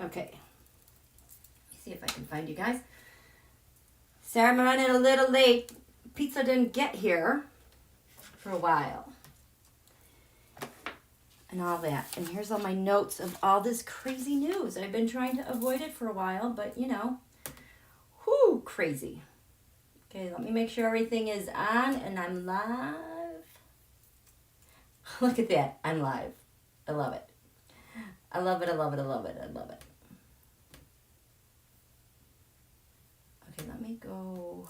Okay. Let me see if I can find you guys. Sorry, I'm running a little late. Pizza didn't get here for a while. And all that. And here's all my notes of all this crazy news. I've been trying to avoid it for a while, but you know, whoo, crazy. Okay, let me make sure everything is on and I'm live. Look at that, I'm live. I love it. I love it, I love it, I love it, I love it. Okay, let me go.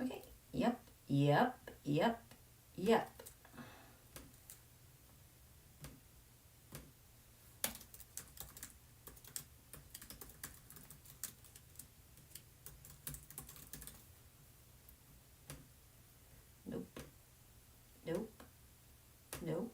Okay, yep. Nope.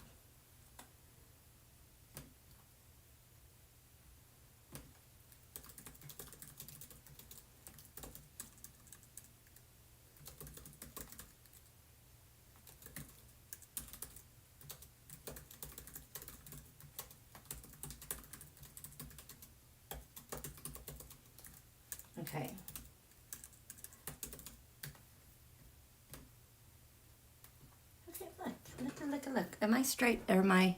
Okay. Okay, look. Am I straight or am I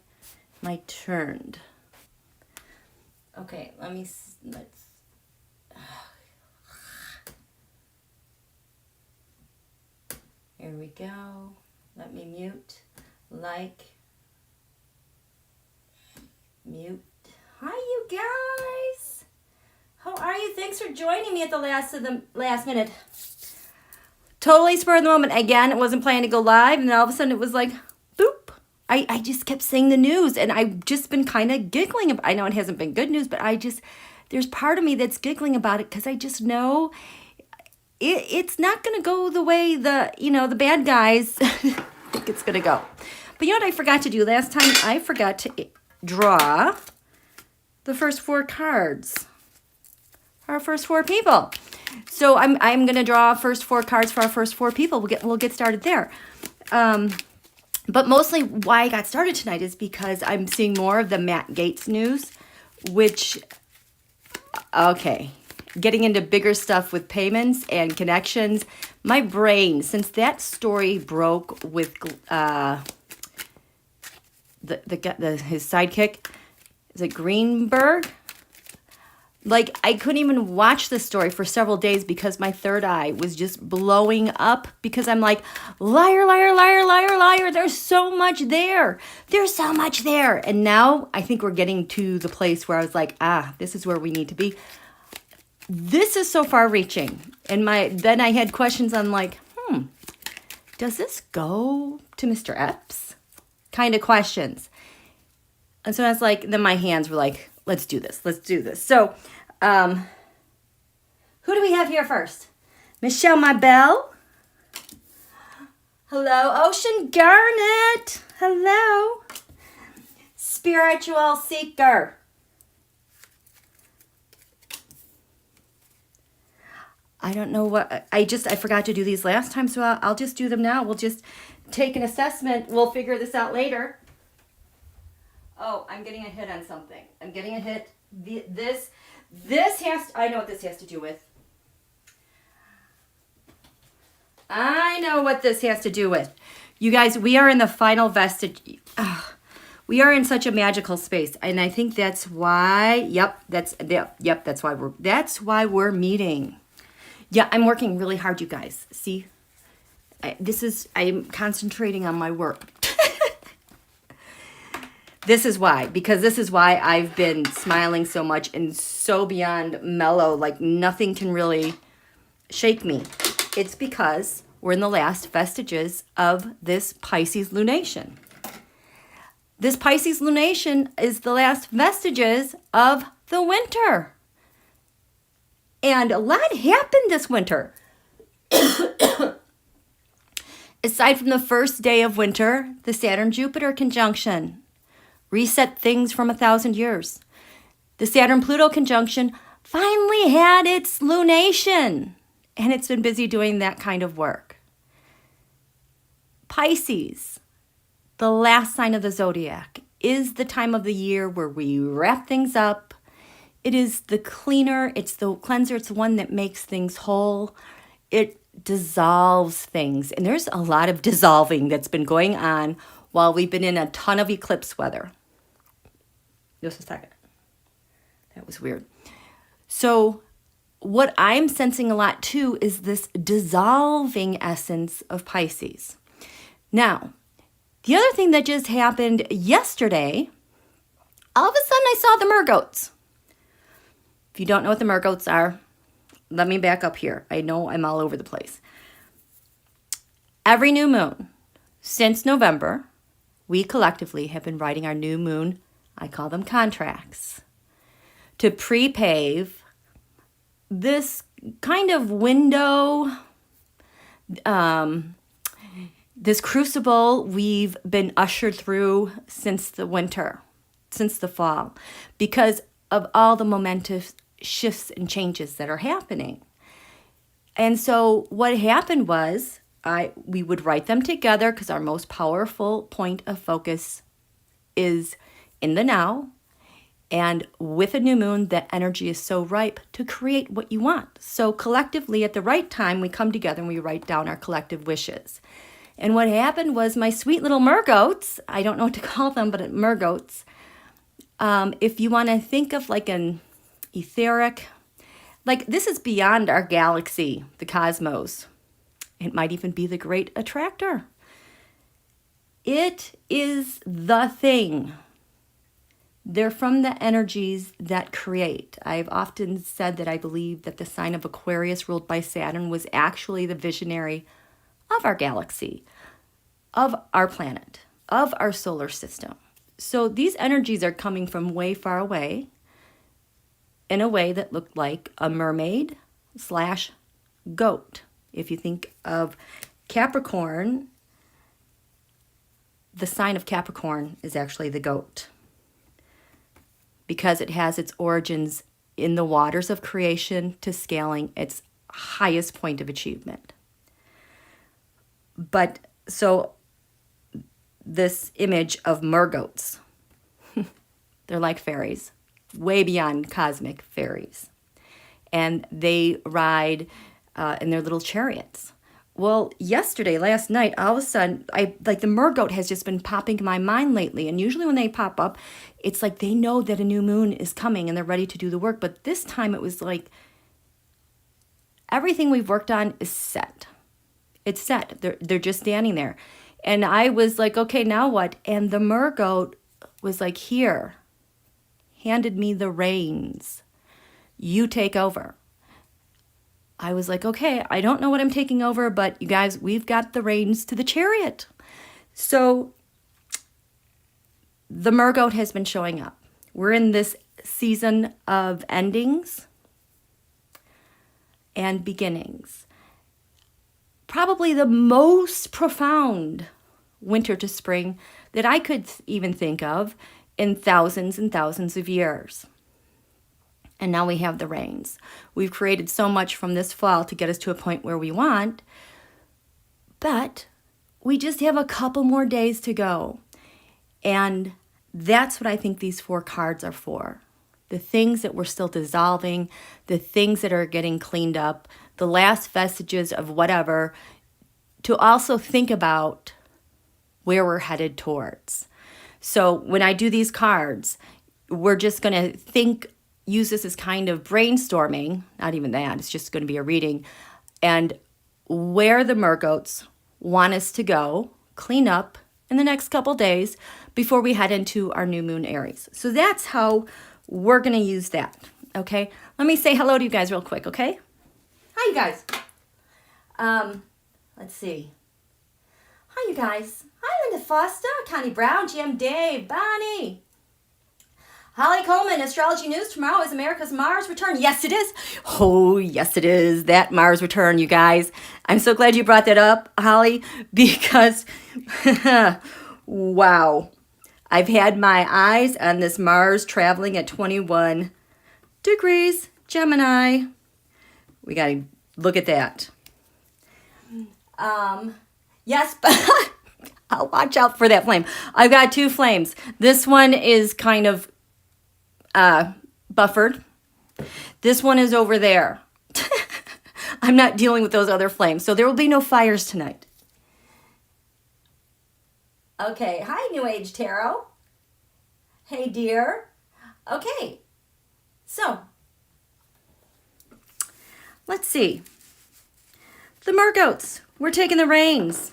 turned? Okay, let's. Here we go. Let me mute. Mute. Hi, you guys. How are you? Thanks for joining me at the last minute. Totally spur of the moment. Again, it wasn't planning to go live, and then all of a sudden it was like, boop. I just kept seeing the news, and I've just been kind of giggling. I know it hasn't been good news, but there's part of me that's giggling about it because I just know it's not going to go the way the bad guys think it's going to go. But you know what I forgot to do last time? I forgot to draw the first 4 cards. Our first 4 people. So I'm going to draw first 4 cards for our first 4 people. We'll get started there. But mostly why I got started tonight is because I'm seeing more of the MattGaetz news, which, okay, getting into bigger stuff with payments and connections. My brain, since that story broke with his sidekick, is it Greenberg? Like, I couldn't even watch the story for several days because my third eye was just blowing up because I'm like, liar, liar, liar, liar, liar. There's so much there. There's so much there. And now I think we're getting to the place where I was like, this is where we need to be. This is so far reaching. And then I had questions on like, does this go to Mr. Epps? Kind of questions. And so I was like, then my hands were like, let's do this. So, who do we have here first? Michelle, my belle. Hello, Ocean Garnet. Hello. Spiritual Seeker. I don't know what, I forgot to do these last time, so I'll just do them now. We'll just take an assessment. We'll figure this out later. Oh, I'm getting a hit on something. I'm getting a hit. I know what this has to do with. I know what this has to do with. You guys, we are in the final vestige. We are in such a magical space, and I think that's why. That's why we're meeting. Yeah, I'm working really hard, you guys. See, I'm concentrating on my work. This is why, because this is why I've been smiling so much and so beyond mellow, like nothing can really shake me. It's because we're in the last vestiges of this Pisces lunation. This Pisces lunation is the last vestiges of the winter. And a lot happened this winter. Aside from the first day of winter, the Saturn-Jupiter conjunction reset things from 1,000 years. The Saturn-Pluto conjunction finally had its lunation, and it's been busy doing that kind of work. Pisces, the last sign of the zodiac, is the time of the year where we wrap things up. It is the cleaner, it's the cleanser, it's the one that makes things whole. It dissolves things. And there's a lot of dissolving that's been going on while we've been in a ton of eclipse weather. Just a second. That was weird. So what I'm sensing a lot too is this dissolving essence of Pisces. Now, the other thing that just happened yesterday, all of a sudden I saw the Mer-Goats. If you don't know what the Mer-Goats are, let me back up here. I know I'm all over the place. Every new moon since November, we collectively have been writing our new moon, I call them contracts, to pre-pave this kind of window, this crucible we've been ushered through since the winter, since the fall, because of all the momentous shifts and changes that are happening. And so what happened was we would write them together because our most powerful point of focus is in the now. And with a new moon, that energy is so ripe to create what you want. So collectively, at the right time, we come together and we write down our collective wishes. And what happened was my sweet little Mer-Goats, I don't know what to call them, but Mer-Goats, if you want to think of like an etheric, like this is beyond our galaxy, the cosmos. It might even be the great attractor. It is the thing. They're from the energies that create. I've often said that I believe that the sign of Aquarius ruled by Saturn was actually the visionary of our galaxy, of our planet, of our solar system. So these energies are coming from way far away in a way that looked like a mermaid / goat. If you think of Capricorn, the sign of Capricorn is actually the goat, because it has its origins in the waters of creation to scaling its highest point of achievement. But so this image of Mer-Goats, they're like fairies, way beyond cosmic fairies. And they ride in their little chariots. Well, last night, all of a sudden, the Mer-Goat has just been popping in my mind lately. And usually when they pop up, it's like they know that a new moon is coming and they're ready to do the work. But this time it was like everything we've worked on is set. It's set. They're just standing there. And I was like, okay, now what? And the Mer-Goat was like, here, handed me the reins. You take over. I was like, okay, I don't know what I'm taking over, but you guys, we've got the reins to the chariot. So the Mer-Goat has been showing up. We're in this season of endings and beginnings. Probably the most profound winter to spring that I could even think of in thousands and thousands of years. And now we have the reins. We've created so much from this fall to get us to a point where we want, but we just have a couple more days to go. And that's what I think these 4 cards are for. The things that we're still dissolving, the things that are getting cleaned up, the last vestiges of whatever, to also think about where we're headed towards. So when I do these cards, we're just going to use this as kind of brainstorming, not even that, it's just going to be a reading, and where the Mer-Goats want us to go, clean up in the next couple days before we head into our new moon Aries. So that's how we're going to use that, okay? Let me say hello to you guys real quick, okay? Hi, you guys. Let's see. Hi, you guys. Hi, Linda Foster, Connie Brown, GM Dave, Bonnie. Holly Coleman, astrology news. Tomorrow is America's Mars return. Yes, it is. Oh, yes, it is. That Mars return, you guys. I'm so glad you brought that up, Holly, because, wow. I've had my eyes on this Mars traveling at 21 degrees Gemini. We got to look at that. Yes, I'll watch out for that flame. I've got two flames. This one is kind of buffered. This one is over there. I'm not dealing with those other flames, so there will be no fires tonight. Okay, hi New Age Tarot. Hey dear. Okay, so let's see. The Mer-Goats, we're taking the reins.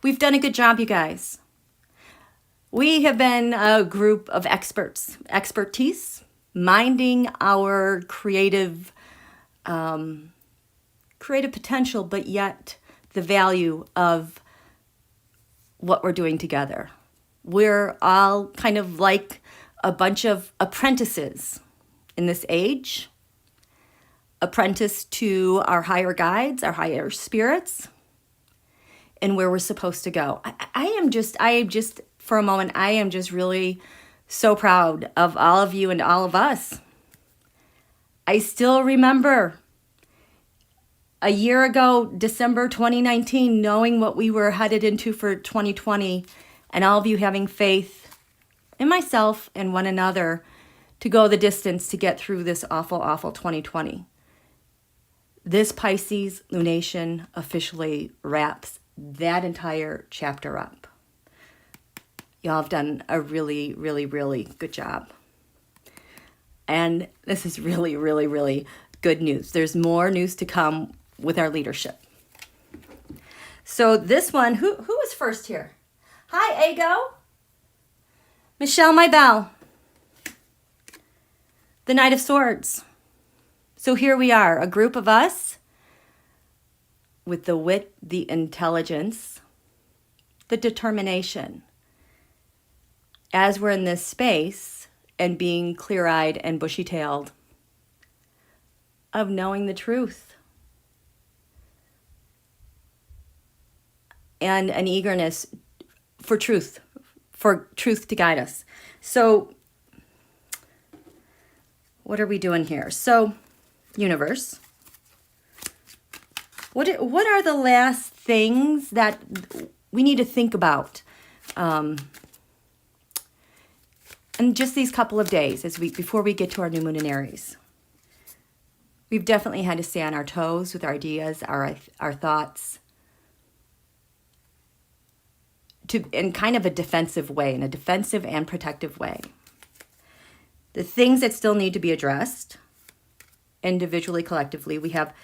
We've done a good job, you guys. We have been a group of expertise, minding our creative potential, but yet the value of what we're doing together. We're all kind of like a bunch of apprentices in this age, apprentice to our higher guides, our higher spirits, and where we're supposed to go. I am just, for a moment, I am just really so proud of all of you and all of us. I still remember a year ago, December 2019, knowing what we were headed into for 2020, and all of you having faith in myself and one another to go the distance to get through this awful, awful 2020. This Pisces Lunation officially wraps that entire chapter up. Y'all have done a really, really, really good job. And this is really, really, really good news. There's more news to come with our leadership. So this one, who was first here? Hi, Ego. Michelle, my belle. The Knight of Swords. So here we are, a group of us with the wit, the intelligence, the determination. As we're in this space and being clear-eyed and bushy-tailed of knowing the truth. And an eagerness for truth to guide us. So what are we doing here? So, universe, what are the last things that we need to think about? And just these couple of days before we get to our new moon in Aries. We've definitely had to stay on our toes with our ideas, our thoughts, in kind of a defensive way, in a defensive and protective way. The things that still need to be addressed, individually, collectively, we have.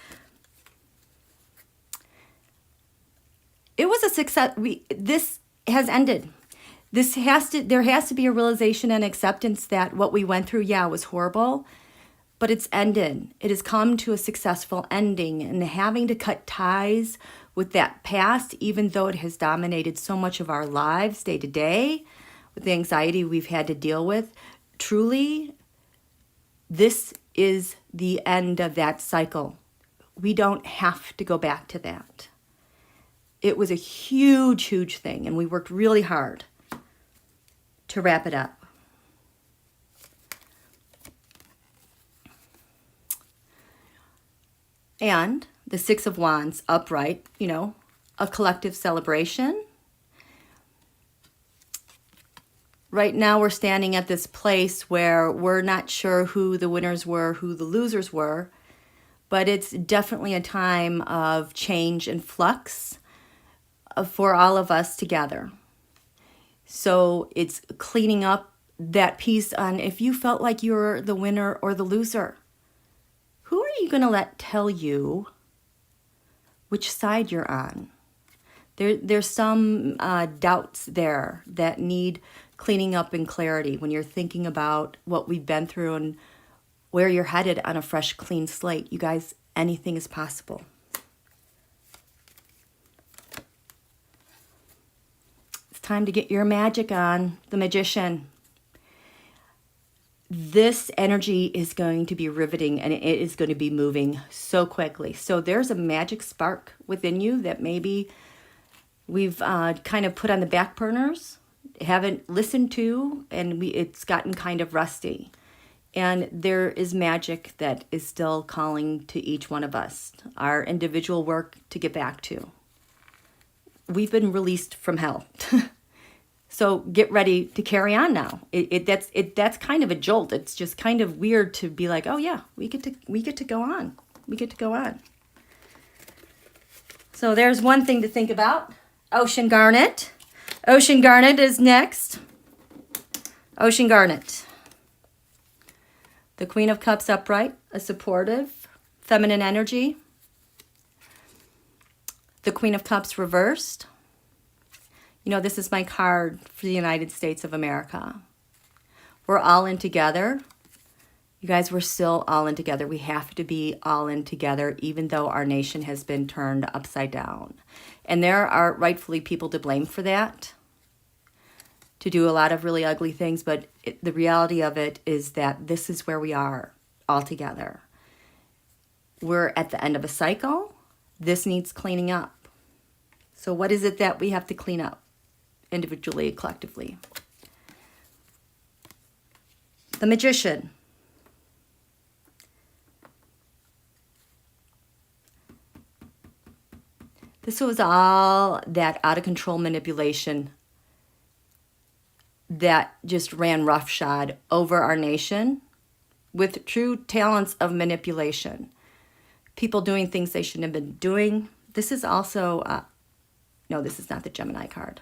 It was a success. This has ended. There has to be a realization and acceptance that what we went through, was horrible, but it's ended. It has come to a successful ending, and having to cut ties with that past, even though it has dominated so much of our lives day to day, with the anxiety we've had to deal with, truly, this is the end of that cycle. We don't have to go back to that. It was a huge, huge thing, and we worked really hard to wrap it up. And the Six of Wands upright, a collective celebration. Right now we're standing at this place where we're not sure who the winners were, who the losers were, but it's definitely a time of change and flux for all of us together. So it's cleaning up that piece on if you felt like you're the winner or the loser. Who are you going to let tell you which side you're on? There's some doubts there that need cleaning up and clarity when you're thinking about what we've been through and where you're headed on a fresh, clean slate. You guys, anything is possible. It's time to get your magic on, the Magician. This energy is going to be riveting, and it is going to be moving so quickly. So there's a magic spark within you that maybe we've kind of put on the back burners, haven't listened to, and it's gotten kind of rusty. And there is magic that is still calling to each one of us, our individual work to get back to. we've been released from hell. So get ready to carry on now. That's kind of a jolt. It's just kind of weird to be like, oh yeah, we get to go on. We get to go on. So there's one thing to think about. Ocean Garnet. Ocean Garnet is next. Ocean Garnet. The Queen of Cups upright, a supportive, feminine energy. The Queen of Cups reversed. You know, this is my card for the United States of America. We're all in together. You guys, we're still all in together. We have to be all in together, even though our nation has been turned upside down. And there are rightfully people to blame for that, to do a lot of really ugly things. But the reality of it is that this is where we are all together. We're at the end of a cycle. This needs cleaning up. So what is it that we have to clean up? Individually, collectively. The Magician. This was all that out of control manipulation that just ran roughshod over our nation with true talents of manipulation. People doing things they shouldn't have been doing. This is also, no, this is not the Gemini card.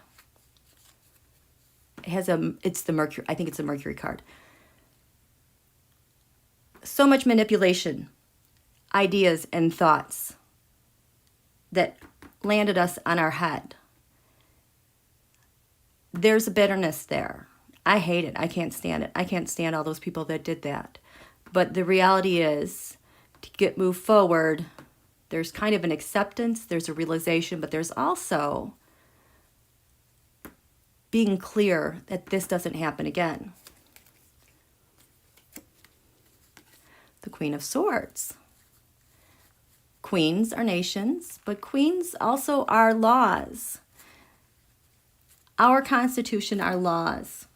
It has it's the Mercury, I think it's a Mercury card. So much manipulation, ideas and thoughts that landed us on our head. There's a bitterness there. I hate it. I can't stand it. I can't stand all those people that did that. But the reality is, to move forward, there's kind of an acceptance, there's a realization, but there's also being clear that this doesn't happen again. The Queen of Swords. Queens are nations, but queens also are laws. Our Constitution, our laws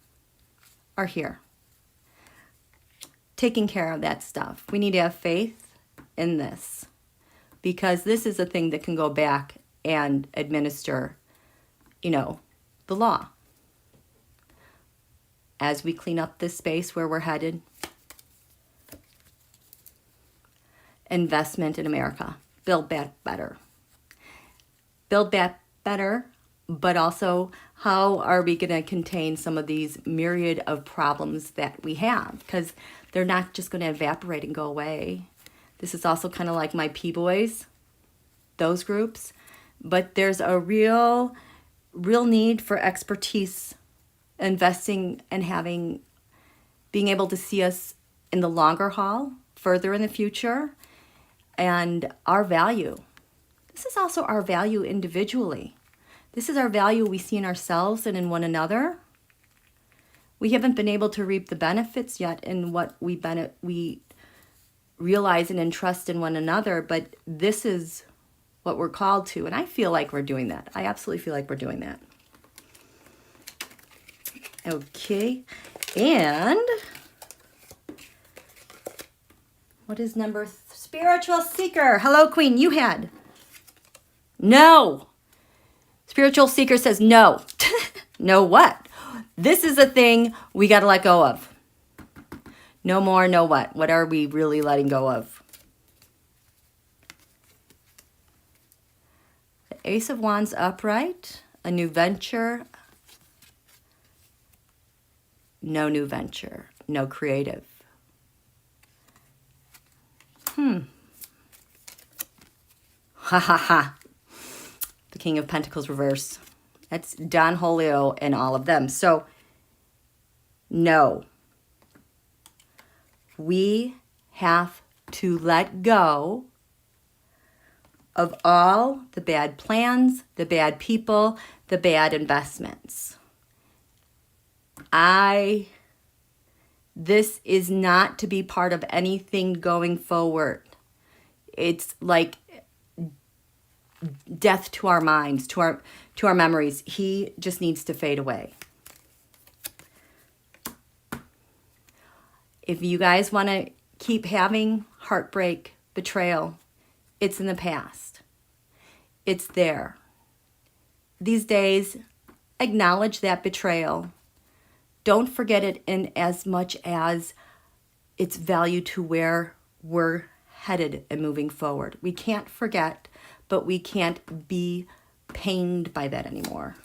are here. Taking care of that stuff. We need to have faith in this, because this is a thing that can go back and administer, you know, the law. As we clean up this space where we're headed. Investment in America. Build back better. Build back better, but also how are we going to contain some of these myriad of problems that we have? Because they're not just going to evaporate and go away. This is also kind of like my P-Boys, those groups. But there's a real need for expertise, investing and being able to see us in the longer haul, further in the future, and our value. This is also our value individually. This is our value we see in ourselves and in one another. We haven't been able to reap the benefits yet in what we realize and entrust in one another, but this is what we're called to, and I feel like we're doing that. I absolutely feel like we're doing that. Okay, and what is number Spiritual Seeker. Hello, Queen. You had no. Spiritual Seeker says no. No what? This is a thing we got to let go of. No more, no what? What are we really letting go of? The Ace of Wands upright. A new venture. No new venture. No creative. Ha ha ha. The King of Pentacles reverse. That's Don Julio and all of them. So, no. We have to let go of all the bad plans, the bad people, the bad investments. This is not to be part of anything going forward. It's like death to our minds, to our memories. He just needs to fade away. If you guys want to keep having heartbreak, betrayal, it's in the past. It's there. these days, acknowledge that betrayal. Don't forget it in as much as its value to where we're headed and moving forward. We can't forget, but we can't be pained by that anymore.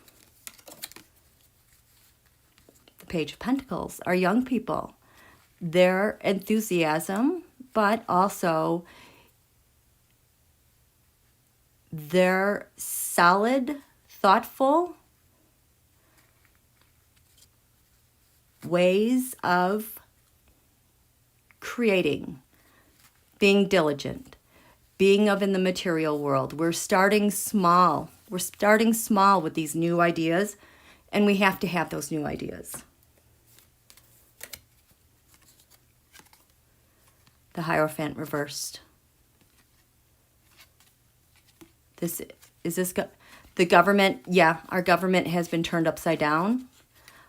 The Page of Pentacles, our young people, their enthusiasm, but also their solid, thoughtful ways of creating, being diligent, being of in the material world. We're starting small. We're starting small with these new ideas, and we have to have those new ideas. The Hierophant reversed. The government, yeah, our government has been turned upside down.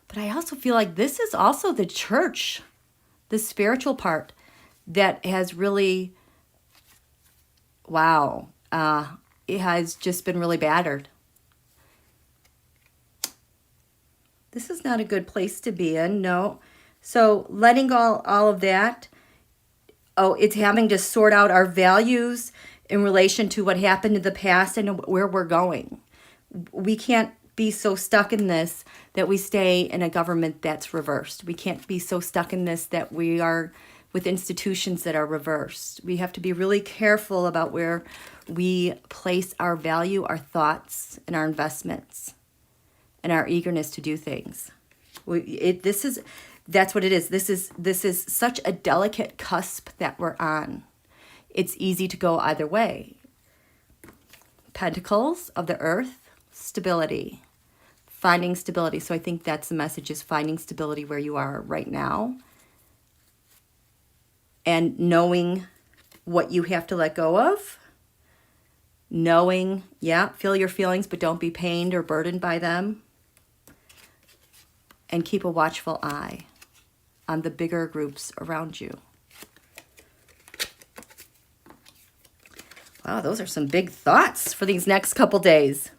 But I also feel like this is also the church, the spiritual part that has really, wow, it has just been really battered. This is not a good place to be in, no. So letting go all of that, it's having to sort out our values in relation to what happened in the past and where we're going. We can't be so stuck in this that we stay in a government that's reversed. We can't be so stuck in this that we are with institutions that are reversed. We have to be really careful about where we place our value, our thoughts, and our investments, and our eagerness to do things. That's what it is. This is such a delicate cusp that we're on. It's easy to go either way. Pentacles of the earth, stability, finding stability. So I think that's the message, is finding stability where you are right now. And knowing what you have to let go of. Knowing, yeah, feel your feelings, but don't be pained or burdened by them. And keep a watchful eye on the bigger groups around you. Wow, those are some big thoughts for these next couple days.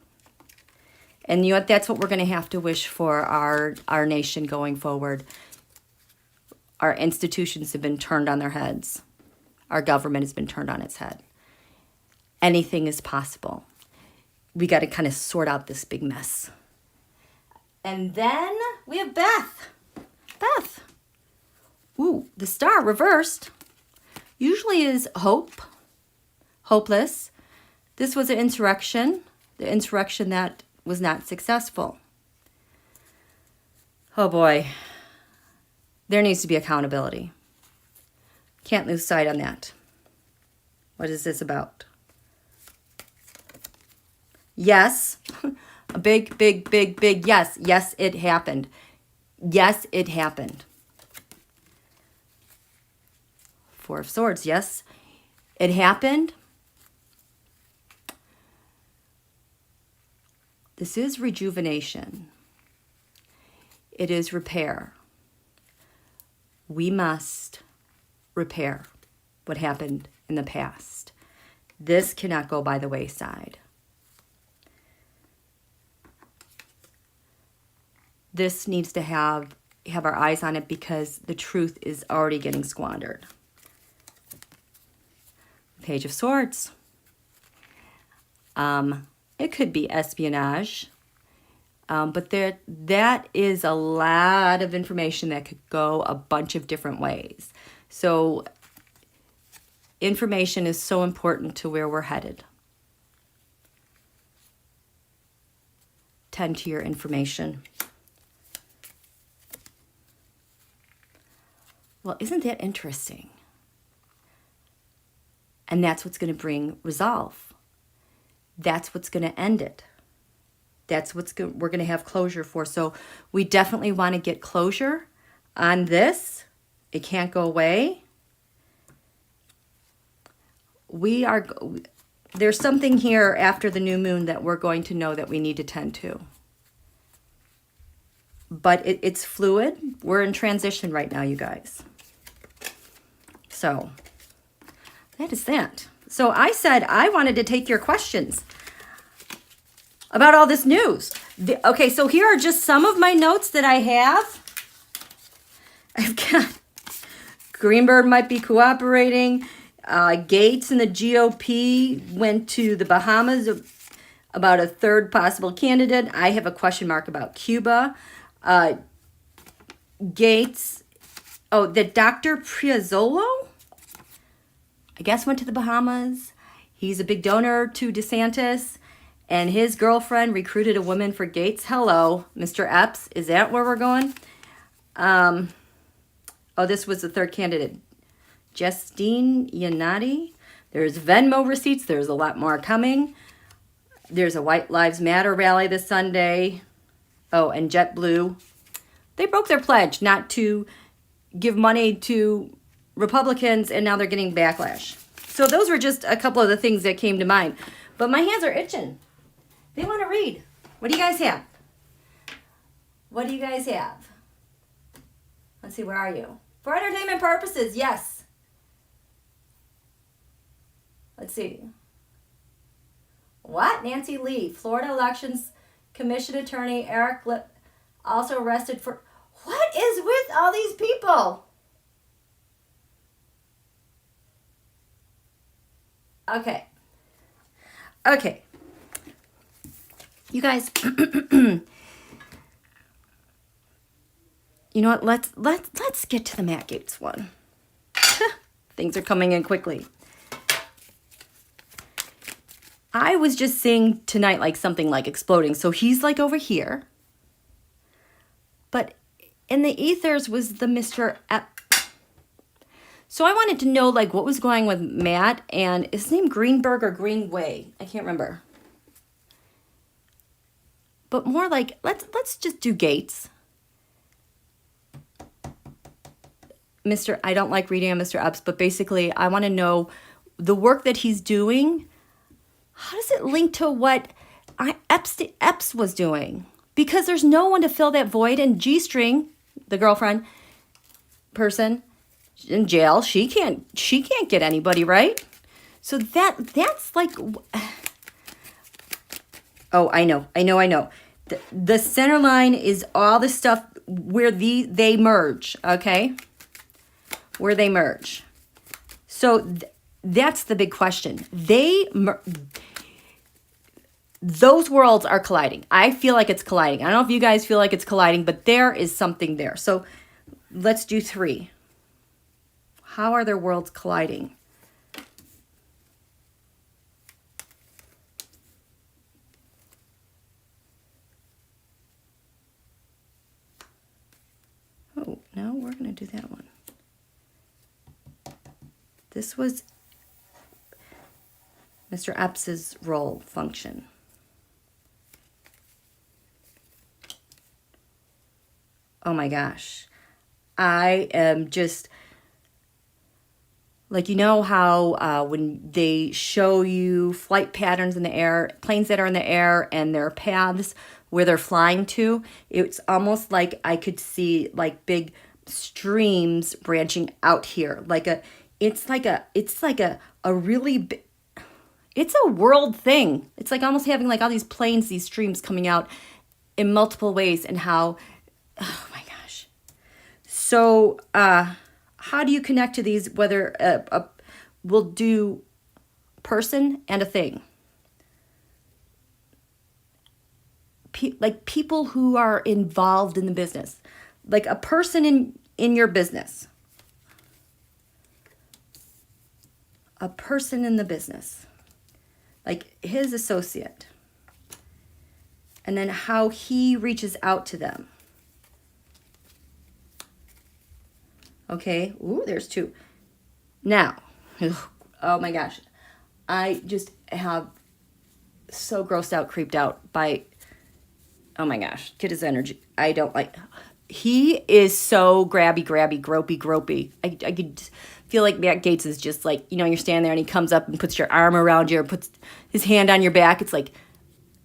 And you know what? That's what we're going to have to wish for our nation going forward. Our institutions have been turned on their heads. Our government has been turned on its head. Anything is possible. We got to kind of sort out this big mess. And then we have Beth. Beth. Ooh, the star reversed. Usually is hope. Hopeless. This was an insurrection. The insurrection that was not successful. Oh boy. There needs to be accountability. Can't lose sight on that. What is this about? Yes. A big, big, big, big yes. Yes, it happened. Yes, it happened. Four of Swords. Yes, it happened. This is rejuvenation. It is repair. We must repair what happened in the past. This cannot go by the wayside. This needs to have our eyes on it because the truth is already getting squandered. Page of Swords. It could be espionage, but that is a lot of information that could go a bunch of different ways. So information is so important to where we're headed. Tend to your information. Well, isn't that interesting? And that's what's going to bring resolve. That's what's going to end it. That's we're going to have closure for. So we definitely want to get closure on this. It can't go away. There's something here after the new moon that we're going to know that we need to tend to. But it's fluid. We're in transition right now, you guys. So that is that. So I said I wanted to take your questions. about all this news. Okay, so here are just some of my notes that I have. I've got Greenberg might be cooperating. Gaetz and the GOP went to the Bahamas about a third possible candidate. I have a question mark about Cuba. Gaetz, the Dr. Priazzolo, I guess went to the Bahamas. He's a big donor to DeSantis. And his girlfriend recruited a woman for Gaetz. Hello, Mr. Epps. Is that where we're going? This was the third candidate. Justine Yanati. There's Venmo receipts. There's a lot more coming. There's a White Lives Matter rally this Sunday. Oh, and JetBlue. They broke their pledge not to give money to Republicans, and now they're getting backlash. So those were just a couple of the things that came to mind. But my hands are itching. They want to read. What do you guys have? What do you guys have? Let's see, where are you? For entertainment purposes, yes. Let's see. What? Nancy Lee, Florida Elections Commission attorney Eric Lip, also arrested for... What is with all these people? Okay. Okay. You guys... You know what? Let's get to the MattGaetz one. Things are coming in quickly. I was just seeing tonight like something like exploding. So he's like over here. But in the ethers was the Mr. So I wanted to know like what was going on with Matt, and is his name Greenberg or Greenway? I can't remember. But more like let's just do Gaetz. I don't like reading on Mr. Epps, but basically I want to know the work that he's doing. How does it link to what Epps was doing? Because there's no one to fill that void, and G-String, the girlfriend person in jail, she can't get anybody, right? So that's like, oh, I know. The center line is all the stuff where they merge, okay? Where they merge. So that's the big question. Those worlds are colliding. I feel like it's colliding. I don't know if you guys feel like it's colliding, but there is something there. So let's do 3. How are their worlds colliding? Oh, no, we're going to do that one. This was Mr. Epps's role function. Oh my gosh. I am just, like, you know how when they show you flight patterns in the air, planes that are in the air and their paths where they're flying to, it's almost like I could see like big streams branching out here. It's like a really big, it's a world thing. It's like almost having like all these planes, these streams coming out in multiple ways, and how, oh my gosh. So how do you connect to these, whether we'll do person and a thing? Like people who are involved in the business, like a person in your business. A person in the business, like his associate, and then how he reaches out to them. Okay, ooh, there's 2. Now, oh my gosh, I just have so grossed out, creeped out by, oh my gosh, get his energy. I don't like, he is so gropey. I could feel like MattGaetz is just like, you know, you're standing there and he comes up and puts your arm around you or puts his hand on your back. It's like,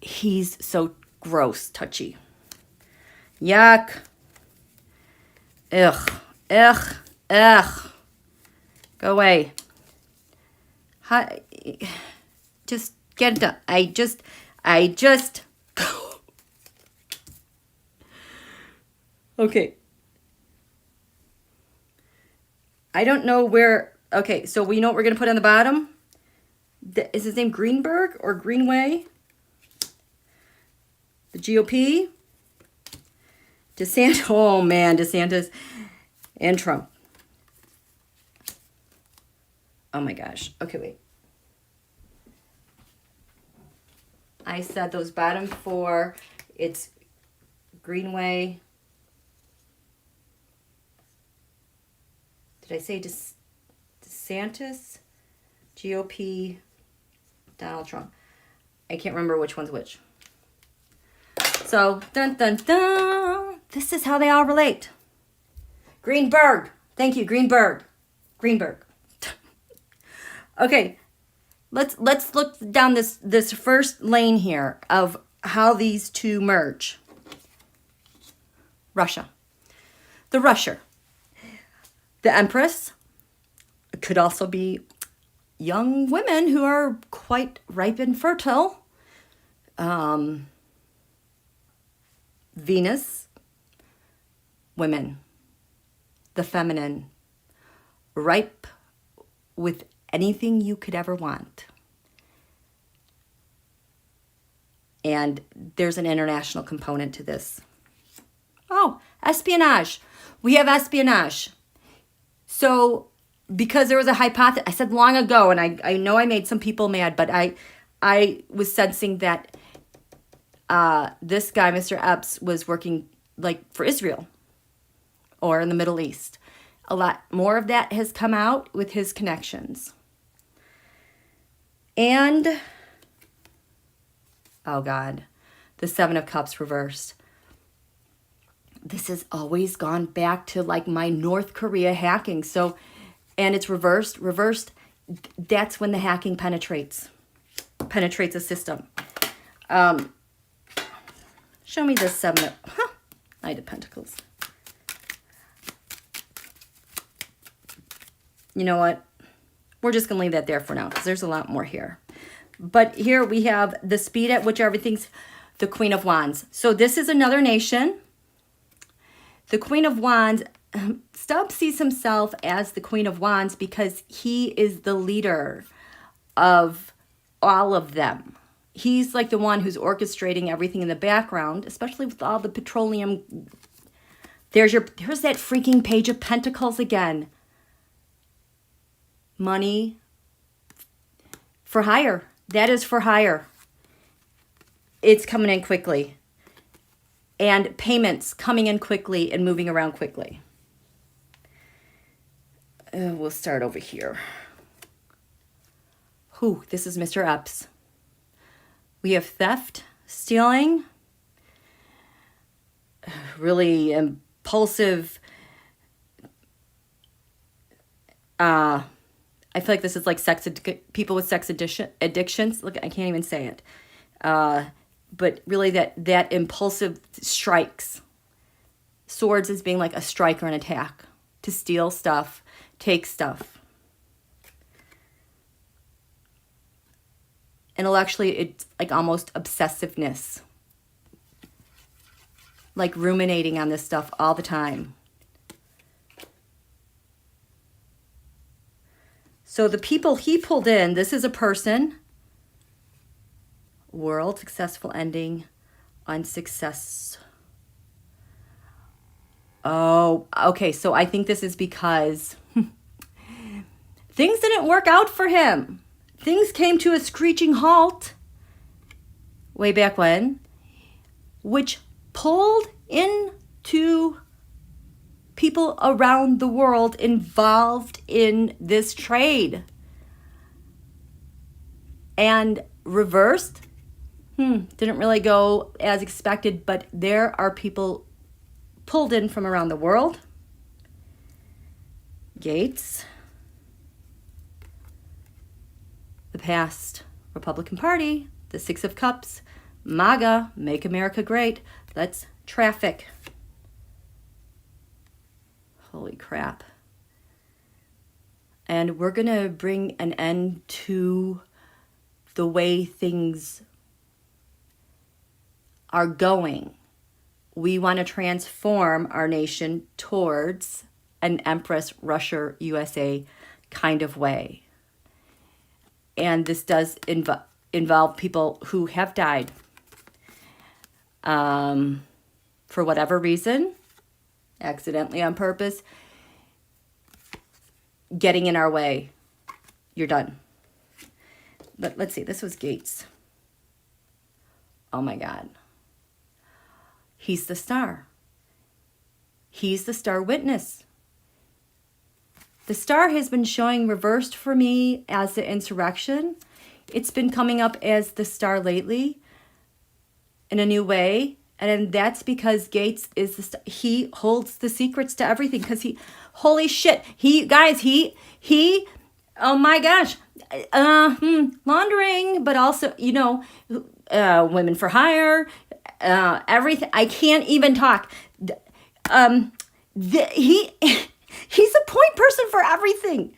he's so gross, touchy. Yuck. Ugh. Go away. Just get it done. I just Okay. I don't know where. Okay, so we know what we're going to put on the bottom. Is his name Greenberg or Greenway? The GOP? DeSantis. Oh, man, DeSantis and Trump. Oh, my gosh. Okay, wait. I said those bottom four. It's Greenway. Did I say DeSantis, GOP, Donald Trump? I can't remember which one's which. So, dun, dun, dun. This is how they all relate. Greenberg. Thank you, Greenberg. Greenberg. Okay, let's look down this first lane here of how these two merge. Russia. The Russia. The Empress could also be young women who are quite ripe and fertile. Venus, women, the feminine, ripe with anything you could ever want. And there's an international component to this. Oh, espionage. We have espionage. So, because there was a hypothesis, I said long ago, and I know I made some people mad, but I was sensing that this guy, Mr. Epps, was working like for Israel or in the Middle East. A lot more of that has come out with his connections. And, oh God, the Seven of Cups reversed. This has always gone back to like my North Korea hacking. So, and it's reversed. That's when the hacking penetrates a system. Show me this Knight of Pentacles. You know what? We're just going to leave that there for now because there's a lot more here. But here we have the speed at which everything's the Queen of Wands. So this is another nation. The Queen of Wands, Stub sees himself as the Queen of Wands because he is the leader of all of them. He's like the one who's orchestrating everything in the background, especially with all the petroleum. Here's that freaking Page of Pentacles again. Money for hire. That is for hire. It's coming in quickly. And payments coming in quickly and moving around quickly. We'll start over here. This is Mr. Epps. We have theft, stealing, really impulsive. I feel like this is like people with sex addictions. Look, I can't even say it. But really that impulsive strikes. Swords as being like a strike or an attack. To steal stuff, take stuff. Intellectually, it's like almost obsessiveness. Like ruminating on this stuff all the time. So the people he pulled in, this is a person. World, successful ending, unsuccess. Oh, okay. So I think this is because things didn't work out for him. Things came to a screeching halt way back when, which pulled into people around the world involved in this trade. And reversed, didn't really go as expected, but there are people pulled in from around the world. Gates. The past Republican Party, the Six of Cups, MAGA, Make America Great. Let's traffic. Holy crap. And we're going to bring an end to the way things are going. We want to transform our nation towards an Empress Russia USA kind of way. And this does involve people who have died for whatever reason, accidentally, on purpose, getting in our way. You're done. But let's see, this was Gaetz. Oh my God. He's the star. He's the star witness. The star has been showing reversed for me as the insurrection. It's been coming up as the star lately in a new way. And that's because Gaetz is the star. He holds the secrets to everything because he, holy shit, he, oh my gosh, laundering, but also, you know, women for hire, everything. I can't even talk. He's a point person for everything.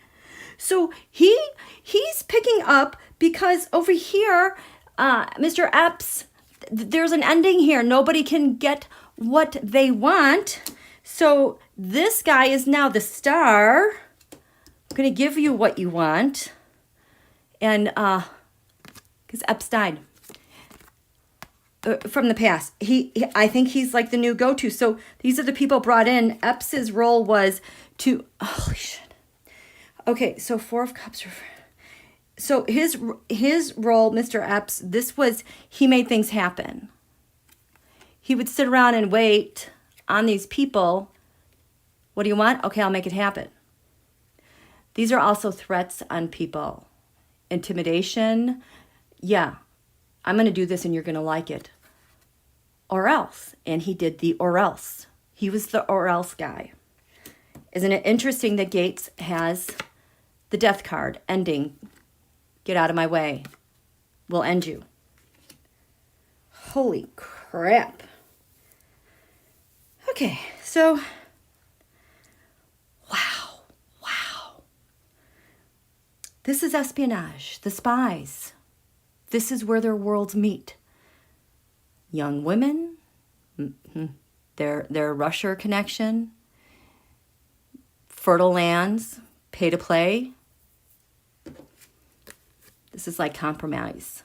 So he's picking up because over here, Mr. Epps, there's an ending here. Nobody can get what they want. So this guy is now the star. I'm going to give you what you want. And because Epps died from the past. I think he's like the new go-to. So these are the people brought in. Epps's role was to, holy shit. Okay, so 4 of Cups. So his role, Mr. Epps, this was, he made things happen. He would sit around and wait on these people. What do you want? Okay, I'll make it happen. These are also threats on people. Intimidation. Yeah, I'm going to do this and you're going to like it. Or else. And he did the or else. He was the or else guy. Isn't it interesting that Gaetz has the death card ending? Get out of my way. We'll end you. Holy crap. Okay, so, wow. This is espionage, the spies. This is where their worlds meet. Young women, their Russia connection, fertile lands, pay to play. This is like compromise.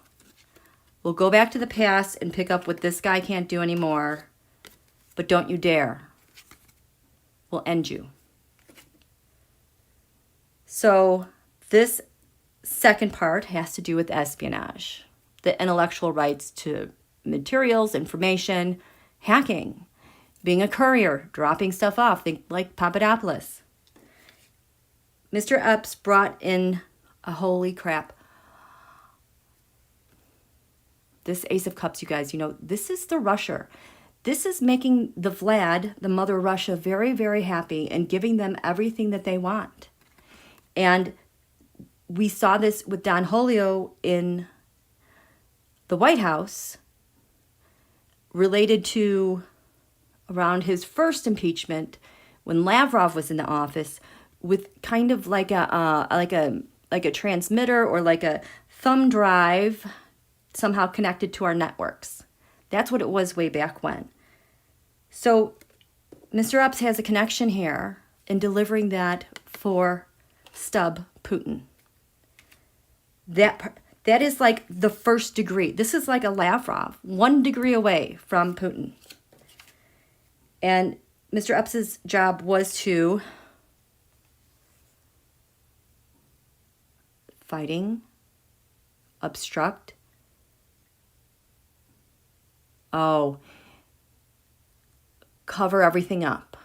We'll go back to the past and pick up what this guy can't do anymore. But don't you dare. We'll end you. So this second part has to do with espionage. The intellectual rights to materials, information, hacking, being a courier, dropping stuff off, think like Papadopoulos. Mr. Epps brought in a holy crap. This Ace of Cups, you guys, you know, this is the Russia. This is making the Vlad, the mother Russia, very, very happy and giving them everything that they want. And we saw this with Don Julio in the White House related to around his first impeachment when Lavrov was in the office with kind of like a transmitter or like a thumb drive somehow connected to our networks. That's what it was way back when. So Mr. Epps has a connection here in delivering that for StubPutin. That is like the first degree. This is like a Lavrov, 1 degree away from Putin. And Mr. Epps's job was to fighting, obstruct. Oh, cover everything up.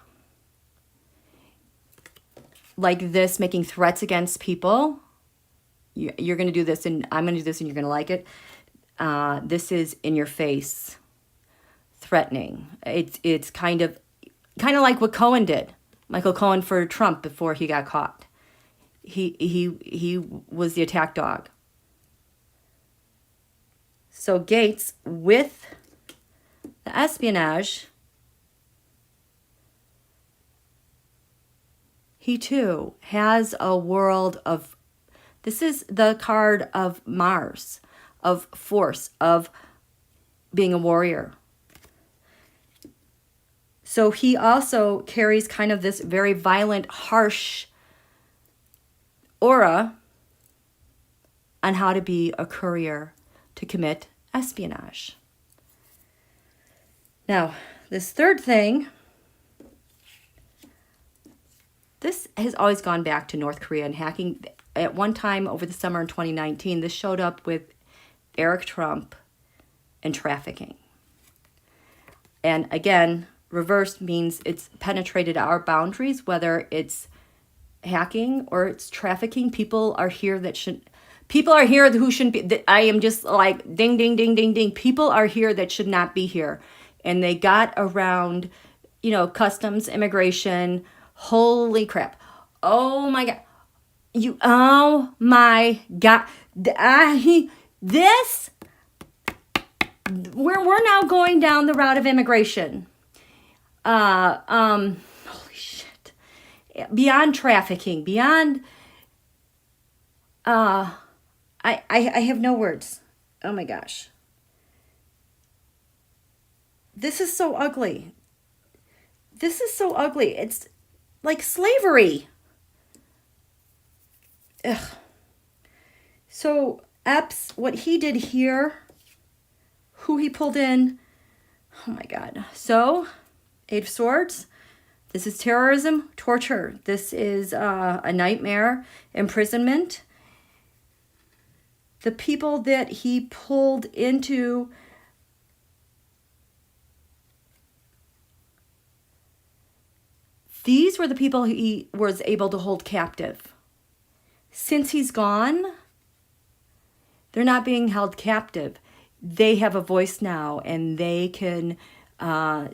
Like this, making threats against people. You're going to do this and I'm going to do this and you're going to like it. This is in your face, threatening. It's kind of like what Cohen did. Michael Cohen for Trump before he got caught. He was the attack dog. So Gaetz with the espionage, he too has a world of, this is the card of Mars, of force, of being a warrior, So he also carries kind of this very violent, harsh aura on how to be a courier to commit espionage. Now, this third thing, this has always gone back to North Korea and hacking. At one time over the summer in 2019, this showed up with Eric Trump and trafficking. And again, reversed means it's penetrated our boundaries, whether it's hacking or it's trafficking. People are here who shouldn't be. I am just like ding, ding, ding, ding, ding. People are here that should not be here. And they got around, customs, immigration. Holy crap. Oh my God. Oh my God. We're now going down the route of immigration. Holy shit. Beyond trafficking, beyond, I have no words. Oh my gosh. This is so ugly. This is so ugly. It's like slavery. Ugh. So Epps, what he did here, who he pulled in, oh my God. So, Eight of Swords, this is terrorism, torture. This is a nightmare, imprisonment. The people that he pulled into these were the people he was able to hold captive. Since he's gone, they're not being held captive. They have a voice now, and they can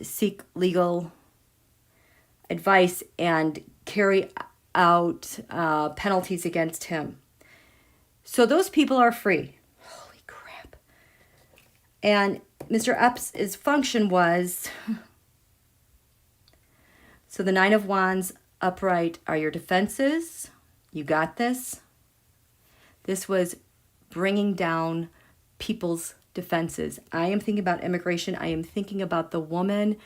seek legal advice and carry out penalties against him. So those people are free. Holy crap. And Mr. Epps' function was... So the Nine of Wands upright are your defenses. You got this. This was bringing down people's defenses. I am thinking about immigration. I am thinking about the woman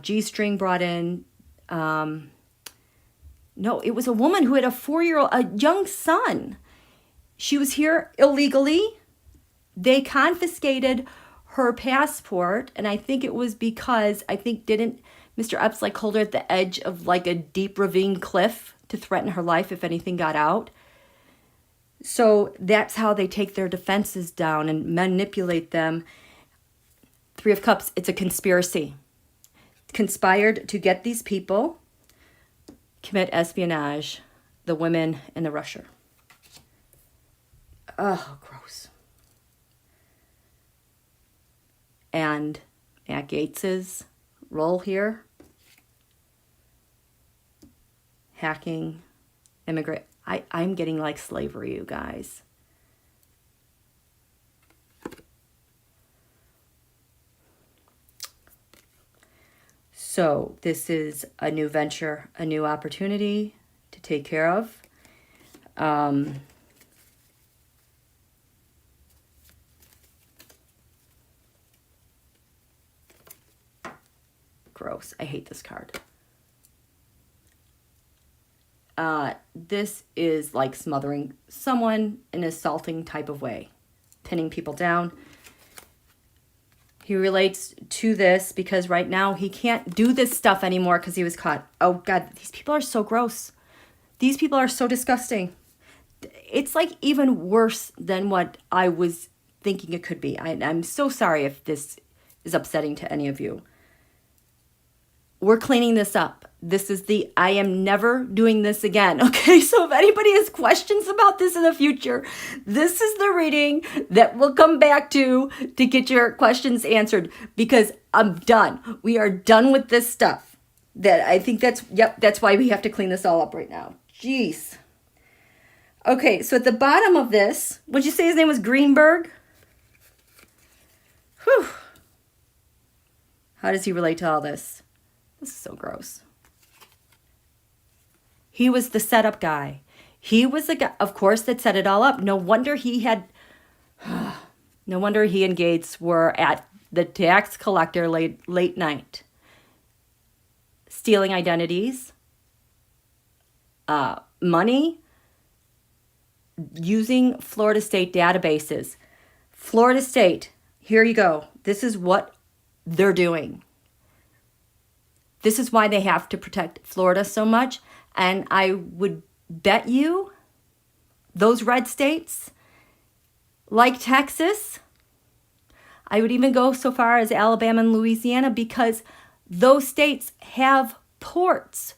G-string brought in. No, it was a woman who had a young son. She was here illegally. They confiscated her passport, and I think it was because, didn't Mr. Epps hold her at the edge of a deep ravine cliff to threaten her life if anything got out? So that's how they take their defenses down and manipulate them. Three of Cups, it's a conspiracy. Conspired to get these people, commit espionage, the women and the rusher. Oh, gross. And MattGaetz' role here, hacking, immigrant. I'm getting like slavery, you guys. So this is a new venture, a new opportunity to take care of. Gross. I hate this card. This is like smothering someone in an assaulting type of way, pinning people down. He relates to this because right now he can't do this stuff anymore because he was caught. Oh God, these people are so gross. These people are so disgusting. It's like even worse than what I was thinking it could be. I'm so sorry if this is upsetting to any of you. We're cleaning this up. This is I am never doing this again. Okay, so if anybody has questions about this in the future, this is the reading that we'll come back to get your questions answered, because I'm done. We are done with this stuff. That's why we have to clean this all up right now. Jeez. Okay, so at the bottom of this, would you say his name was Greenberg? Whew. How does he relate to all this? This is so gross. He was the setup guy. He was the guy, of course, that set it all up. No wonder he and Gaetz were at the tax collector late night. stealing identities, money, using Florida state databases. Florida state, here you go. This is what they're doing. This is why they have to protect Florida so much. And I would bet you those red states, like Texas, I would even go so far as Alabama and Louisiana, because those states have ports.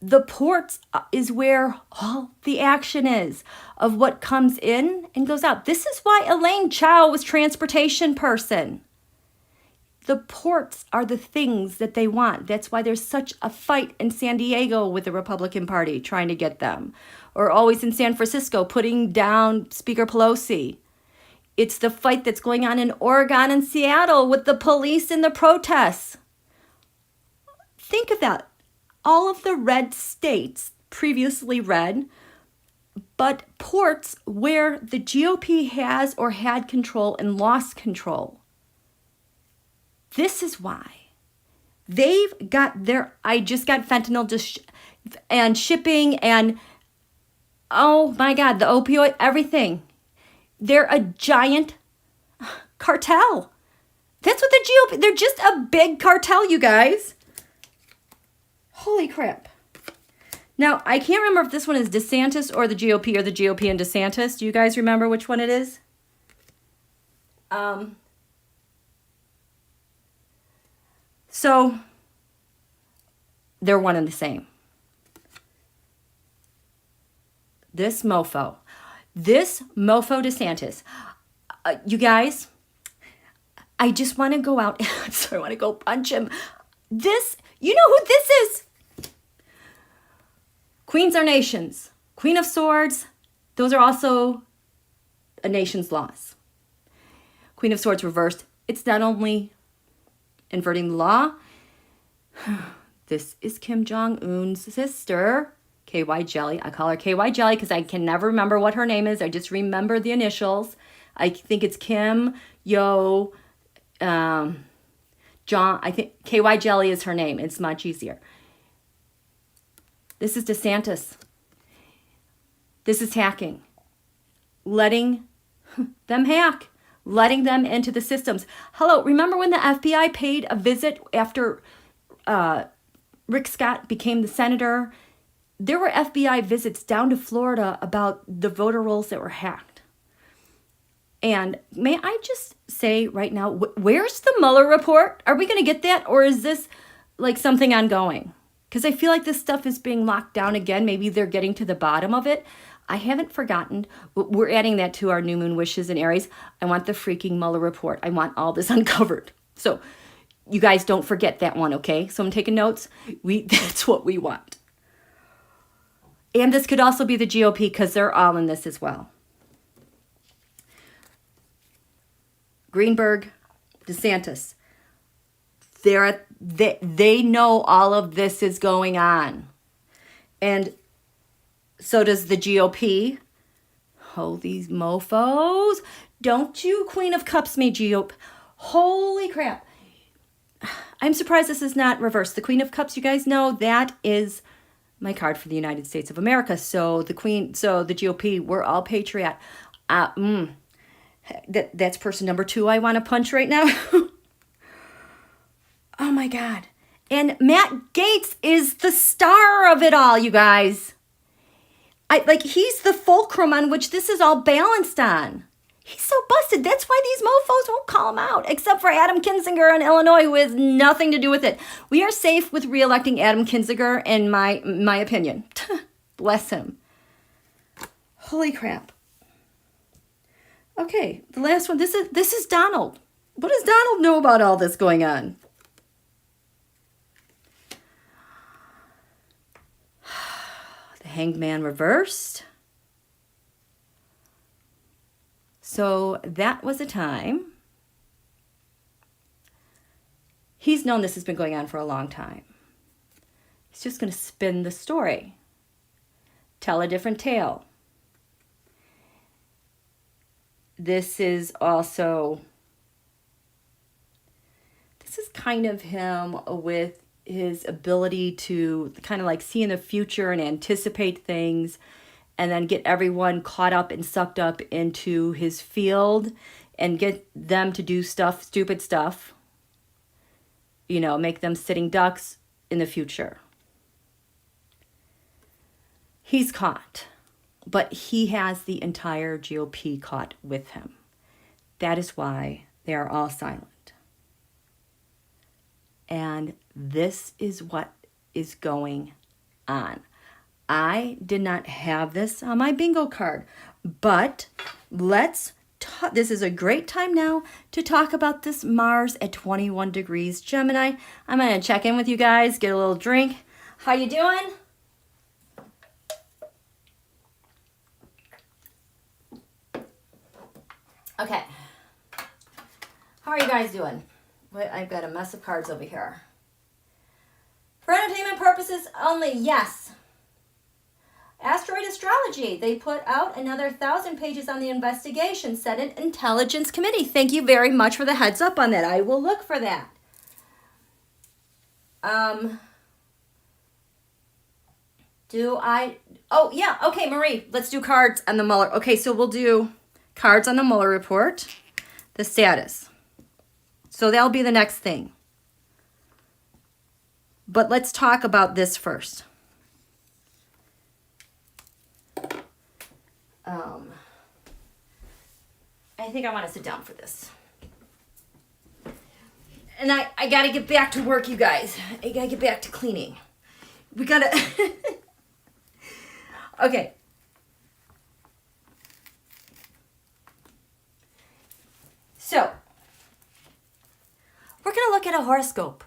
The ports is where all the action is of what comes in and goes out. This is why Elaine Chao was transportation person. The ports are the things that they want. That's why there's such a fight in San Diego with the Republican Party trying to get them. Or always in San Francisco putting down Speaker Pelosi. It's the fight that's going on in Oregon and Seattle with the police and the protests. Think of that. All of the red states, previously red, but ports where the GOP has or had control and lost control. This is why they've got their, I just got fentanyl and shipping and, oh my God, the opioid, everything. They're a giant cartel. That's what the GOP, they're just a big cartel, you guys. Holy crap. Now, I can't remember if this one is DeSantis or the GOP and DeSantis. Do you guys remember which one it is? So, they're one and the same. This mofo DeSantis. You guys, I just want to go out. So I want to go punch him. This, you know who this is? Queens are nations. Queen of Swords, those are also a nation's laws. Queen of Swords reversed. It's not only inverting the law. This is Kim Jong-un's sister, KY Jelly. I call her KY Jelly because I can never remember what her name is. I just remember the initials. I think it's Kim Yo John. I think KY Jelly is her name. It's much easier. This is DeSantis. This is hacking. Letting them hack. Letting them into the systems. Hello, remember when the FBI paid a visit after Rick Scott became the senator? There were FBI visits down to Florida about the voter rolls that were hacked. And may I just say right now, where's the Mueller report? Are we going to get that? Or is this like something ongoing? Because I feel like this stuff is being locked down again. Maybe they're getting to the bottom of it. I haven't forgotten. We're adding that to our new moon wishes in Aries. I want the freaking Mueller report. I want all this uncovered. So you guys don't forget that one, okay? So I'm taking notes. That's what we want. And this could also be the GOP because they're all in this as well. Greenberg, DeSantis. They know all of this is going on. And so does the GOP. Oh, these mofos. Don't you Queen of Cups me, GOP. Holy crap. I'm surprised this is not reversed. The Queen of Cups, you guys know, that is my card for the United States of America. So the GOP, we're all patriot. That's person number 2 I want to punch right now. Oh my God. And MattGaetz is the star of it all, you guys. He's the fulcrum on which this is all balanced on. He's so busted. That's why these mofos won't call him out, except for Adam Kinzinger in Illinois, who has nothing to do with it. We are safe with re-electing Adam Kinzinger, in my opinion. Bless him. Holy crap. Okay, the last one. This is Donald. What does Donald know about all this going on? The Hanged Man reversed. So that was a time. He's known this has been going on for a long time. He's just going to spin the story. Tell a different tale. This is kind of him with his ability to kind of like see in the future and anticipate things, and then get everyone caught up and sucked up into his field and get them to do stuff, stupid stuff, you know, make them sitting ducks in the future. He's caught, but he has the entire GOP caught with him. That is why they are all silent. And this is what is going on. I did not have this on my bingo card, but let's talk. This is a great time now to talk about this Mars at 21 degrees Gemini. I'm going to check in with you guys, get a little drink. How you doing? Okay. How are you guys doing? Wait, I've got a mess of cards over here. For entertainment purposes only, yes. Asteroid Astrology, they put out another 1,000 pages on the investigation, Senate Intelligence Committee. Thank you very much for the heads up on that. I will look for that. Oh, yeah, okay, Marie, let's do cards on the Mueller. Okay, so we'll do cards on the Mueller report, the status. So that'll be the next thing. But let's talk about this first. I think I want to sit down for this. And I got to get back to work, you guys. I got to get back to cleaning. We got to... Okay. So, we're going to look at a horoscope.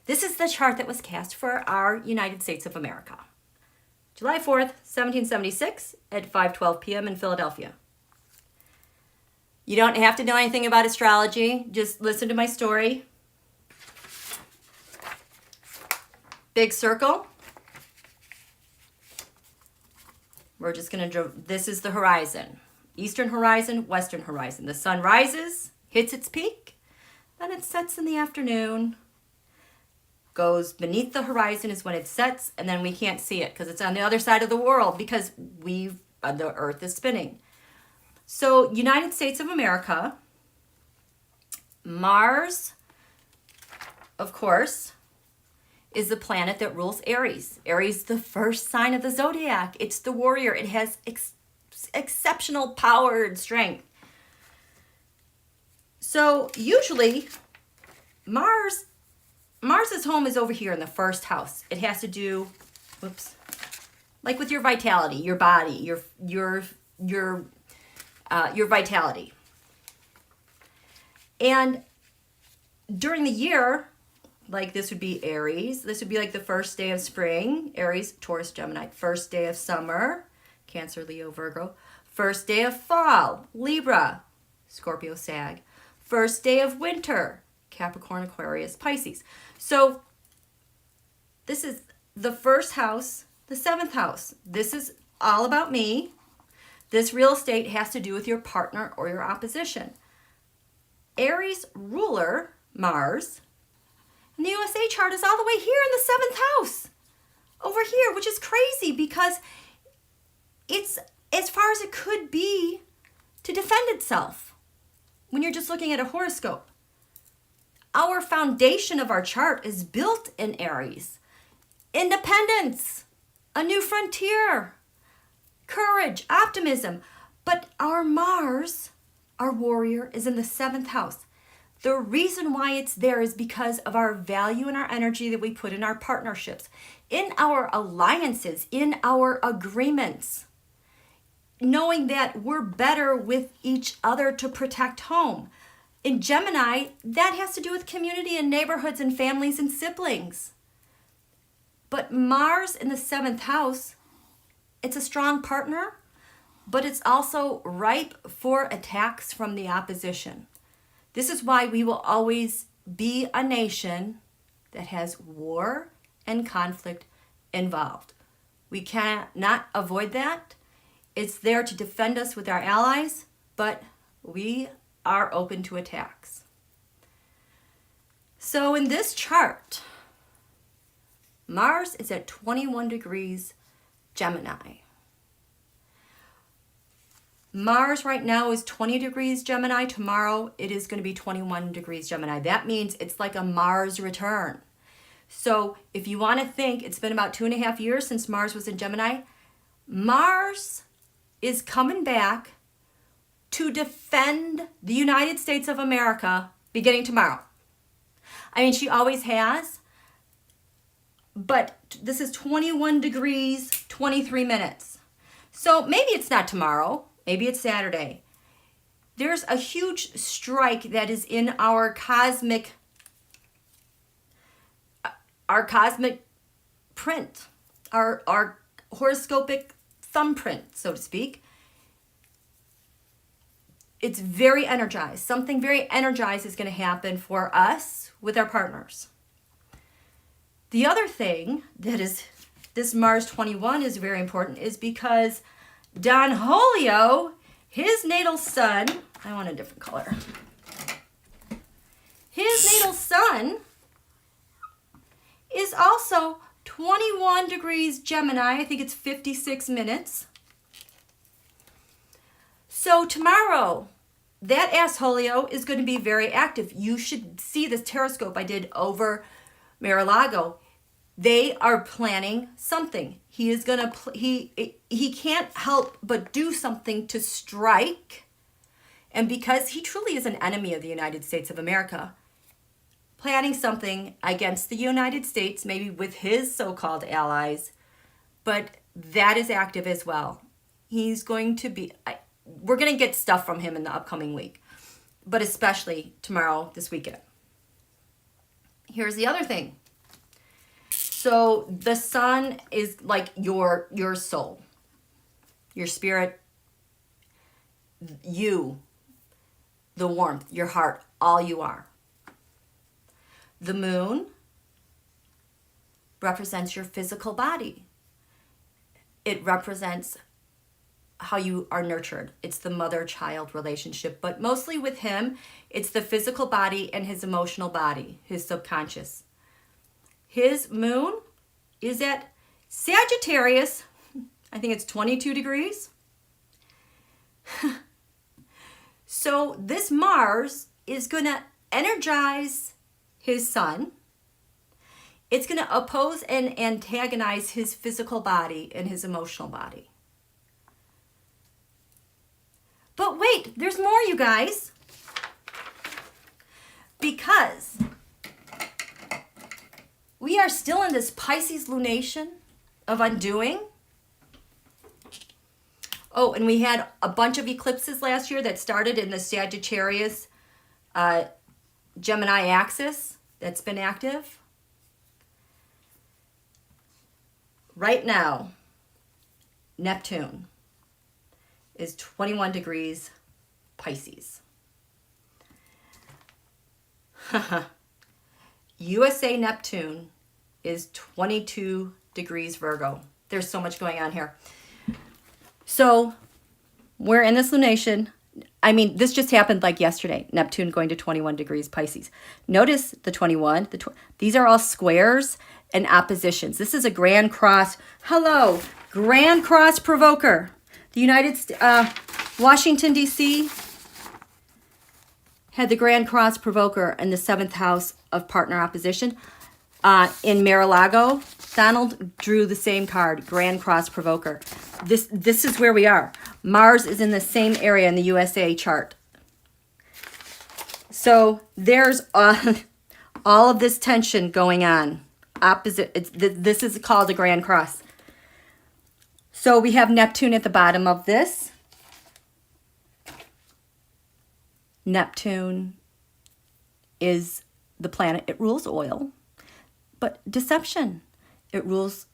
This is the chart that was cast for our United States of America. July 4th, 1776 at 5:12 p.m. in Philadelphia. You don't have to know anything about astrology. Just listen to my story. Big circle. We're just going to, this is the horizon. Eastern horizon, western horizon. The sun rises, hits its peak, then it sets in the afternoon. Goes beneath the horizon is when it sets, and then we can't see it because it's on the other side of the world because the earth is spinning. So United States of America, Mars, of course, is the planet that rules Aries. Aries is the first sign of the zodiac. It's the warrior. It has exceptional power and strength. So usually Mars's home is over here in the first house. It has to do, like with your vitality, your body, your vitality. And during the year, like this would be Aries. This would be like the first day of spring. Aries, Taurus, Gemini. First day of summer. Cancer, Leo, Virgo. First day of fall. Libra, Scorpio, Sag. First day of winter. Capricorn, Aquarius, Pisces. So this is the first house, the seventh house. This is all about me. This real estate has to do with your partner or your opposition. Aries ruler, Mars, and the USA chart is all the way here in the seventh house. Over here, which is crazy because it's as far as it could be to defend itself when you're just looking at a horoscope. Our foundation of our chart is built in Aries. Independence, a new frontier, courage, optimism. But our Mars, our warrior, is in the seventh house. The reason why it's there is because of our value and our energy that we put in our partnerships, in our alliances, in our agreements, knowing that we're better with each other to protect home. In Gemini, that has to do with community and neighborhoods and families and siblings. But Mars in the seventh house, it's a strong partner, but it's also ripe for attacks from the opposition. This is why we will always be a nation that has war and conflict involved. We cannot avoid that. It's there to defend us with our allies, but we are open to attacks. So in this chart, Mars is at 21 degrees Gemini. Mars right now is 20 degrees Gemini. Tomorrow it is going to be 21 degrees Gemini. That means it's like a Mars return. So if you want to think, it's been about 2.5 years since Mars was in Gemini. Mars is coming back to defend the United States of America beginning tomorrow. I mean, she always has. But this is 21 degrees, 23 minutes. So maybe it's not tomorrow. Maybe it's Saturday. There's a huge strike that is in our cosmic print, our horoscopic thumbprint, so to speak. It's very energized. Something very energized is going to happen for us with our partners. The other thing that is, this Mars 21 is very important, is because Don Julio, his natal sun, I want a different color. His natal sun is also 21 degrees Gemini. I think it's 56 minutes. So tomorrow, that ass Julio is going to be very active. You should see this Terrascope I did over Mar-a-Lago. They are planning something. He is going to, he can't help but do something to strike. And because he truly is an enemy of the United States of America, planning something against the United States, maybe with his so-called allies, but that is active as well. He's going to be, we're going to get stuff from him in the upcoming week, but especially tomorrow, this weekend. Here's the other thing. So the sun is like your soul, your spirit, you, the warmth, your heart, all you are. The moon represents your physical body. It represents how you are nurtured. It's the mother-child relationship, but mostly with him, it's the physical body and his emotional body, his subconscious. His moon is at Sagittarius. I think it's 22 degrees. So this Mars is going to energize his sun. It's going to oppose and antagonize his physical body and his emotional body. But wait, there's more, you guys. Because we are still in this Pisces lunation of undoing. Oh, and we had a bunch of eclipses last year that started in the Sagittarius Gemini axis that's been active. Right now, Neptune is 21 degrees Pisces. USA Neptune is 22 degrees Virgo. There's so much going on here. So we're in this lunation. I mean, this just happened like yesterday. Neptune going to 21 degrees Pisces. Notice the 21. These are all squares and oppositions. This is a Grand Cross. Hello, Grand Cross provoker. The Washington, D.C. had the Grand Cross provoker in the 7th house of partner opposition. In Mar-a-Lago, Donald drew the same card, Grand Cross provoker. This is where we are. Mars is in the same area in the USA chart. So there's all of this tension going on. This is called a Grand Cross. So we have Neptune at the bottom of this. Neptune is the planet. It rules oil, but deception. It rules,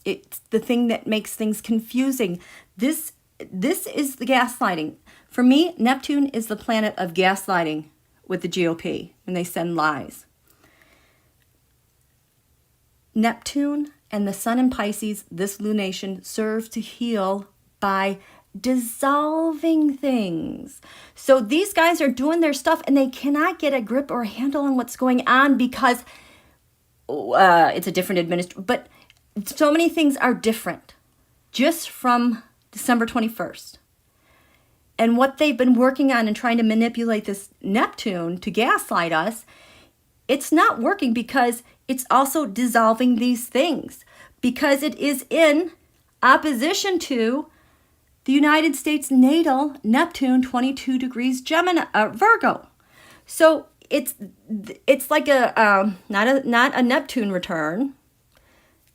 it's the thing that makes things confusing. This is the gaslighting. For me, Neptune is the planet of gaslighting with the GOP when they send lies. Neptune and the sun in Pisces, this lunation, serves to heal by dissolving things. So these guys are doing their stuff and they cannot get a grip or a handle on what's going on because it's a different administration, but so many things are different just from December 21st. And what they've been working on and trying to manipulate this Neptune to gaslight us, it's not working because it's also dissolving these things, because it is in opposition to the United States natal Neptune 22 degrees Gemini, Virgo. So it's like a not a Neptune return.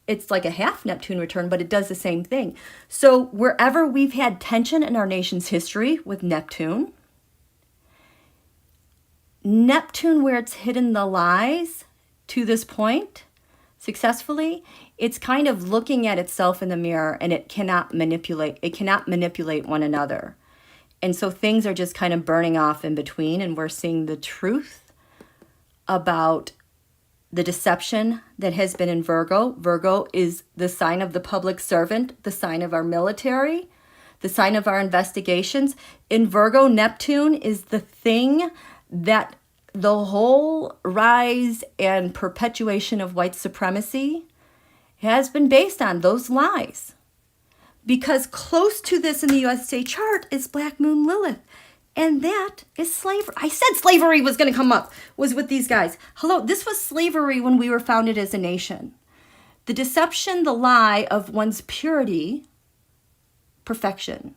It's like a half Neptune return, but it does the same thing. So wherever we've had tension in our nation's history with Neptune, where it's hidden the lies to this point successfully, it's kind of looking at itself in the mirror, and it cannot manipulate. It cannot manipulate one another. And so things are just kind of burning off in between, and we're seeing the truth about the deception that has been in Virgo. Virgo is the sign of the public servant, the sign of our military, the sign of our investigations. In Virgo, Neptune is the thing that the whole rise and perpetuation of white supremacy has been based on, those lies. Because close to this in the USA chart is Black Moon Lilith. And that is slavery. I said slavery was going to come up, was with these guys. Hello, this was slavery when we were founded as a nation. The deception, the lie of one's purity, perfection.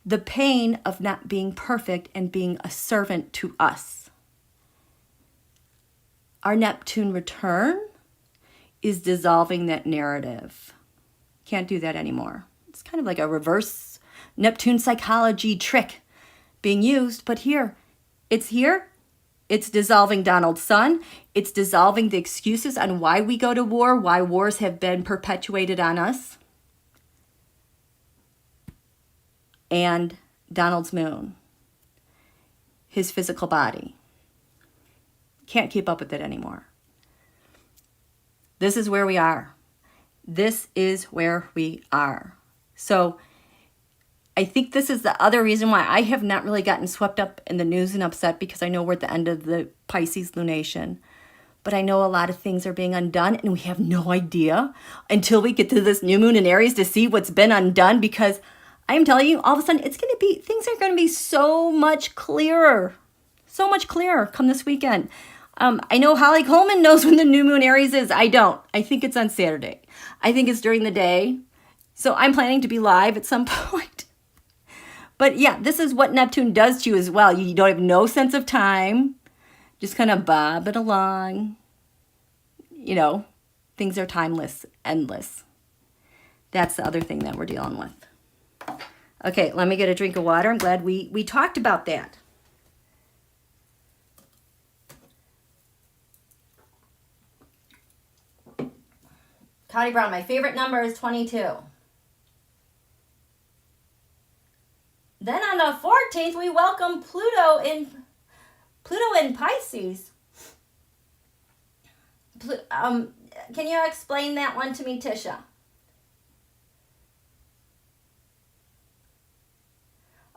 The pain of not being perfect and being a servant to us. Our Neptune return is dissolving that narrative. Can't do that anymore. It's kind of like a reverse Neptune psychology trick being used, but here, it's dissolving Donald's son, it's dissolving the excuses on why we go to war, why wars have been perpetuated on us, and Donald's moon, his physical body. Can't keep up with it anymore. This is where we are. This is where we are. So I think this is the other reason why I have not really gotten swept up in the news and upset, because I know we're at the end of the Pisces lunation. But I know a lot of things are being undone, and we have no idea until we get to this new moon in Aries to see what's been undone, because I'm telling you, all of a sudden, things are going to be so much clearer come this weekend. I know Holly Coleman knows when the new moon Aries is. I don't. I think it's on Saturday. I think it's during the day. So I'm planning to be live at some point. But yeah, this is what Neptune does to you as well. You don't have no sense of time. Just kind of bob it along. You know, things are timeless, endless. That's the other thing that we're dealing with. Okay, let me get a drink of water. I'm glad we talked about that. Connie Brown, my favorite number is 22. Then on the 14th, we welcome Pluto in Pisces. Can you explain that one to me, Tisha?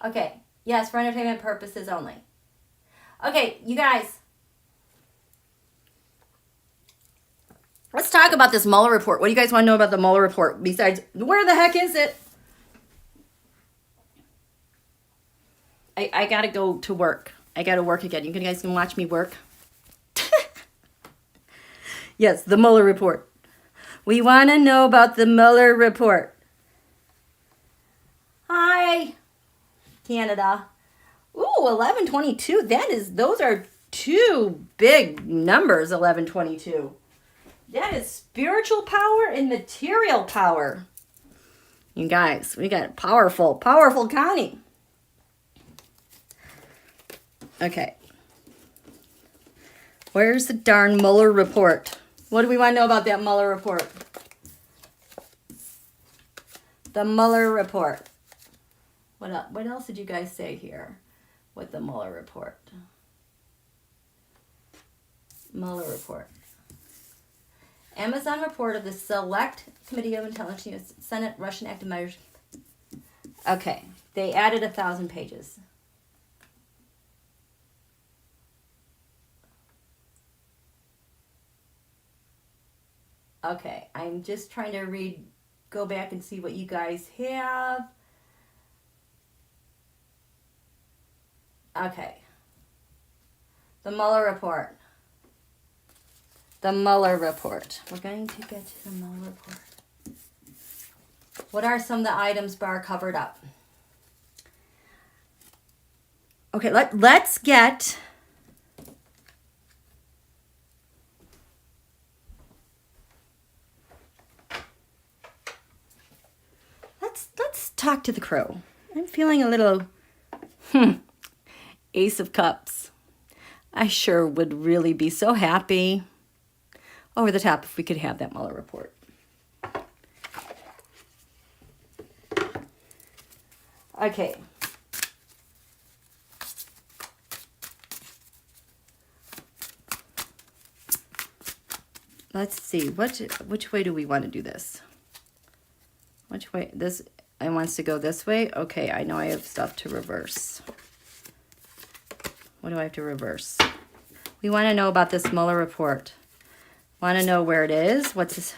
Okay. Yes, for entertainment purposes only. Okay, you guys. Let's talk about this Mueller report. What do you guys want to know about the Mueller report? Besides, where the heck is it? I got to go to work. I got to work again. You guys can watch me work. Yes, the Mueller report. We want to know about the Mueller report. Hi, Canada. Ooh, 1122. Those are two big numbers, 1122. That is spiritual power and material power. You guys, we got powerful Connie. Okay. Where's the darn Mueller report? What do we want to know about that Mueller report? The Mueller report. What else did you guys say here with the Mueller report? Mueller report. Amazon report of the Select Committee of Intelligence, Senate Russian active measures. Okay, they added 1,000 pages. Okay, I'm just trying to read, go back and see what you guys have. Okay. The Mueller report. The Mueller report. We're going to get to the Mueller report. What are some of the items Barr covered up? Okay, let's get... Let's talk to the crow. I'm feeling a little... Ace of Cups. I sure would really be so happy. Over the top if we could have that Mueller report. Okay. Let's see. Which way do we want to do this? Which way? This, I wants to go this way. Okay, I know I have stuff to reverse. What do I have to reverse? We want to know about this Mueller report. Want to know where it is? What's this?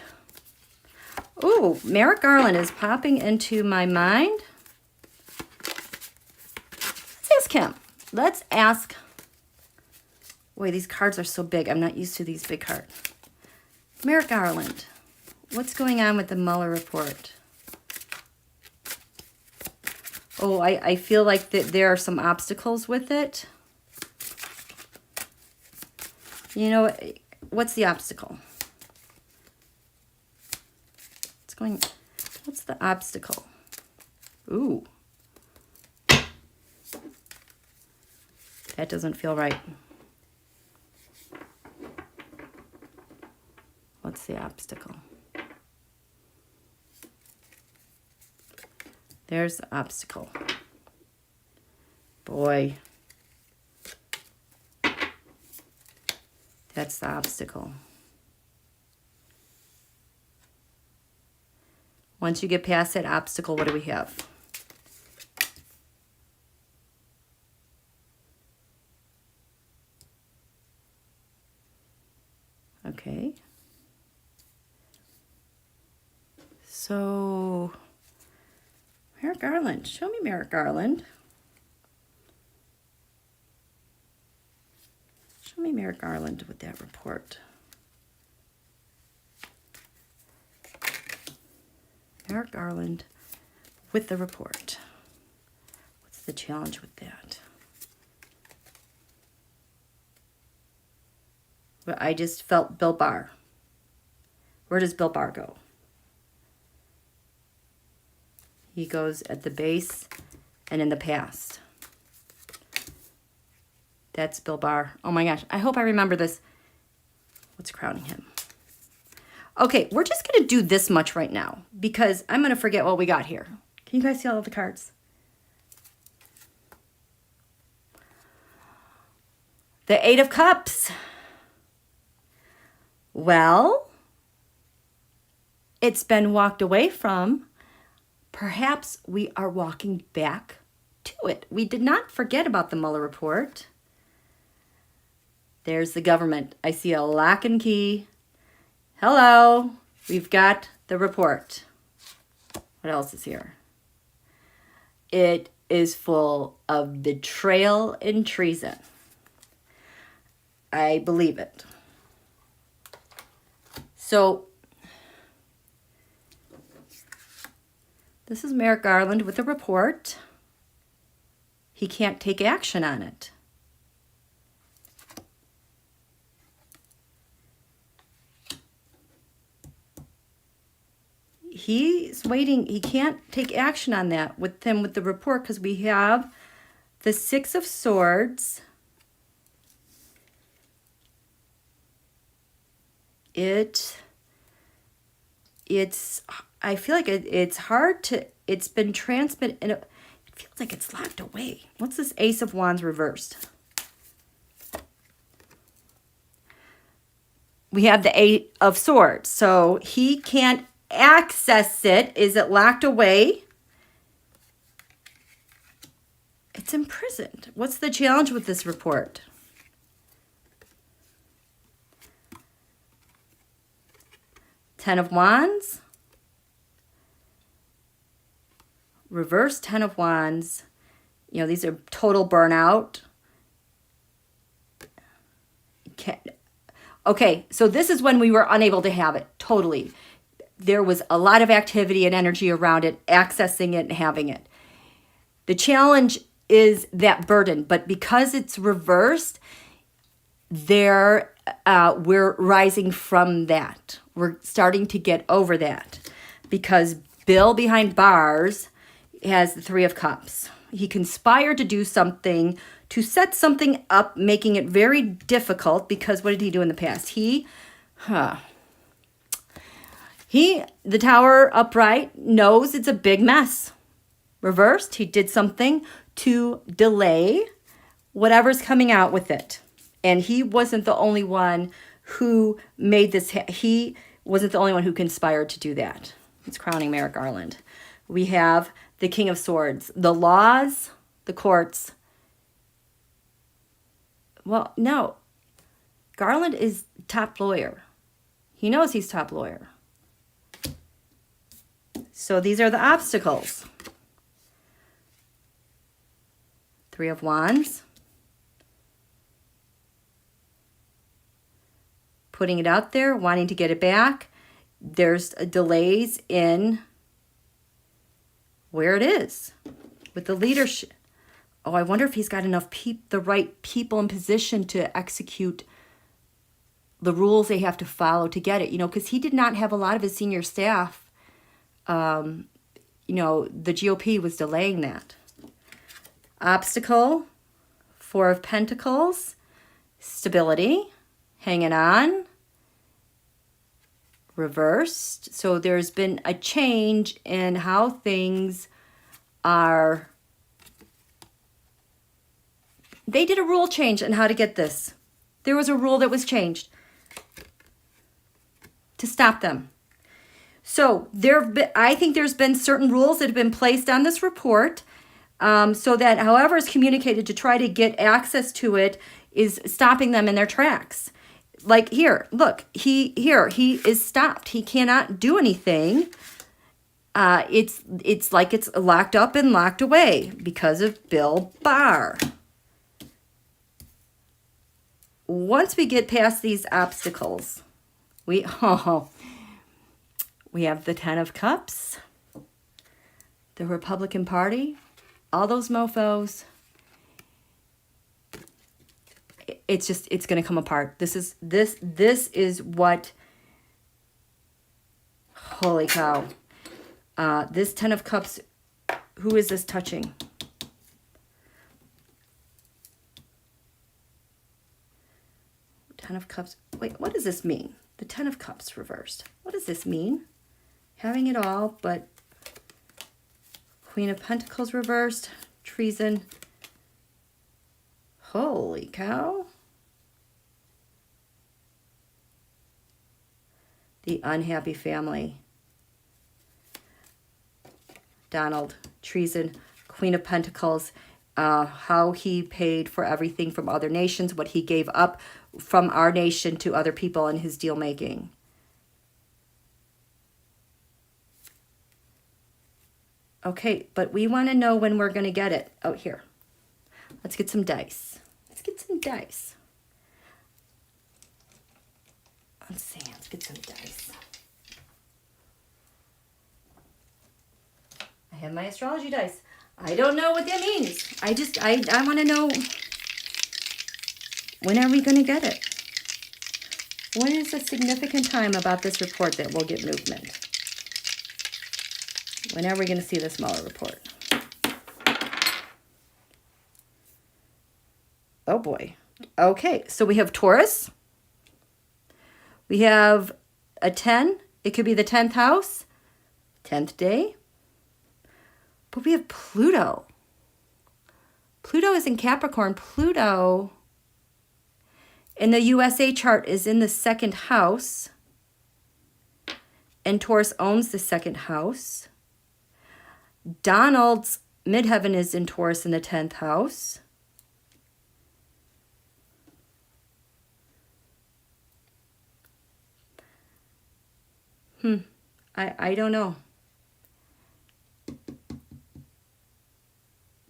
Ooh, Merrick Garland is popping into my mind. Let's ask him. Let's ask. Boy, these cards are so big. I'm not used to these big cards. Merrick Garland, what's going on with the Mueller report? Oh, I feel like that there are some obstacles with it. You know, what's the obstacle? What's the obstacle? Ooh. That doesn't feel right. What's the obstacle? There's the obstacle. Boy. That's the obstacle. Once you get past that obstacle, what do we have? Okay. So, Merrick Garland. Show me Merrick Garland. Show me Merrick Garland with that report. Merrick Garland with the report. What's the challenge with that? Well, I just felt Bill Barr. Where does Bill Barr go? He goes at the base and in the past. That's Bill Barr. Oh my gosh, I hope I remember this. What's crowning him? Okay, we're just going to do this much right now because I'm going to forget what we got here. Can you guys see all of the cards? The Eight of Cups. Well, it's been walked away from. Perhaps we are walking back to it. We did not forget about the Mueller report. There's the government. I see a lock and key. Hello. We've got the report. What else is here? It is full of betrayal and treason. I believe it. So, this is Merrick Garland with a report. He can't take action on it. He's waiting. He can't take action on that with the report because we have the Six of Swords. It's I feel like it's hard to, it's been transmitted, and it feels like it's locked away. What's this Ace of Wands reversed? We have the Eight of Swords, so he can't access it. Is it locked away? It's imprisoned. What's the challenge with this report? Ten of Wands. Reverse Ten of Wands. You know, these are total burnout. Okay, so this is when we were unable to have it, totally. There was a lot of activity and energy around it, accessing it and having it. The challenge is that burden, but because it's reversed, we're rising from that. We're starting to get over that because Bill behind bars has the Three of Cups. He conspired to do something, to set something up, making it very difficult because what did he do in the past? The Tower upright knows it's a big mess. Reversed, he did something to delay whatever's coming out with it. And he wasn't the only one who made this, he wasn't the only one who conspired to do that. It's crowning Merrick Garland. We have the King of Swords, the laws, the courts. Well, no, Garland is top lawyer. He knows he's top lawyer. So these are the obstacles. Three of Wands. Putting it out there, wanting to get it back. There's delays in where it is with the leadership. Oh, I wonder if he's got enough the right people in position to execute the rules they have to follow to get it. You know, because he did not have a lot of his senior staff. You know, the GOP was delaying that. Obstacle, Four of Pentacles, stability, hanging on, reversed. So there's been a change in how things are. They did a rule change on how to get this. There was a rule that was changed to stop them. So I think there's been certain rules that have been placed on this report so that however is communicated to try to get access to it is stopping them in their tracks. Like here, look, he is stopped. He cannot do anything. It's like it's locked up and locked away because of Bill Barr. Once we get past these obstacles, we have the Ten of Cups, the Republican Party, all those mofos. It's going to come apart. This is what, holy cow. This Ten of Cups, who is this touching? Ten of Cups. Wait, what does this mean? The Ten of Cups reversed. What does this mean? Having it all, but Queen of Pentacles reversed. Treason. Holy cow. The unhappy family. Donald. Treason. Queen of Pentacles. How he paid for everything from other nations. What he gave up from our nation to other people in his deal making. Okay, but we want to know when we're going to get it. Oh, here. Let's get some dice. Let's get some dice. Let's see. Let's get some dice. I have my astrology dice. I don't know what that means. I want to know, when are we going to get it? When is a significant time about this report that will get movement? When are we going to see this Mueller report? Oh boy. Okay, so we have Taurus. We have a 10. It could be the 10th house, 10th day. But we have Pluto. Pluto is in Capricorn. Pluto in the USA chart is in the 2nd house. And Taurus owns the 2nd house. Donald's midheaven is in Taurus in the 10th house. I don't know.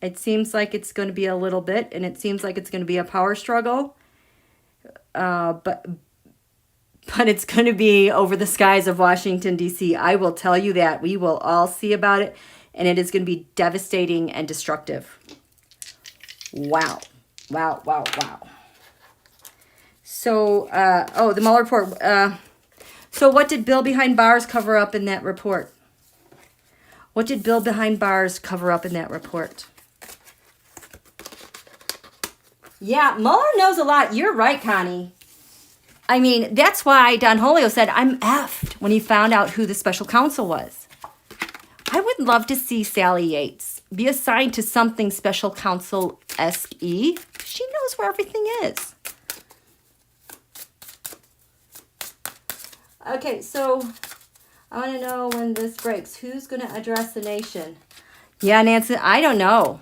It seems like it's going to be a little bit, and it seems like it's going to be a power struggle. But it's going to be over the skies of Washington, D.C. I will tell you that. We will all see about it, and it is going to be devastating and destructive. Wow. Wow, wow, wow. So, the Mueller report. So what did BillBehindBarrs cover up in that report? What did BillBehindBarrs cover up in that report? Yeah, Mueller knows a lot. You're right, Connie. I mean, that's why Don Julio said, I'm effed when he found out who the special counsel was. I would love to see Sally Yates be assigned to something special counsel-esque. She knows where everything is. Okay, so I want to know when this breaks. Who's going to address the nation? Yeah, Nancy, I don't know.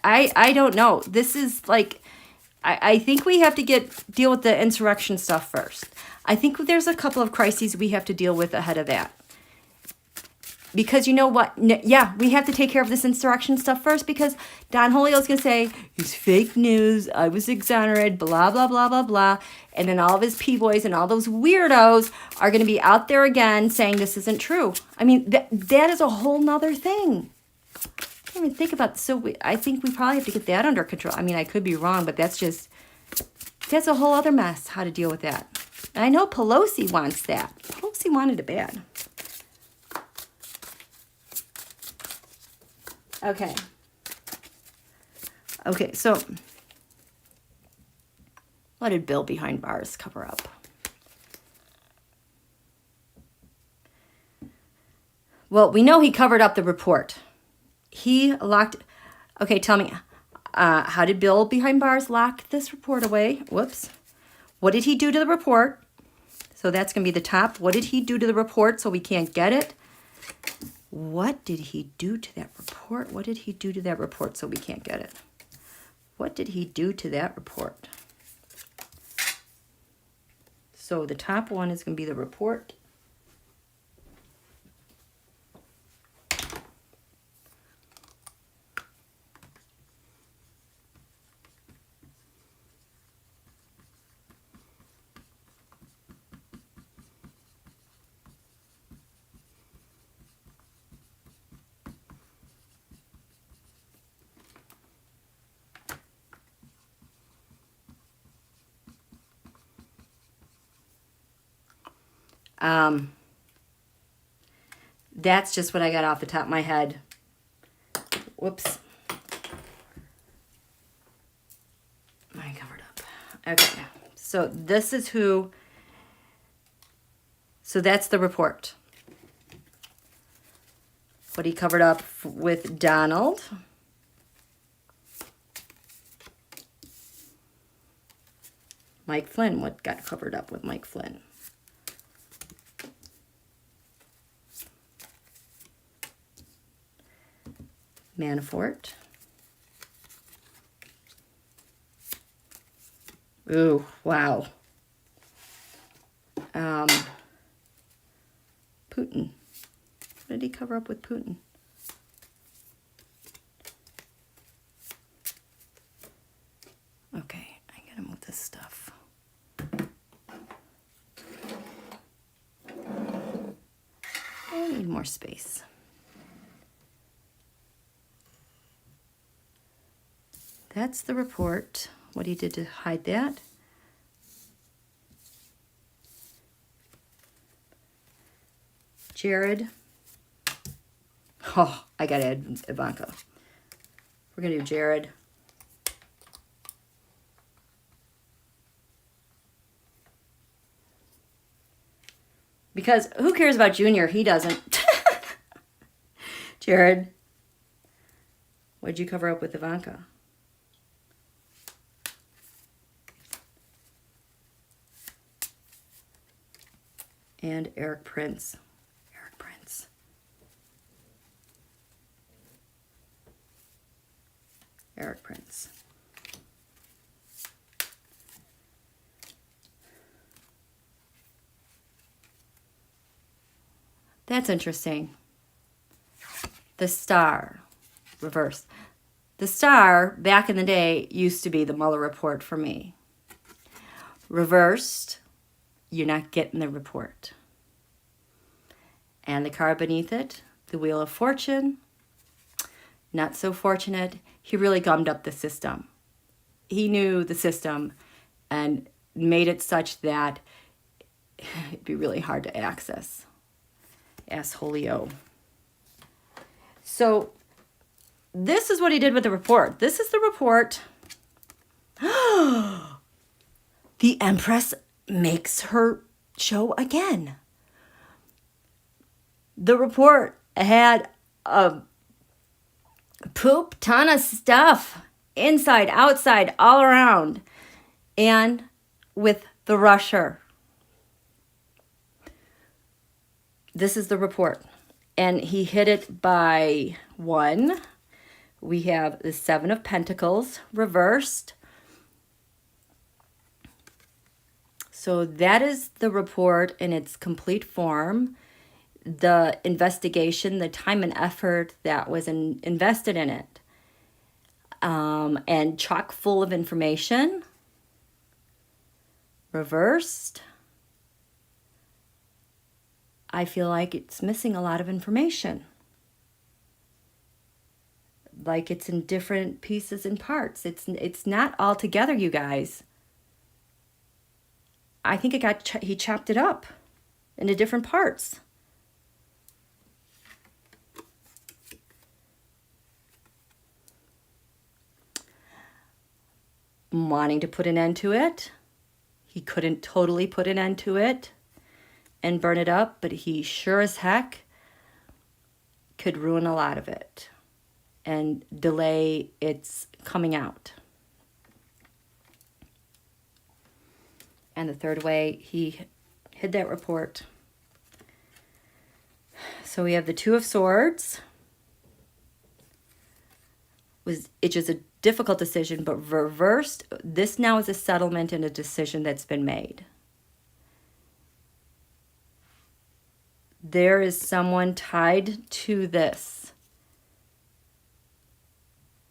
I don't know. This is like, I think we have to deal with the insurrection stuff first. I think there's a couple of crises we have to deal with ahead of that. Because you know what? Yeah, we have to take care of this insurrection stuff first, because Don Julio's going to say, it's fake news, I was exonerated, blah, blah, blah, blah, blah. And then all of his P-boys and all those weirdos are going to be out there again saying this isn't true. I mean, that is a whole nother thing. I can't even think about it. So I think we probably have to get that under control. I mean, I could be wrong, but that's a whole other mess, how to deal with that. And I know Pelosi wants that. Pelosi wanted it bad. Okay. Okay, so what did BillBehindBarrs cover up? Well, we know he covered up the report. He locked... Okay, tell me, how did BillBehindBarrs lock this report away? Whoops. What did he do to the report? So that's going to be the top. What did he do to the report so we can't get it? What did he do to that report? What did he do to that report so we can't get it? What did he do to that report? So the top one is going to be the report. That's just what I got off the top of my head. Whoops. I covered up. Okay. So this is who. So that's the report. What he covered up with Donald. Mike Flynn. What got covered up with Mike Flynn? Manafort. Ooh, wow. Putin. What did he cover up with Putin? Okay, I gotta move this stuff. I need more space. That's the report. What he did to hide that. Jared. Oh, I gotta add Ivanka. We're gonna do Jared. Because who cares about Junior? He doesn't. Jared. What'd you cover up with Ivanka? And Eric Prince. Eric Prince. Eric Prince. That's interesting. The Star, reverse. The Star, back in the day, used to be the Mueller report for me. Reversed, you're not getting the report. And the card beneath it, the Wheel of Fortune. Not so fortunate. He really gummed up the system. He knew the system and made it such that it'd be really hard to access. Assholio. So this is what he did with the report. This is the report. The Empress makes her show again. The report had a poop ton of stuff, inside, outside, all around, and with the rusher. This is the report, and he hit it by 1. We have the 7 of Pentacles reversed. So that is the report in its complete form. The investigation, the time and effort that was invested in it, and chock full of information. Reversed. I feel like it's missing a lot of information. Like it's in different pieces and parts. It's not all together, you guys. I think he chopped it up into different parts. Wanting to put an end to it. He couldn't totally put an end to it and burn it up, but he sure as heck could ruin a lot of it and delay its coming out. And the third way, he hid that report. So we have the 2 of Swords. It's just a difficult decision, but reversed. This now is a settlement and a decision that's been made. There is someone tied to this.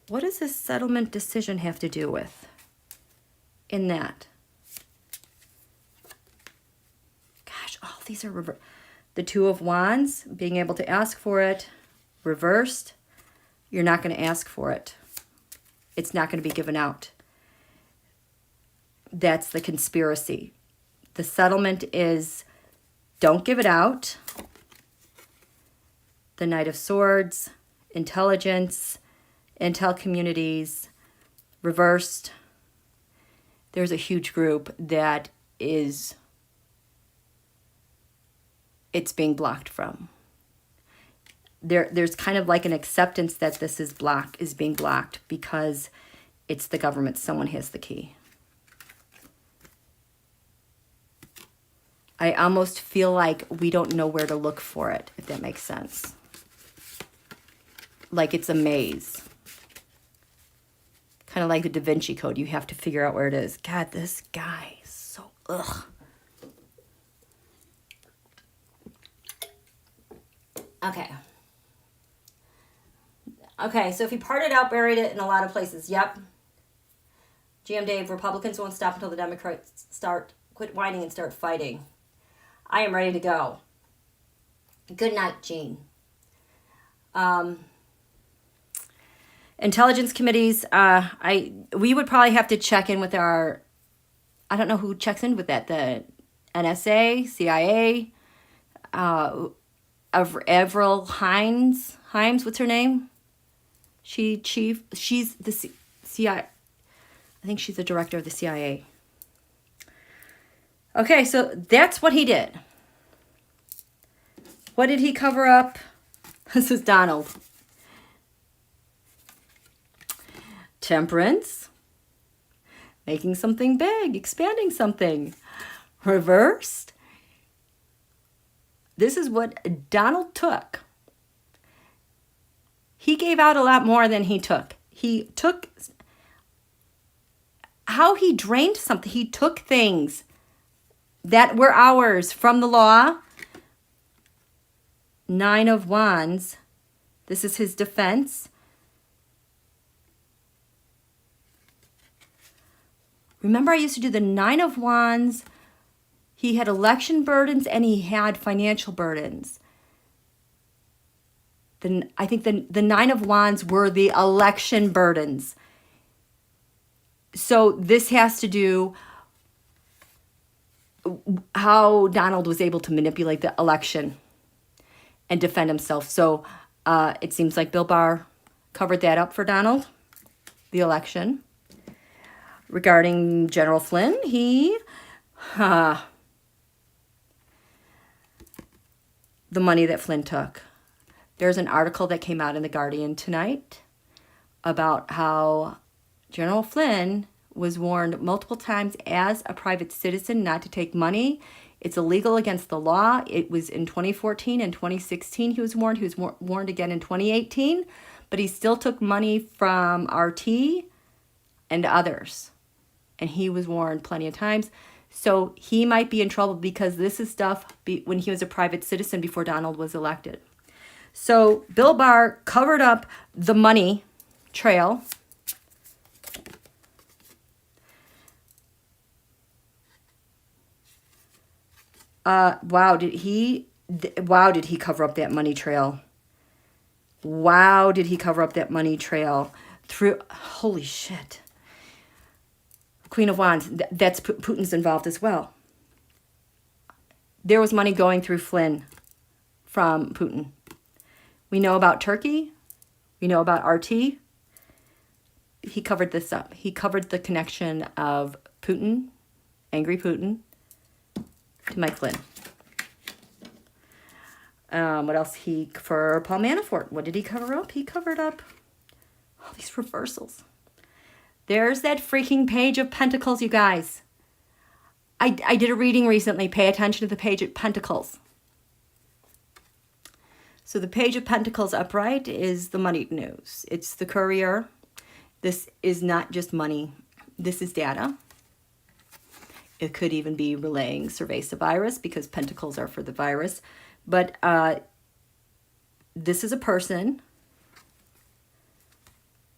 What does this settlement decision have to do with in that? Gosh, all these are reversed. The 2 of Wands, being able to ask for it, reversed. You're not going to ask for it. It's not going to be given out. That's the conspiracy. The settlement is don't give it out. The Knight of Swords, intelligence, intel communities, reversed. There's a huge group that it's being blocked from. There's kind of like an acceptance that this is being blocked because it's the government. Someone has the key. I almost feel like we don't know where to look for it, if that makes sense. Like it's a maze. Kind of like the Da Vinci Code. You have to figure out where it is. God, this guy is so, ugh. Okay. Okay, so if he parted out, buried it in a lot of places. Yep. GM Dave, Republicans won't stop until the Democrats quit whining and start fighting. I am ready to go. Good night, Gene. Intelligence committees, we would probably have to check in with our, I don't know who checks in with that, the NSA, CIA, Avril Haines, what's her name? She's the CIA. I think she's the director of the CIA. Okay, so that's what he did. What did he cover up? This is Donald. Temperance. Making something big, expanding something. Reversed. This is what Donald took. He gave out a lot more than he took. He took, how he drained something. He took things that were ours from the law Nine of Wands. This is his defense. Remember, I used to do the Nine of Wands. He had election burdens and he had financial burdens. Then I think the Nine of Wands were the election burdens. So this has to do how Donald was able to manipulate the election and defend himself. So it seems like Bill Barr covered that up for Donald, the election. Regarding General Flynn, the money that Flynn took. There's an article that came out in The Guardian tonight about how General Flynn was warned multiple times as a private citizen not to take money. It's illegal against the law. It was in 2014 and 2016 he was warned. He was warned again in 2018, but he still took money from RT and others. And he was warned plenty of times. So he might be in trouble because this is stuff when he was a private citizen before Donald was elected. So Bill Barr covered up the money trail. Wow, did he cover up that money trail? Wow, did he cover up that money trail through, holy shit. Queen of Wands, that's Putin's involved as well. There was money going through Flynn from Putin. We know about Turkey. We know about RT. He covered this up. He covered the connection of Putin, angry Putin, to Mike Flynn. What else? For Paul Manafort, what did he cover up? He covered up all these reversals. There's that freaking Page of Pentacles, you guys. I did a reading recently. Pay attention to the Page of Pentacles. So the Page of Pentacles upright is the money news. It's the courier. This is not just money. This is data. It could even be relaying surveys to virus because pentacles are for the virus. But this is a person.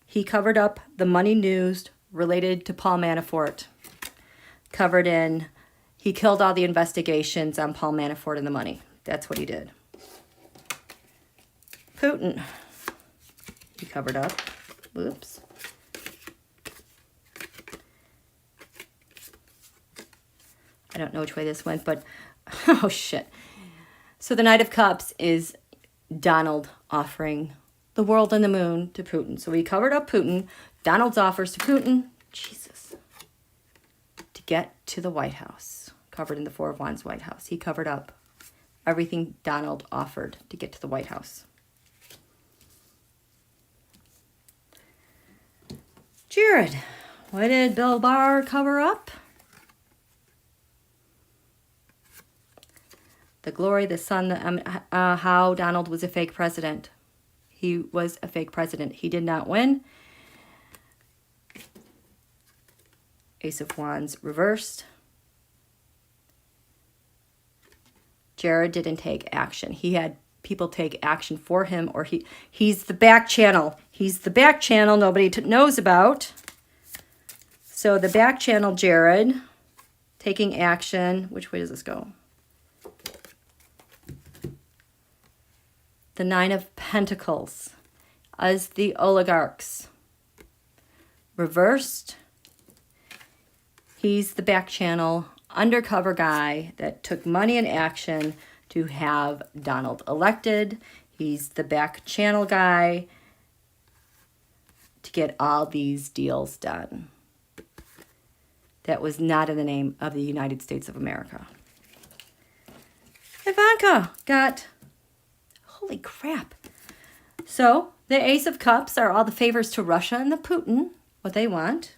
He covered up the money news related to Paul Manafort. He killed all the investigations on Paul Manafort and the money. That's what he did. Putin. He covered up. Whoops. I don't know which way this went, but oh shit. So the Knight of Cups is Donald offering the world and the moon to Putin. So he covered up Putin. Donald's offers to Putin, Jesus, to get to the White House. Covered in the Four of Wands White House. He covered up everything Donald offered to get to the White House. Jared, what did Bill Barr cover up? The glory, the sun, how Donald was a fake president. He was a fake president. He did not win. Ace of Wands reversed. Jared didn't take action. He had people take action for him, or he's the back channel. He's the back channel nobody knows about. So the back channel, Jared, taking action. Which way does this go? The Nine of Pentacles as the oligarchs. Reversed. He's the back channel, undercover guy that took money and action to have Donald elected. He's the back channel guy to get all these deals done. That was not in the name of the United States of America. Ivanka got... Holy crap. So, the Ace of Cups are all the favors to Russia and the Putin, what they want.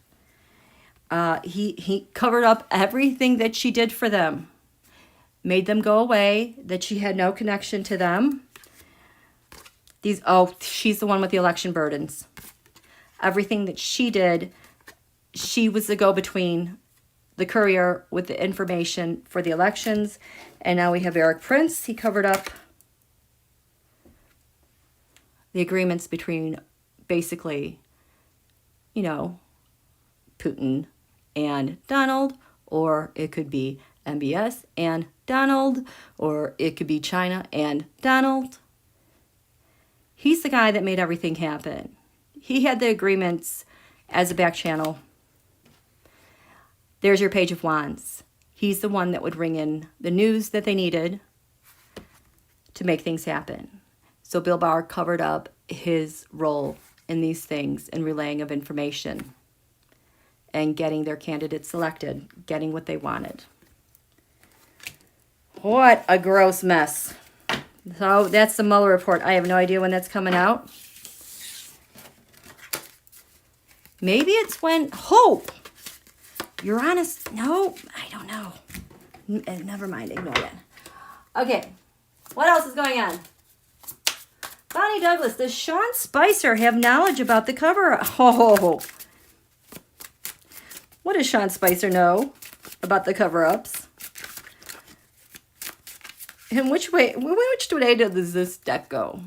He covered up everything that she did for them. Made them go away, that she had no connection to them. She's the one with the election burdens. Everything that she did, she was the go-between, the courier with the information for the elections. And now we have Prince. He covered up the agreements between basically, you know, Putin and Donald, or it could be MBS and Donald, or it could be China and Donald. He's the guy that made everything happen. He had the agreements as a back channel. There's your Page of Wands. He's the one that would bring in the news that they needed to make things happen. So Bill Barr covered up his role in these things and relaying of information and getting their candidates selected, getting what they wanted. What a gross mess. So that's the Mueller report. I have no idea when that's coming out. Maybe it's when Hope. Uranus. No, I don't know. Never mind. Ignore that. Okay. What else is going on? Bonnie Douglas. Does Sean Spicer have knowledge about the cover-up? Oh. What does Sean Spicer know about the cover-ups? And which way does this deck go?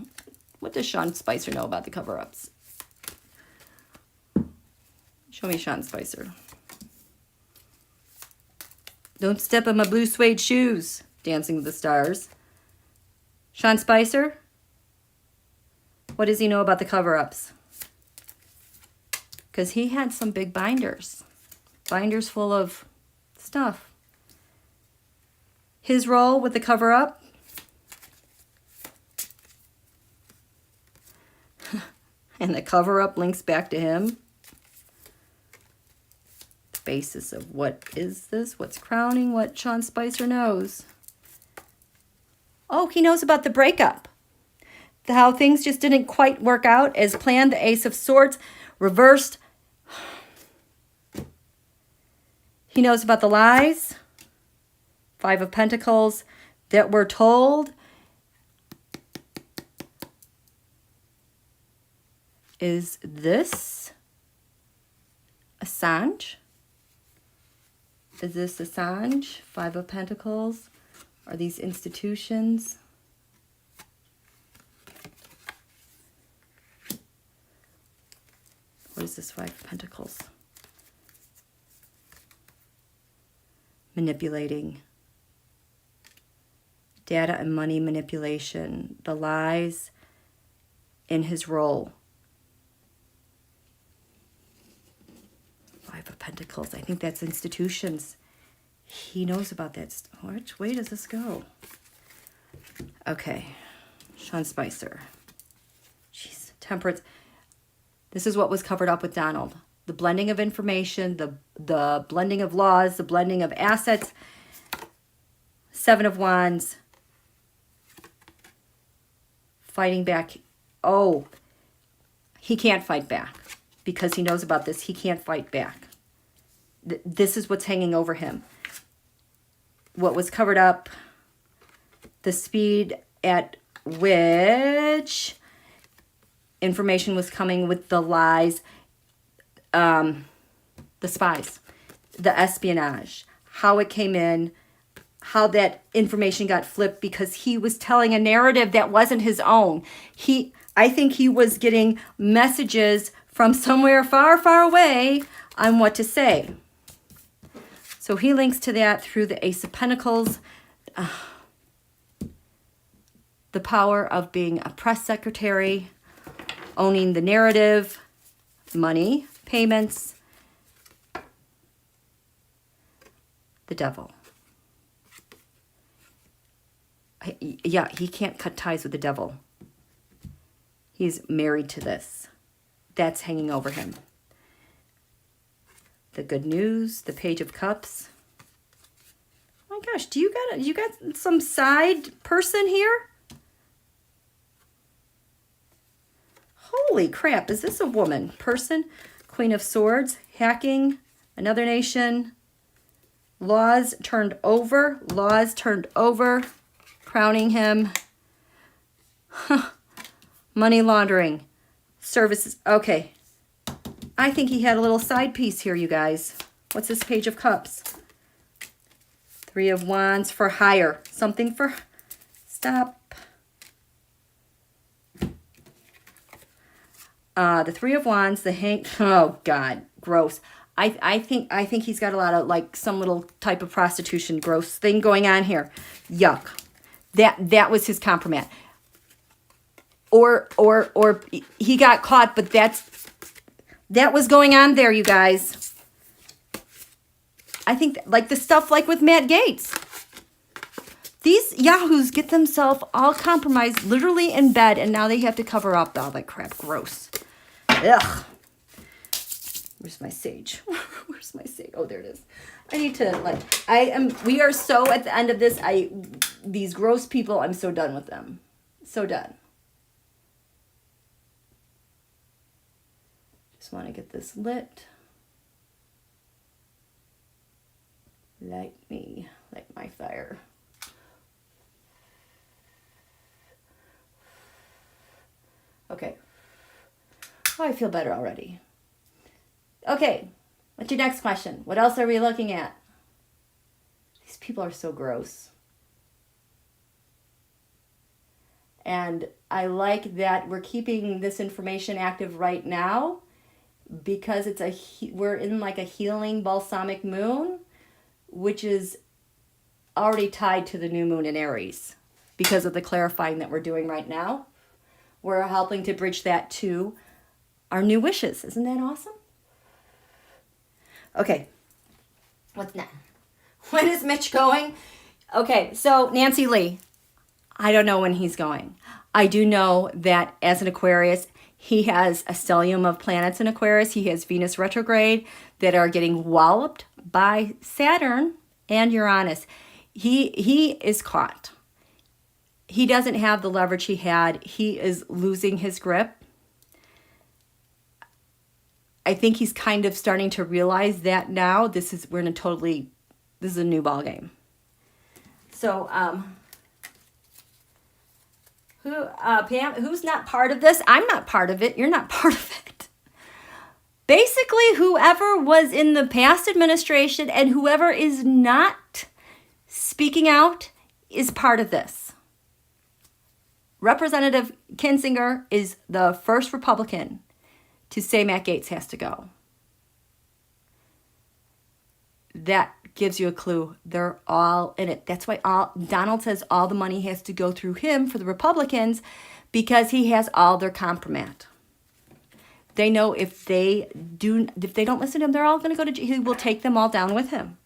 What does Sean Spicer know about the cover-ups? Show me Sean Spicer. Don't step on my blue suede shoes, Dancing with the Stars. Sean Spicer? What does he know about the cover-ups? Because he had some big binders. Binders full of stuff. His role with the cover-up? And the cover-up links back to him. The basis of what is this? What's crowning what Sean Spicer knows? Oh, he knows about the breakup. How things just didn't quite work out as planned. The Ace of Swords reversed. He knows about the lies. Five of Pentacles that were told. Is this Assange? Is this Assange? Five of Pentacles. Are these institutions? What is this Five of Pentacles? Manipulating. Data and money manipulation. The lies in his role. Five of Pentacles. I think that's institutions. He knows about that. Which way does this go? Okay. Sean Spicer. Jeez. Temperance. This is what was covered up with Donald. The blending of information, the blending of laws, the blending of assets. Seven of Wands. Fighting back. Oh, he can't fight back because he knows about this. He can't fight back. This is what's hanging over him. What was covered up, the speed at which information was coming with the lies, the spies, the espionage, how it came in, how that information got flipped because he was telling a narrative that wasn't his own. I think he was getting messages from somewhere far, far away on what to say. So he links to that through the Ace of Pentacles. The power of being a press secretary, owning the narrative, money, payments, the devil. Yeah, he can't cut ties with the devil. He's married to this. That's hanging over him. The good news, the Page of Cups. Oh my gosh, you got some side person here? Holy crap, is this a woman? Person, Queen of Swords, hacking, another nation, laws turned over, crowning him. Money laundering, services. Okay. I think he had a little side piece here, you guys. What's this Page of Cups? Three of Wands for hire. Something for... Stop. The Three of Wands, the Hang. Oh God, gross. I think he's got a lot of like some little type of prostitution, gross thing going on here. Yuck. That was his compromise. Or he got caught, but that was going on there, you guys. I think like the stuff like with MattGaetz. These yahoos get themselves all compromised literally in bed, and now they have to cover up all that crap. Gross. Ugh. Where's my sage? Where's my sage? Oh, there it is. I need to we are so at the end of this. These gross people, I'm so done with them. So done. Just want to get this lit. Light my fire. Okay. Oh, I feel better already. Okay, what's your next question? What else are we looking at? These people are so gross. And I like that we're keeping this information active right now because we're in like a healing balsamic moon, which is already tied to the new moon in Aries because of the clarifying that we're doing right now. We're helping to bridge that to our new wishes. Isn't that awesome? Okay, what's next? When is Mitch going? Okay, so Nancy Lee, I don't know when he's going. I do know that as an Aquarius, he has a stellium of planets in Aquarius. He has Venus retrograde that are getting walloped by Saturn and Uranus. He is caught. He doesn't have the leverage he had. He is losing his grip. I think he's kind of starting to realize that now. This is a new ball game. So, Pam, who's not part of this? I'm not part of it. You're not part of it. Basically, whoever was in the past administration and whoever is not speaking out is part of this. Representative Kinzinger is the first Republican to say MattGaetz has to go. That gives you a clue. They're all in it. That's why Donald says all the money has to go through him for the Republicans because he has all their compromat. They know if they don't listen to him, they're all going to go to jail. He will take them all down with him.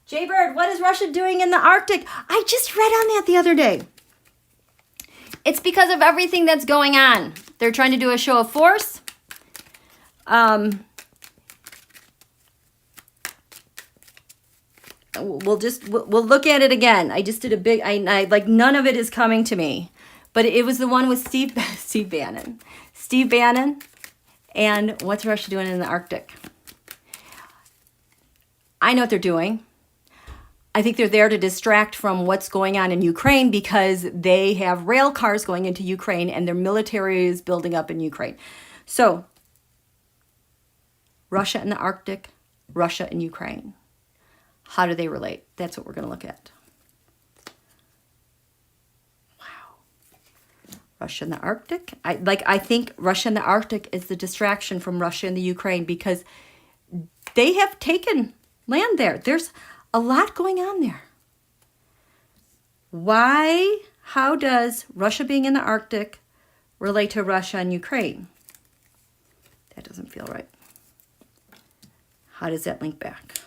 Jay Bird, what is Russia doing in the Arctic? I just read on that the other day. It's because of everything that's going on. They're trying to do a show of force. We'll look at it again. I just did a big, none of it is coming to me. But it was the one with Steve Bannon. Steve Bannon and what's Russia doing in the Arctic? I know what they're doing. I think they're there to distract from what's going on in Ukraine because they have rail cars going into Ukraine and their military is building up in Ukraine. So, Russia and the Arctic, Russia and Ukraine. How do they relate? That's what we're going to look at. Wow. Russia and the Arctic. I think Russia and the Arctic is the distraction from Russia and the Ukraine because they have taken land there. There's a lot going on there. Why? How does Russia being in the Arctic relate to Russia and Ukraine? That doesn't feel right. How does that link back?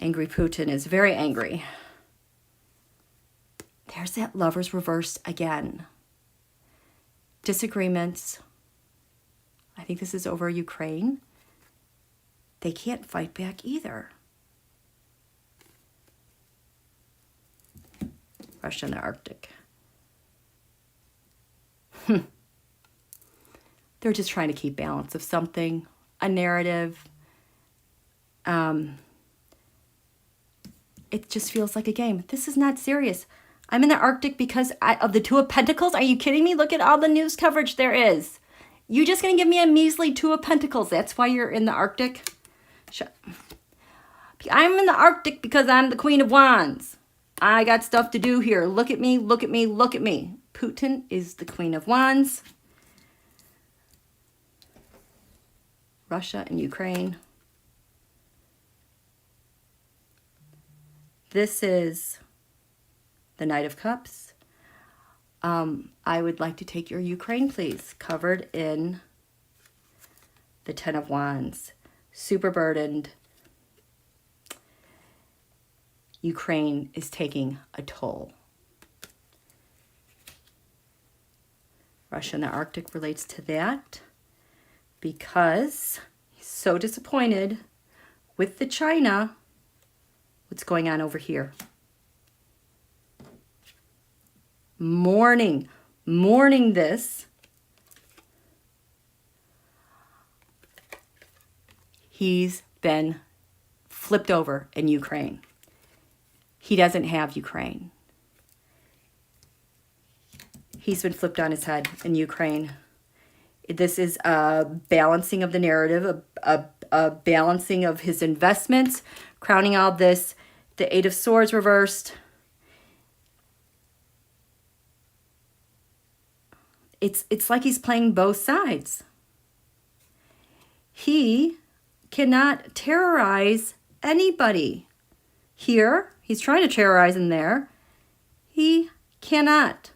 Angry Putin is very angry. There's that Lovers reversed again. Disagreements. I think this is over Ukraine. They can't fight back either. Russia and the Arctic. They're just trying to keep balance of something, a narrative. It just feels like a game. This is not serious. I'm in the Arctic because of the Two of Pentacles. Are you kidding me? Look at all the news coverage there is. You just going to give me a measly Two of Pentacles. That's why you're in the Arctic? I'm in the Arctic because I'm the Queen of Wands. I got stuff to do here. Look at me, look at me, look at me. Putin is the Queen of Wands. Russia and Ukraine. This is the Knight of Cups. I would like to take your Ukraine, please. Covered in the Ten of Wands. Super burdened. Ukraine is taking a toll. Russia and the Arctic relates to that because he's so disappointed with the China. What's going on over here? Mourning this. He's been flipped over in Ukraine. He doesn't have Ukraine. He's been flipped on his head in Ukraine. This is a balancing of the narrative, a balancing of his investments, crowning all this, the Eight of Swords reversed. It's like he's playing both sides. He cannot terrorize anybody. Here, he's trying to terrorize in there. He cannot.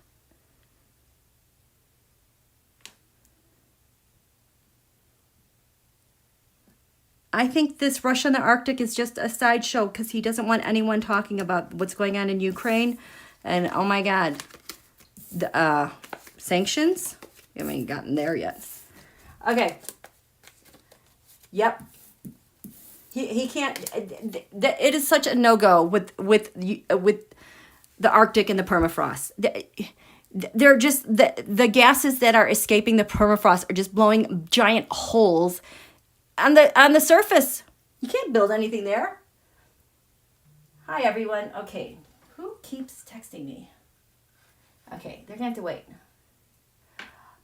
I think this Russia and the Arctic is just a sideshow because he doesn't want anyone talking about what's going on in Ukraine. And oh my God, the sanctions? We haven't even gotten there yet. Okay. Yep. He can't. It is such a no-go with the Arctic and the permafrost. They're just the gases that are escaping the permafrost are just blowing giant holes on the surface. You can't build anything there. Hi everyone. Okay, who keeps texting me? Okay, they're gonna have to wait.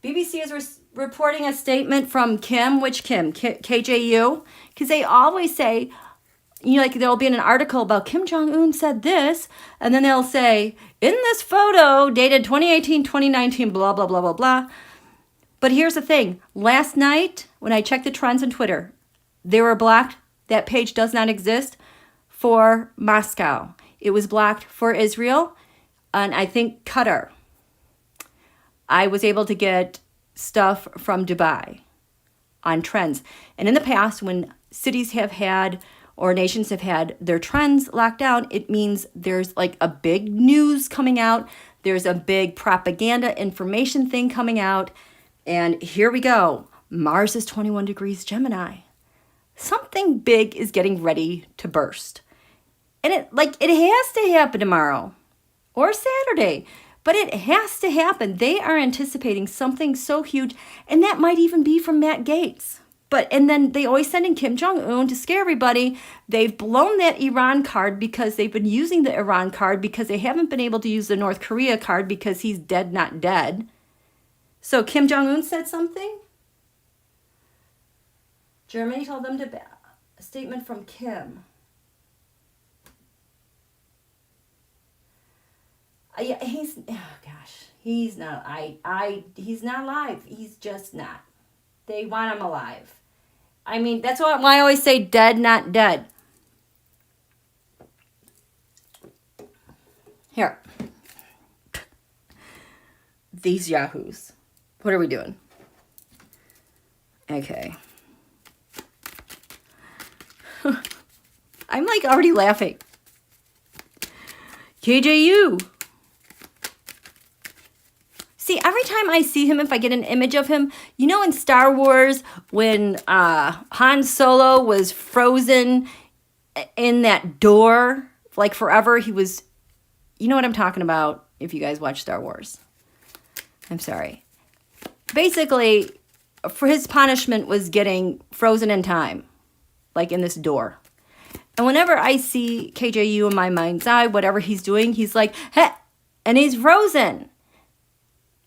BBC is reporting a statement from Kim. Which Kim? KJU? Because they always say, you know, like there'll be an article about Kim Jong-un said this, and then they'll say, in this photo dated 2018, 2019, blah, blah, blah, blah, blah. But here's the thing. Last night, when I checked the trends on Twitter, they were blocked. That page does not exist for Moscow. It was blocked for Israel and I think Qatar. I was able to get stuff from Dubai on trends. And in the past, when cities have had or nations have had their trends locked down, it means there's like a big news coming out. There's a big propaganda information thing coming out. And here we go. Mars is 21 degrees Gemini. Something big is getting ready to burst. And it has to happen tomorrow or Saturday. But it has to happen. They are anticipating something so huge, and that might even be from MattGaetz. And then they always send in Kim Jong-un to scare everybody. They've blown that Iran card because they've been using the Iran card because they haven't been able to use the North Korea card because he's dead, not dead. So Kim Jong-un said something. Germany told them to a statement from Kim. Yeah, he's not. He's not alive. He's just not. They want him alive. I mean, that's why I always say dead, not dead. Here. These yahoos. What are we doing? Okay. I'm like already laughing. KJU. See, every time I see him, if I get an image of him, you know in Star Wars when Han Solo was frozen in that door, like forever, he was, you know what I'm talking about if you guys watch Star Wars. I'm sorry. Basically, for his punishment was getting frozen in time, like in this door. And whenever I see KJU in my mind's eye, whatever he's doing, he's like, hey, and he's frozen.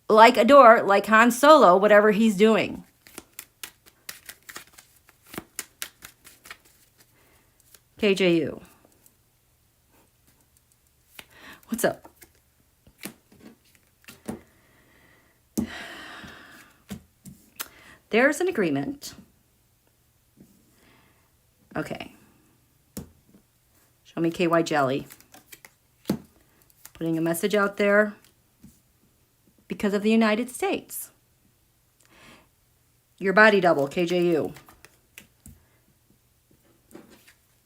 Like a door, like Han Solo, whatever he's doing. KJU. What's up? There's an agreement. Okay. Show me KY Jelly. Putting a message out there because of the United States. Your body double, KJU.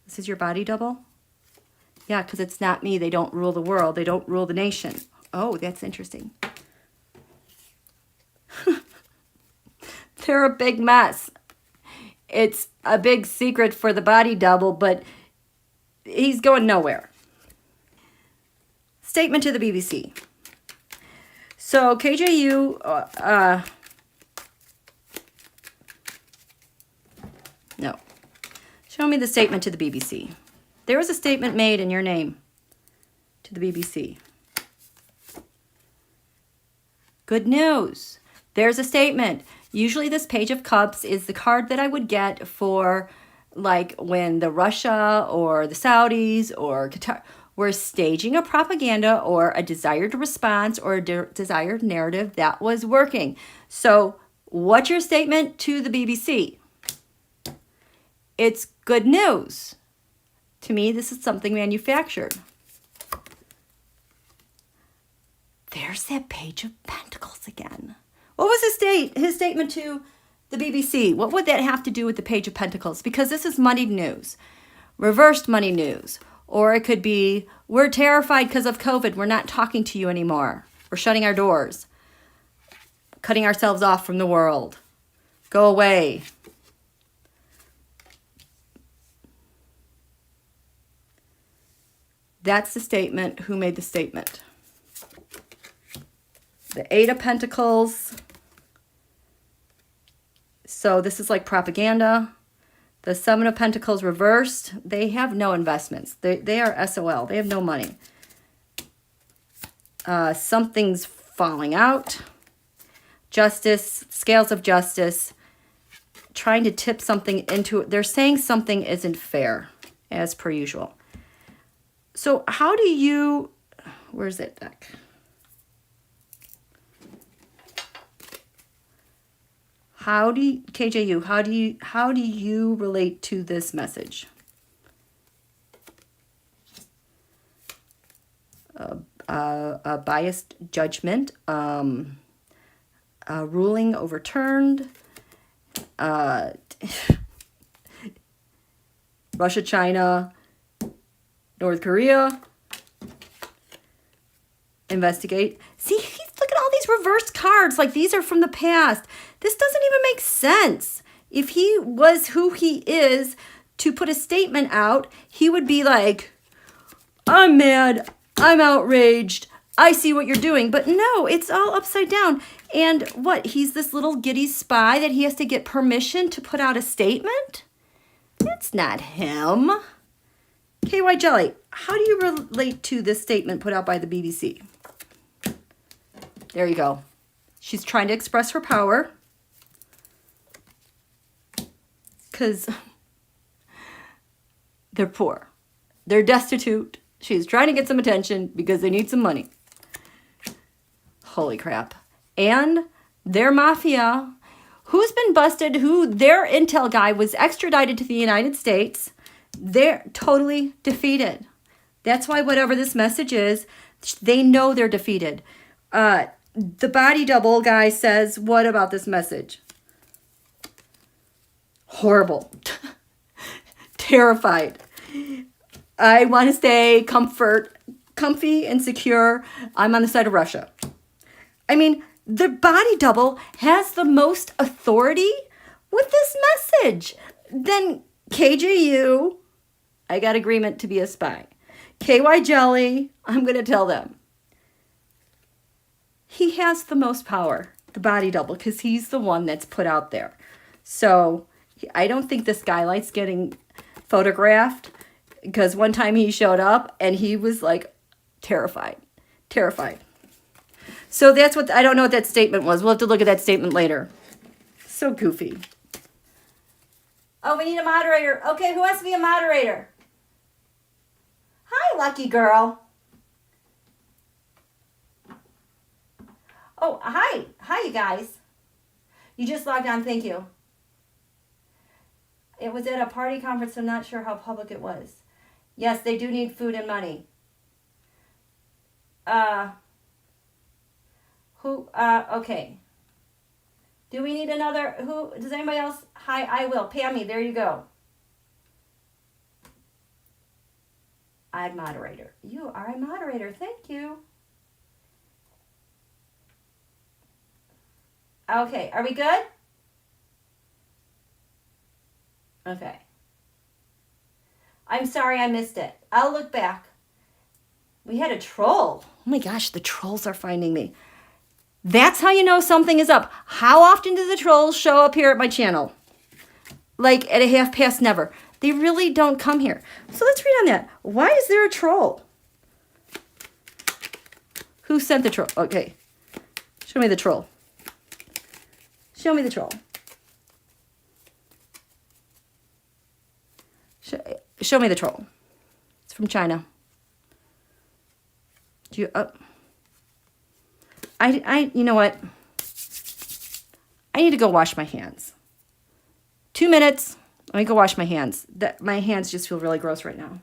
This is your body double? Yeah, because it's not me. They don't rule the world. They don't rule the nation. Oh, that's interesting. They're a big mess. It's a big secret for the body double, but he's going nowhere. Statement to the BBC. So KJU, no. Show me the statement to the BBC. There was a statement made in your name to the BBC. Good news. There's a statement. Usually this Page of Cups is the card that I would get for like when the Russia or the Saudis or Qatar were staging a propaganda or a desired response or a desired narrative that was working. So what's your statement to the BBC? It's good news. To me, this is something manufactured. There's that Page of Pentacles again. What was his statement to the BBC? What would that have to do with the Page of Pentacles? Because this is money news, reversed money news. Or it could be, we're terrified because of COVID. We're not talking to you anymore. We're shutting our doors, cutting ourselves off from the world. Go away. That's the statement. Who made the statement? The Eight of Pentacles. So this is like propaganda. The Seven of Pentacles reversed. They have no investments. They are SOL. They have no money. Something's falling out. Justice, scales of justice. Trying to tip something into it. They're saying something isn't fair, as per usual. So how do you, where's that deck? How do you, KJU, how do you relate to this message? A biased judgment, a ruling overturned, Russia, China, North Korea, investigate. See, look at all these reversed cards. Like these are from the past. This doesn't even make sense. If he was who he is to put a statement out, he would be like, I'm mad. I'm outraged. I see what you're doing. But no, it's all upside down. And what? He's this little giddy spy that he has to get permission to put out a statement? That's not him. KY Jelly, how do you relate to this statement put out by the BBC? There you go. She's trying to express her power. Because they're poor. They're destitute. She's trying to get some attention because they need some money. Holy crap. And their mafia, who's been busted, who their intel guy was extradited to the United States, they're totally defeated. That's why whatever this message is, they know they're defeated. The body double guy says, what about this message? Horrible. Terrified. I want to stay comfy and secure. I'm on the side of Russia. I mean, the body double has the most authority with this message. Then KJU, I got agreement to be a spy. KY Jelly, I'm going to tell them. He has the most power, the body double, because he's the one that's put out there. So I don't think this guy likes getting photographed, because one time he showed up and he was like terrified. So that's what, I don't know what that statement was. We'll have to look at that statement later. So goofy. Oh, we need a moderator. Okay, who has to be a moderator? lucky girl. Oh, hi. Hi, you guys. You just logged on. Thank you. It was at a party conference, so I'm not sure how public it was. Yes, they do need food and money. Okay. Do we need another? Does anybody else? Hi, I will. Pammy, there you go. I'm moderator. You are a moderator. Thank you. Okay, are we good? Okay. I'm sorry I missed it. I'll look back. We had a troll. Oh my gosh, the trolls are finding me. That's how you know something is up. How often do the trolls show up here at my channel? Like at a 1/2 never. They really don't come here. So let's read on that. Why is there a troll? Who sent the troll? Okay. Show me the troll. Show me the troll. Show me the troll. It's from China. Do you you know what? I need to go wash my hands. 2 minutes. Let me go wash my hands. My hands just feel really gross right now.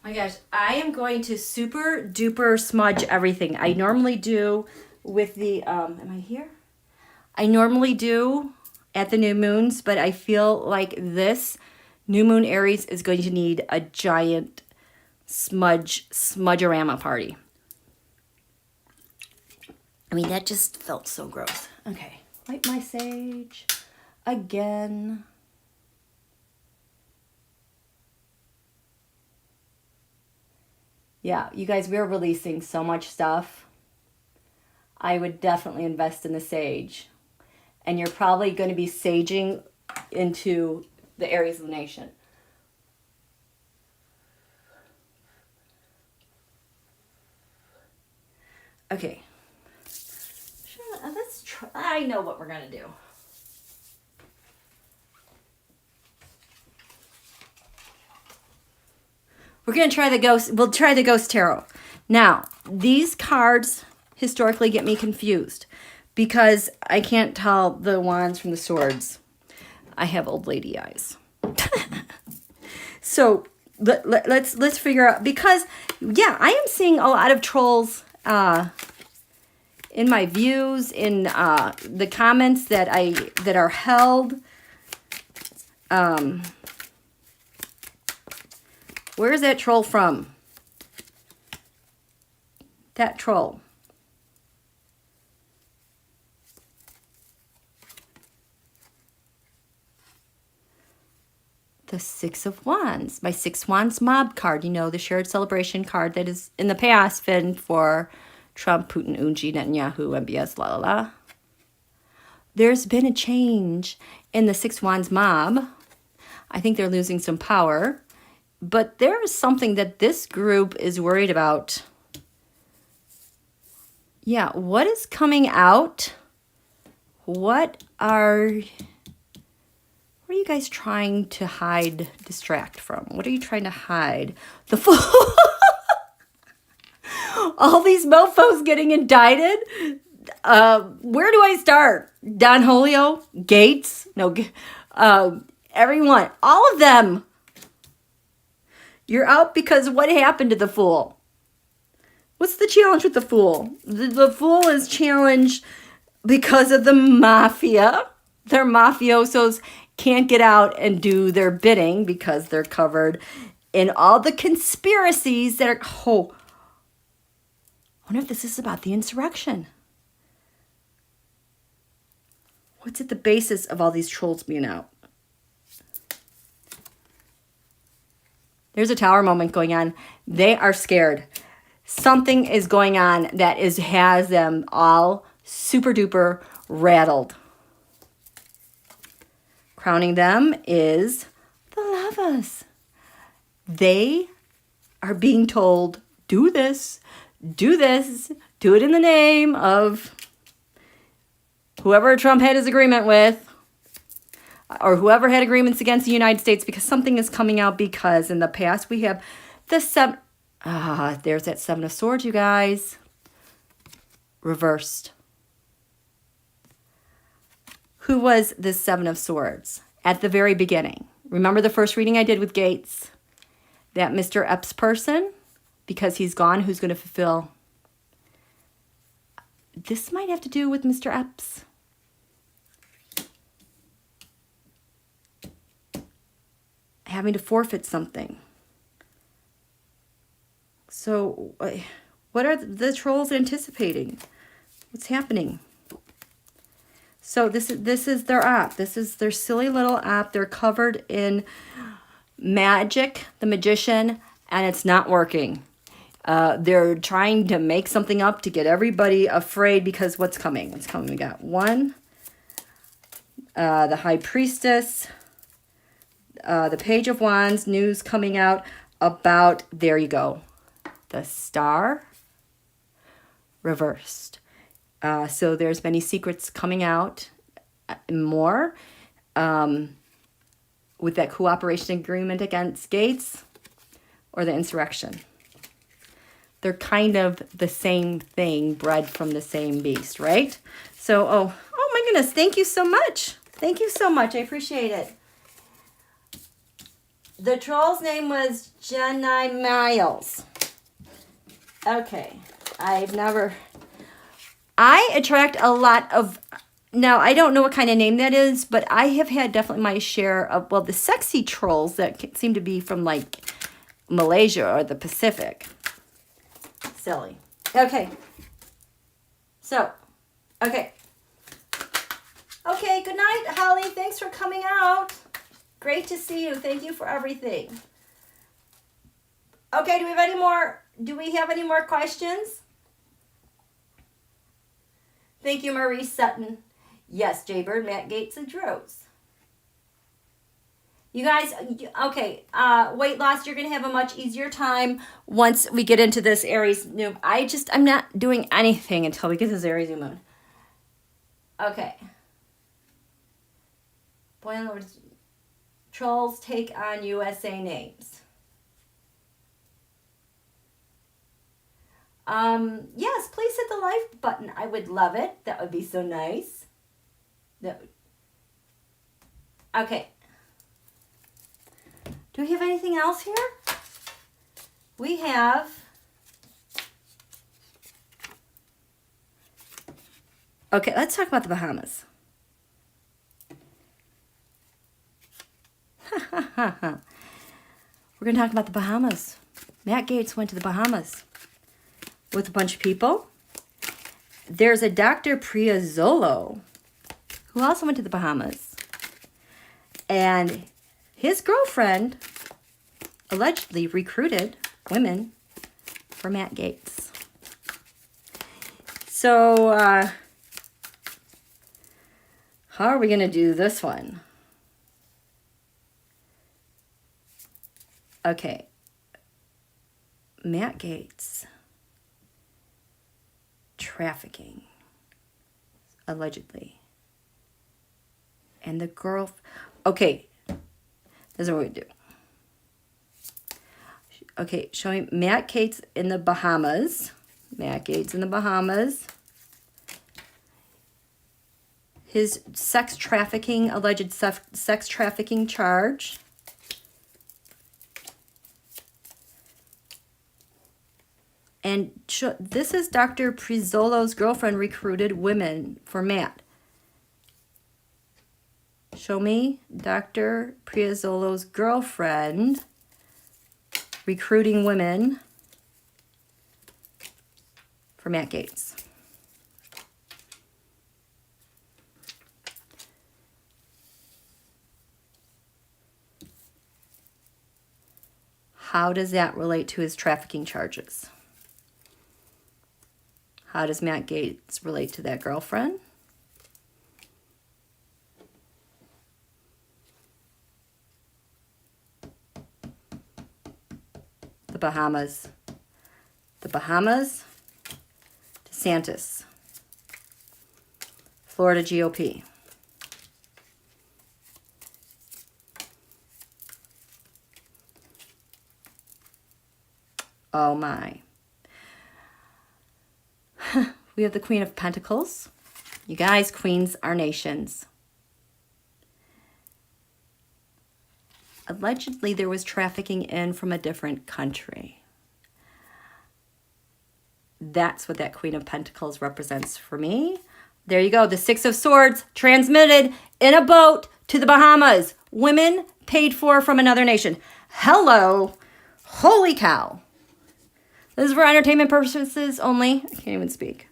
My gosh, I am going to super duper smudge everything. I normally do with the, am I here? I normally do at the new moons, but I feel like this new moon Aries is going to need a giant smudgerama party. I mean, that just felt so gross. Okay, light my sage again. Yeah, you guys, we're releasing so much stuff. I would definitely invest in the sage. And you're probably going to be saging into the Aries lunation. Okay. Let's try. I know what we're going to do. We're going to try the ghost. We'll try the ghost tarot. Now, these cards historically get me confused because I can't tell the wands from the swords. I have old lady eyes. So let's figure out, because yeah, I am seeing a lot of trolls in my views, in the comments that are held. Where is that troll from? That troll. The Six of Wands. My Six Wands mob card. You know, the shared celebration card that is in the past been for Trump, Putin, Unji, Netanyahu, MBS, la la la. There's been a change in the Six Wands mob. I think they're losing some power. But there is something that this group is worried about. Yeah, what is coming out? What are you guys trying to hide, distract from? What are you trying to hide? The Fool. All these mofos getting indicted. Where do I start? Don Julio? Gates? No, everyone. All of them. You're out because what happened to the Fool? What's the challenge with the Fool? The Fool is challenged because of the mafia. Their mafiosos can't get out and do their bidding because they're covered in all the conspiracies that are... Oh, I wonder if this is about the insurrection. What's at the basis of all these trolls being out? There's a tower moment going on. They are scared. Something is going on that has them all super duper rattled. Crowning them is the Lovers. They are being told, do this, do this, do it in the name of whoever Trump had his agreement with, or whoever had agreements against the United States, because something is coming out. Because in the past we have the seven. There's that Seven of Swords, you guys. Reversed. Who was this Seven of Swords at the very beginning? Remember the first reading I did with Gates? That Mr. Epps person? Because he's gone, who's going to fulfill? This might have to do with Mr. Epps. Having to forfeit something. So, what are the trolls anticipating? What's happening? So this is their app. This is their silly little app. They're covered in magic, the magician, and it's not working. They're trying to make something up to get everybody afraid, because what's coming? What's coming? We got one, the High Priestess, the Page of Wands, news coming out about, there you go, the Star reversed. So there's many secrets coming out, more, with that cooperation agreement against Gates or the insurrection. They're kind of the same thing, bred from the same beast, right? So, oh my goodness, thank you so much. Thank you so much. I appreciate it. The troll's name was Jenny Miles. Okay, I attract a lot of, now I don't know what kind of name that is, but I have had definitely my share of, well, the sexy trolls that seem to be from like Malaysia or the Pacific. Silly. Okay. So, okay. Okay, good night, Holly. Thanks for coming out. Great to see you. Thank you for everything. Okay, do we have any more questions? Thank you, Marie Sutton. Yes, Jaybird, MattGaetz, and Rose. You guys, okay, weight loss, you're going to have a much easier time once we get into this Aries new. I'm not doing anything until we get this Aries new moon. Okay. Boilers, trolls take on USA names. Yes, please hit the like button. I would love it. That would be so nice. Okay. Do we have anything else here? We have... Okay, let's talk about the Bahamas. We're going to talk about the Bahamas. MattGaetz went to the Bahamas with a bunch of people. There's a Dr. Priazzolo who also went to the Bahamas. And his girlfriend allegedly recruited women for MattGaetz. So, how are we going to do this one? Okay. MattGaetz. Trafficking. Allegedly. And the girl... Okay. This is what we do. Okay, showing MattGaetz in the Bahamas. MattGaetz in the Bahamas. His sex trafficking, alleged sex trafficking charge. And this is Dr. Priazzolo's girlfriend recruited women for Matt. Show me Dr. Priazzolo's girlfriend recruiting women for MattGaetz. How does that relate to his trafficking charges? How does MattGaetz relate to that girlfriend? The Bahamas. The Bahamas, DeSantis. Florida GOP. Oh my. We have the Queen of Pentacles. You guys, queens are nations. Allegedly, there was trafficking in from a different country. That's what that Queen of Pentacles represents for me. There you go. The Six of Swords transmitted in a boat to the Bahamas. Women paid for from another nation. Hello. Holy cow. This is for entertainment purposes only. I can't even speak.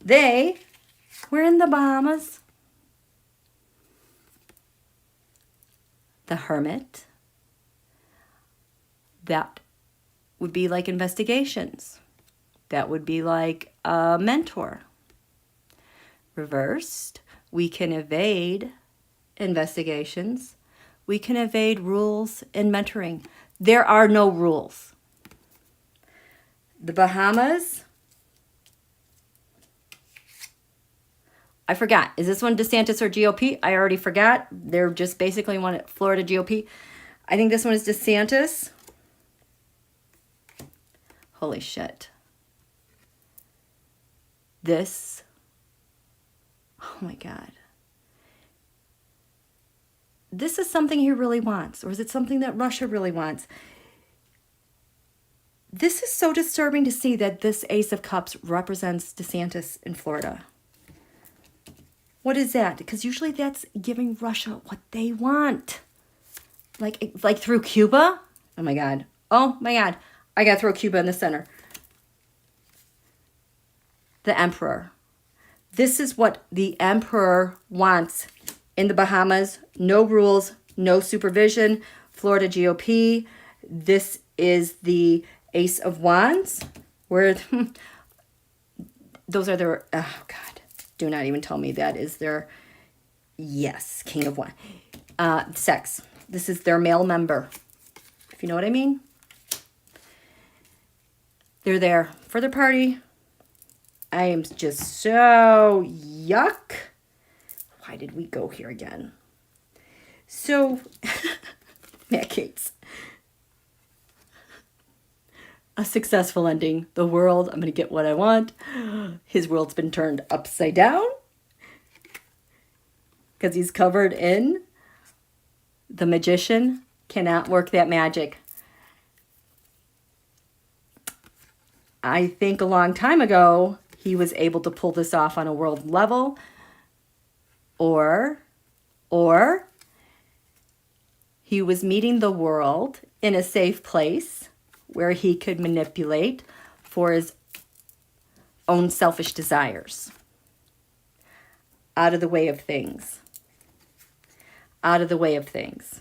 They were in the Bahamas. The Hermit. That would be like investigations. That would be like a mentor. Reversed, we can evade investigations. We can evade rules in mentoring. There are no rules. The Bahamas. I forgot. Is this one DeSantis or GOP? I already forgot. They're just basically one Florida GOP. I think this one is DeSantis. Holy shit. This. Oh my God. This is something he really wants. Or is it something that Russia really wants? This is so disturbing to see that this Ace of Cups represents DeSantis in Florida. What is that? Because usually that's giving Russia what they want. Like through Cuba? Oh my God. Oh my God. I gotta throw Cuba in the center. The Emperor. This is what the Emperor wants in the Bahamas. No rules, no supervision. Florida GOP. This is the Ace of Wands. Where those are their, oh God. Do not even tell me that is their, yes, King of Wands. Sex. This is their male member. If you know what I mean. They're there for their party. I am just so yuck. Why did we go here again? So, MattGaetz. a successful ending. The world, I'm going to get what I want. His world's been turned upside down because he's covered in. The magician cannot work that magic. I think a long time ago, he was able to pull this off on a world level. Or he was meeting the world in a safe place where he could manipulate for his own selfish desires. Out of the way of things. Out of the way of things.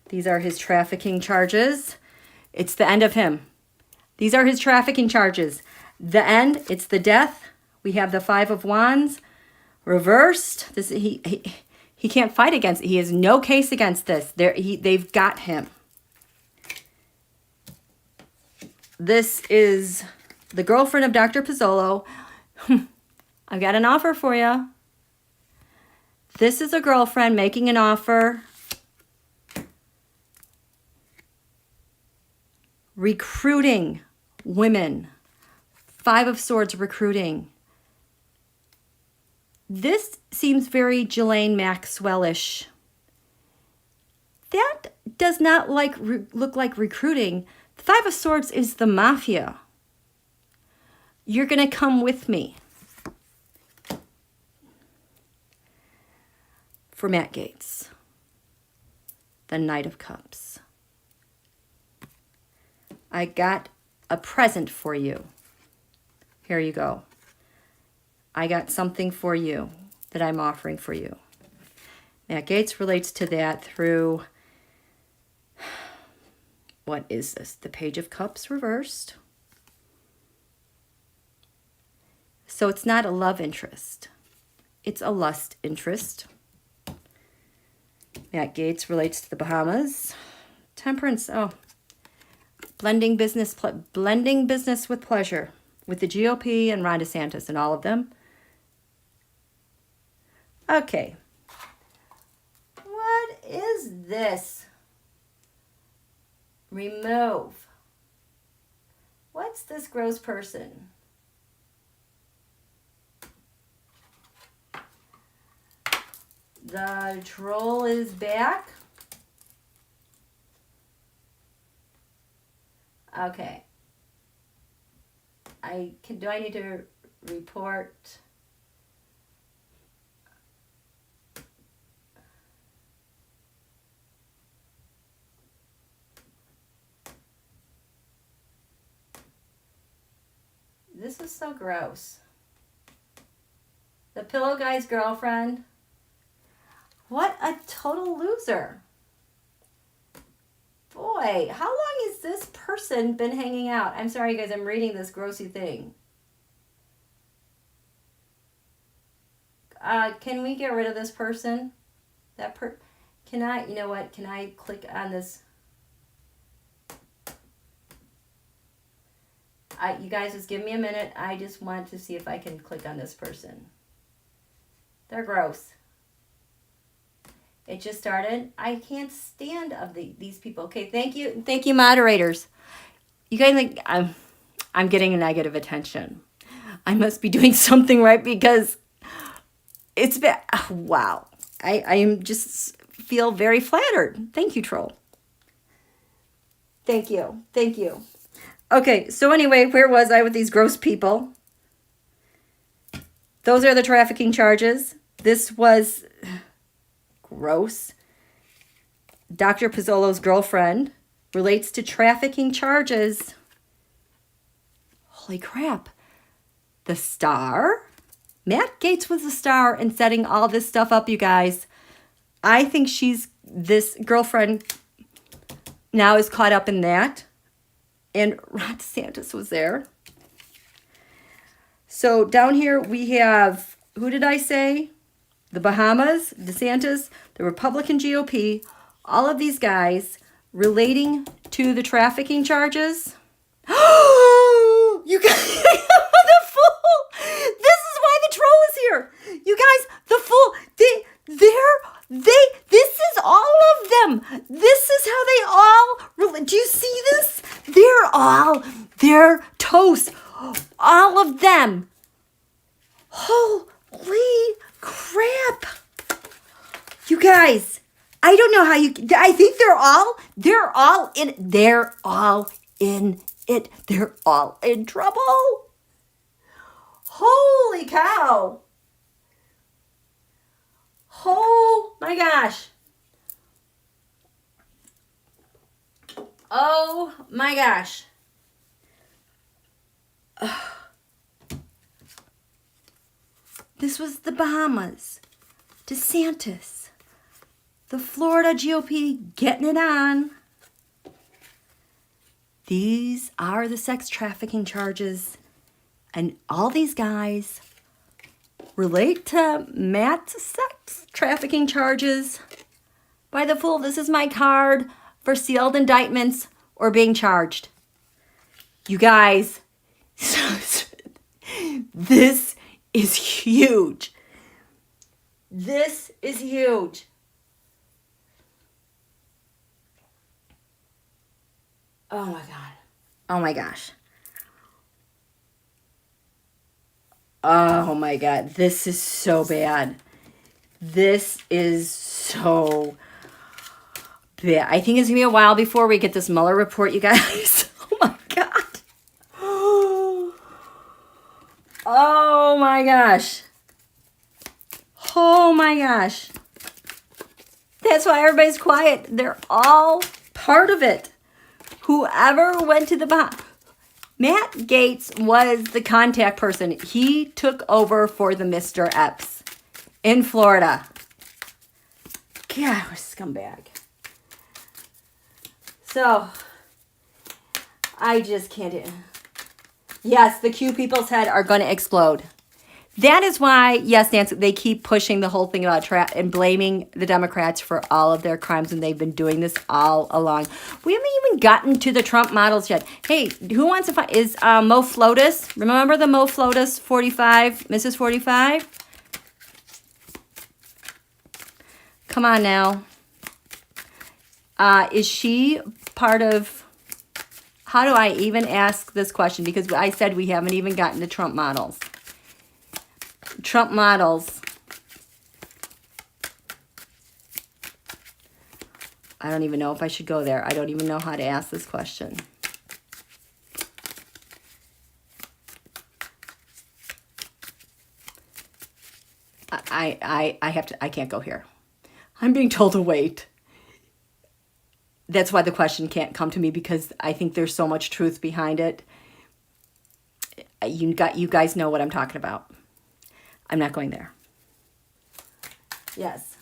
These are his trafficking charges. It's the end of him. These are his trafficking charges. The end, it's the death. We have the Five of Wands reversed. This he can't fight against it. He has no case against this. They've got him. This is the girlfriend of Dr. Pizzolo. I've got an offer for you. This is a girlfriend making an offer. Recruiting women. Five of Swords recruiting. This seems very Ghislaine Maxwell-ish. That does not look like recruiting. The Five of Swords is the mafia. You're going to come with me. For MattGaetz. The Knight of Cups. I got a present for you. Here you go. I got something for you that I'm offering for you. MattGaetz relates to that through, what is this? The Page of Cups reversed. So it's not a love interest. It's a lust interest. MattGaetz relates to the Bahamas. Temperance, oh. Blending business with pleasure. With the GOP and Ron DeSantis and all of them. Okay. What is this? Remove. What's this gross person? The troll is back. Okay. Do I need to report? This is so gross. The pillow guy's girlfriend. What a total loser. Boy, how long has this person been hanging out? I'm sorry, guys, I'm reading this grossy thing. Can we get rid of this person? Can I, you know what? Can I click on this? You guys just give me a minute. I just want to see if I can click on this person. They're gross. It just started. I can't stand of these people. Okay, thank you, moderators. You guys think I'm getting a negative attention. I must be doing something right because it's been, wow. I am just feel very flattered. Thank you, troll. Thank you. Okay, so anyway, where was I with these gross people? Those are the trafficking charges. This was gross. Dr. Pizzolo's girlfriend relates to trafficking charges. Holy crap. The star? MattGaetz was the star in setting all this stuff up, you guys. I think this girlfriend now is caught up in that. And Ron DeSantis was there. So down here we have, who did I say? The Bahamas, DeSantis, the Republican GOP, all of these guys relating to the trafficking charges. You guys, the fool! This is why the troll is here. You guys, the fool, this is all of them. This is how they all, Do you see this? They're toast. All of them. Holy crap. You guys, I don't know how I think they're all in it. They're all in trouble. Holy cow. Oh my gosh. Oh my gosh. This was the Bahamas, DeSantis, the Florida GOP getting it on. These are the sex trafficking charges, and all these guys relate to Matt's sex trafficking charges. By the fool, this is my card for sealed indictments or being charged. You guys, this is huge. This is huge. Oh my God. Oh my gosh. Oh my God. This is so bad. This is so bad. I think it's going to be a while before we get this Mueller report, you guys. Oh my God. Oh my gosh. Oh my gosh. That's why everybody's quiet. They're all part of it. Whoever went to the Bahamas. MattGaetz was the contact person. He took over for the Mr. Epps in Florida. God, what a scumbag. So, I just can't do it. Yes, the Q people's head are going to explode. That is why, yes, Nancy, they keep pushing the whole thing about and blaming the Democrats for all of their crimes, and they've been doing this all along. We haven't even gotten to the Trump models yet. Hey, who wants to find, is Mo Flotus, remember the Mo Flotus 45, Mrs. 45? Come on now. Is she part of, how do I even ask this question? Because I said we haven't even gotten to Trump models. Trump models. I don't even know if I should go there. I don't even know how to ask this question. I can't go here. I'm being told to wait. That's why the question can't come to me, because I think there's so much truth behind it. You guys know what I'm talking about. I'm not going there. Yes.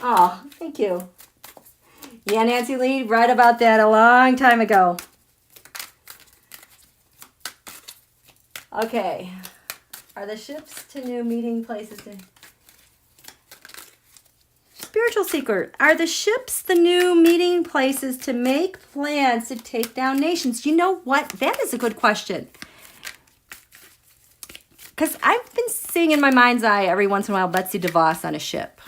Oh, thank you. Yeah, Nancy Lee, right about that a long time ago. Okay. Are the ships to new meeting places? Spiritual Secret. Are the ships the new meeting places to make plans to take down nations? You know what? That is a good question. Because I've been seeing in my mind's eye every once in a while Betsy DeVos on a ship.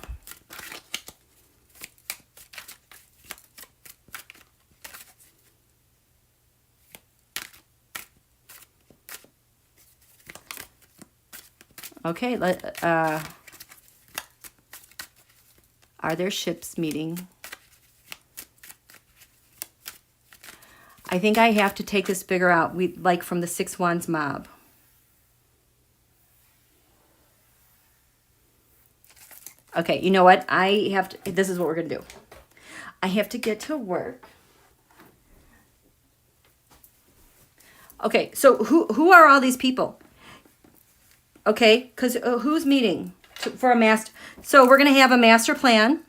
Okay, are there ships meeting? I think I have to take this figure out. Like from the 6 Wands mob. Okay, you know what? This is what we're going to do. I have to get to work. Okay, so who are all these people? Okay, because who's meeting for a master? So we're going to have a master plan.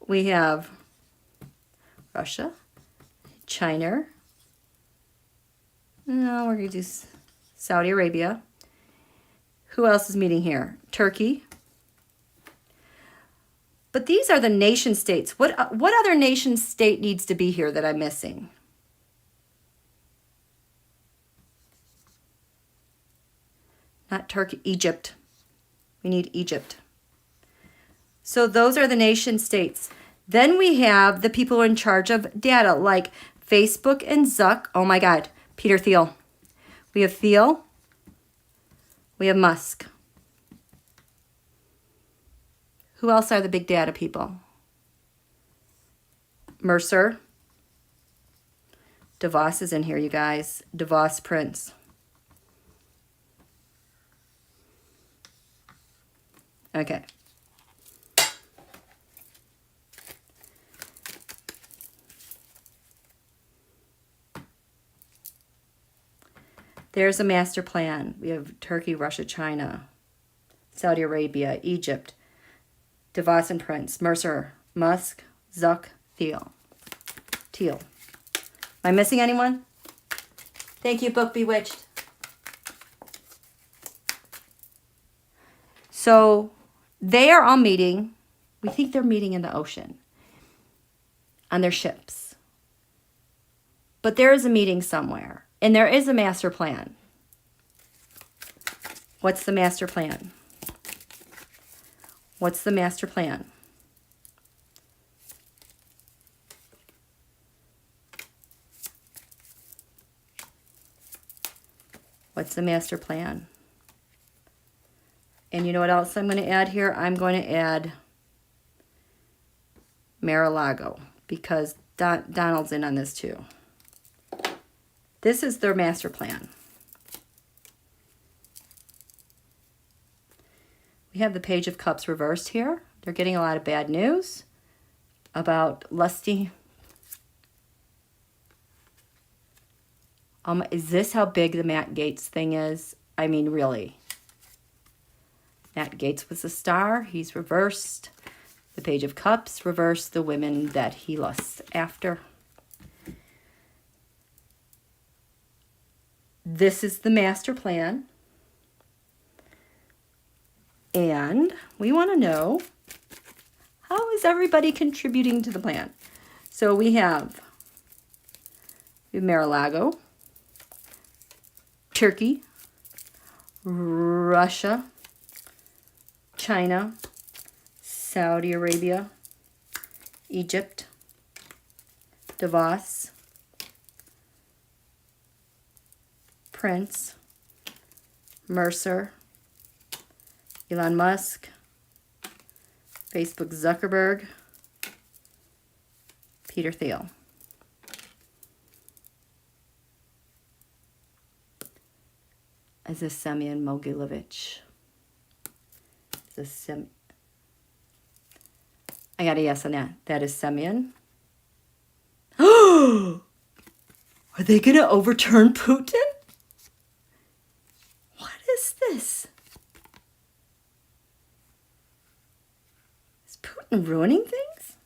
We have Russia, China. No, we're going to do Saudi Arabia. Who else is meeting here? Turkey. But these are the nation states. What other nation state needs to be here that I'm missing? Not Turkey, Egypt. We need Egypt. So those are the nation states. Then we have the people who are in charge of data, like Facebook and Zuck. Oh my God, Peter Thiel. We have Thiel. We have Musk. Who else are the big data people? Mercer. DeVos is in here, you guys. DeVos-Prince. Okay. There's a master plan. We have Turkey, Russia, China, Saudi Arabia, Egypt, DeVos and Prince, Mercer, Musk, Zuck, Thiel. Am I missing anyone? Thank you, Book Bewitched. So they are all meeting. We think they're meeting in the ocean on their ships. But there is a meeting somewhere. And there is a master plan. What's the master plan? What's the master plan? What's the master plan? And you know what else I'm going to add here? I'm going to add Mar-a-Lago, because Donald's in on this too. This is their master plan. We have the Page of Cups reversed here. They're getting a lot of bad news about lusty. Is this how big the MattGaetz thing is? I mean, really. MattGaetz was the star. He's reversed. The Page of Cups reversed, the women that he lusts after. This is the master plan. And we want to know, how is everybody contributing to the plan? So we have Mar-a-Lago, Turkey, Russia, China, Saudi Arabia, Egypt, DeVos, Prince, Mercer, ElonMUSK, Facebook Zuckerberg, Peter Thiel. Is this Semion Mogilevich? Is this I got a yes on that. That is Semion. Are they going to overturn Putin? What is this? Is Putin ruining things?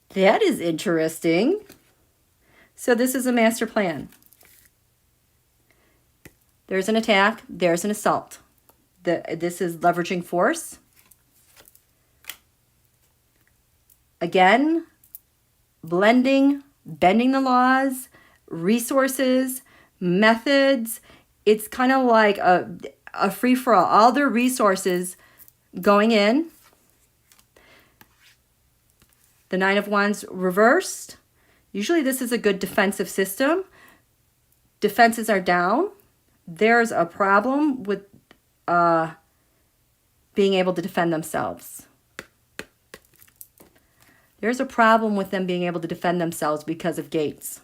That is interesting. So this is a master plan. There's an attack. There's an assault. This is leveraging force. Again, blending, bending the laws, resources, methods. It's kind of like a free-for-all. All their resources going in. The Nine of Wands reversed. Usually this is a good defensive system. Defenses are down. There's a problem with being able to defend themselves. There's a problem with them being able to defend themselves because of Gates.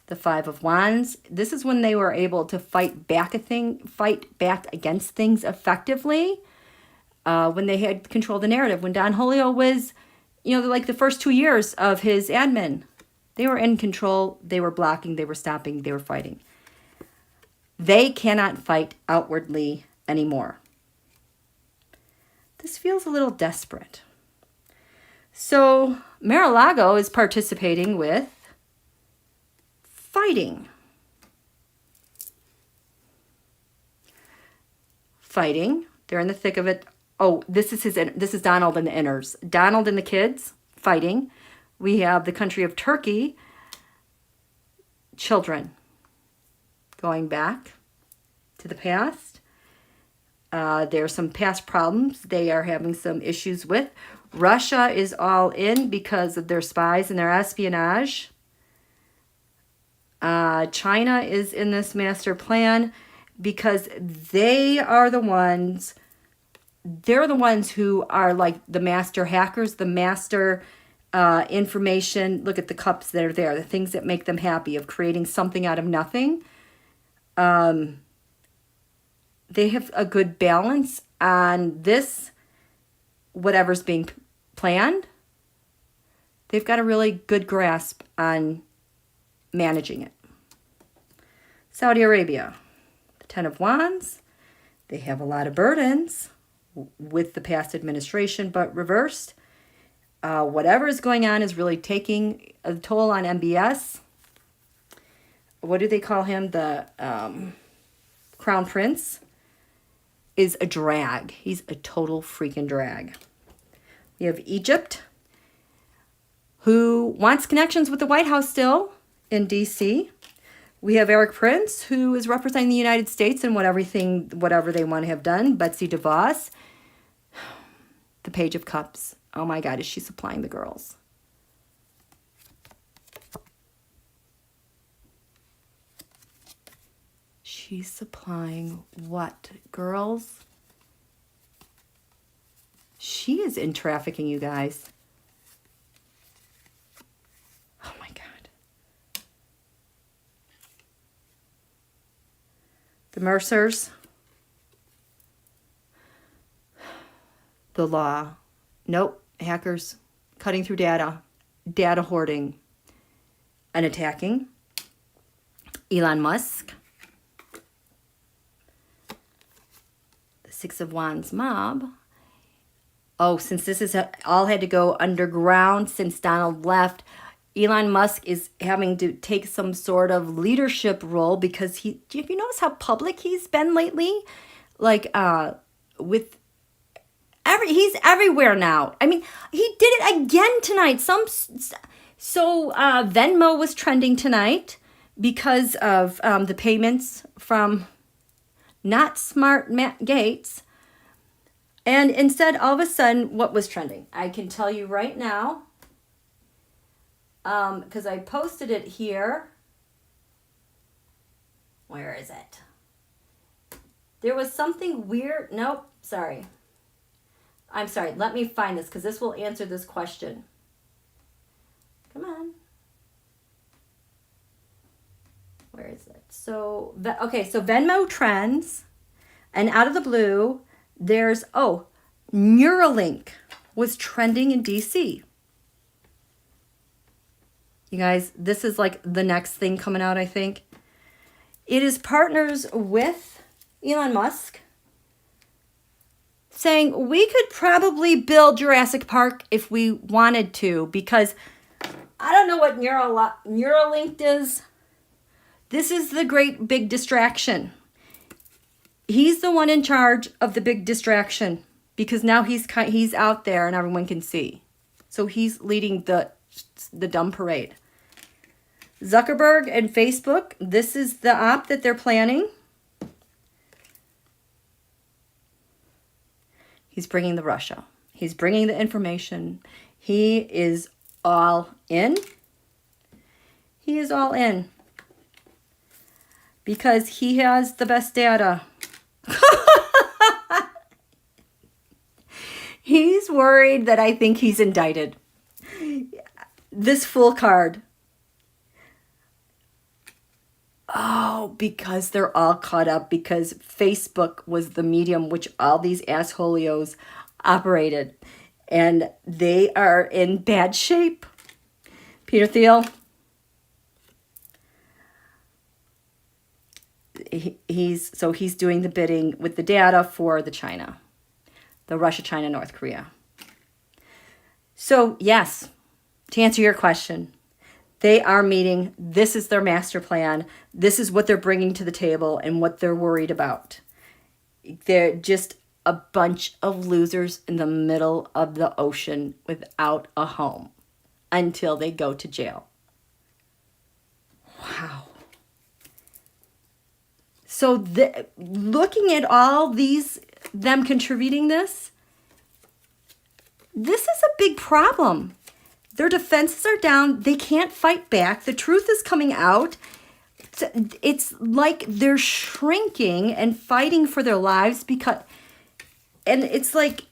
The Five of Wands. This is when they were able to fight back against things effectively. When they had control of the narrative. When Don Julio was, like the first 2 years of his admin, they were in control. They were blocking. They were stopping. They were fighting. They cannot fight outwardly anymore. This feels a little desperate. So Mar-a-Lago is participating with fighting. Fighting. They're in the thick of it. Oh, this is Donald and the inners. Donald and the kids fighting. We have the country of Turkey. Children. Going back to the past. There's some past problems they are having some issues with. Russia is all in because of their spies and their espionage. China is in this master plan because they are the ones, they're the ones who are like the master hackers, the master information. Look at the cups that are there, the things that make them happy, of creating something out of nothing. They have a good balance on this, whatever's being planned. They've got a really good grasp on managing it. Saudi Arabia, the Ten of Wands. They have a lot of burdens with the past administration, but reversed. Whatever is going on is really taking a toll on MBS. What do they call him? The Crown Prince is a drag. He's a total freaking drag. We have Egypt, who wants connections with the White House still in D.C. We have Eric Prince, who is representing the United States in whatever they want to have done. Betsy DeVos, the Page of Cups. Oh my God, is she supplying the girls? She's supplying what, girls? She is in trafficking, you guys. Oh my God. The Mercers. The law. Nope. Hackers cutting through data. Data hoarding. And attacking. ElonMUSK. The Six of Wands mob. Oh, since this is all had to go underground since Donald left, Elon Musk is having to take some sort of leadership role because have you noticed how public he's been lately? Like, he's everywhere now. I mean, he did it again tonight. Venmo was trending tonight because of the payments from not smart MattGaetz. And instead, all of a sudden, what was trending? I can tell you right now, because I posted it here. Where is it? There was something weird. Nope, sorry. I'm sorry. Let me find this because this will answer this question. Come on. Where is it? So, okay, so Venmo trends, and out of the blue, there's, Neurolink was trending in DC. You guys, this is like the next thing coming out, I think. It is partners with Elon Musk saying we could probably build Jurassic Park if we wanted to, because I don't know what Neurolink is. This is the great big distraction. He's the one in charge of the big distraction because now he's out there and everyone can see. So he's leading the dumb parade. Zuckerberg and Facebook, this is the op that they're planning. He's bringing the Russia. He's bringing the information. He is all in. He is all in. Because he has the best data. He's worried that I think he's indicted. This Fool card. Oh, because they're all caught up because Facebook was the medium which all these assholios operated. And they are in bad shape. Peter Thiel. He's doing the bidding with the data for the China. The Russia, China, North Korea. So, yes, to answer your question, they are meeting. This is their master plan. This is what they're bringing to the table and what they're worried about. They're just a bunch of losers in the middle of the ocean without a home until they go to jail. Wow. So looking at all these them contributing this, this is a big problem. Their defenses are down. They can't fight back. The truth is coming out. It's like they're shrinking and fighting for their lives and it's like,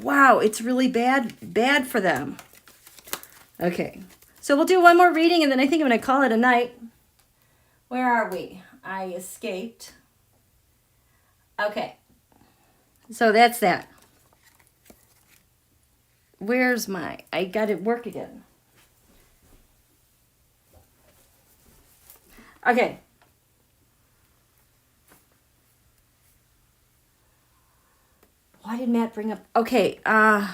wow, it's really bad for them. Okay, so we'll do one more reading and then I think I'm going to call it a night. Where are we? I escaped. Okay, so that's that. Where's I got it work again. Okay. Why did Matt bring up? Okay. I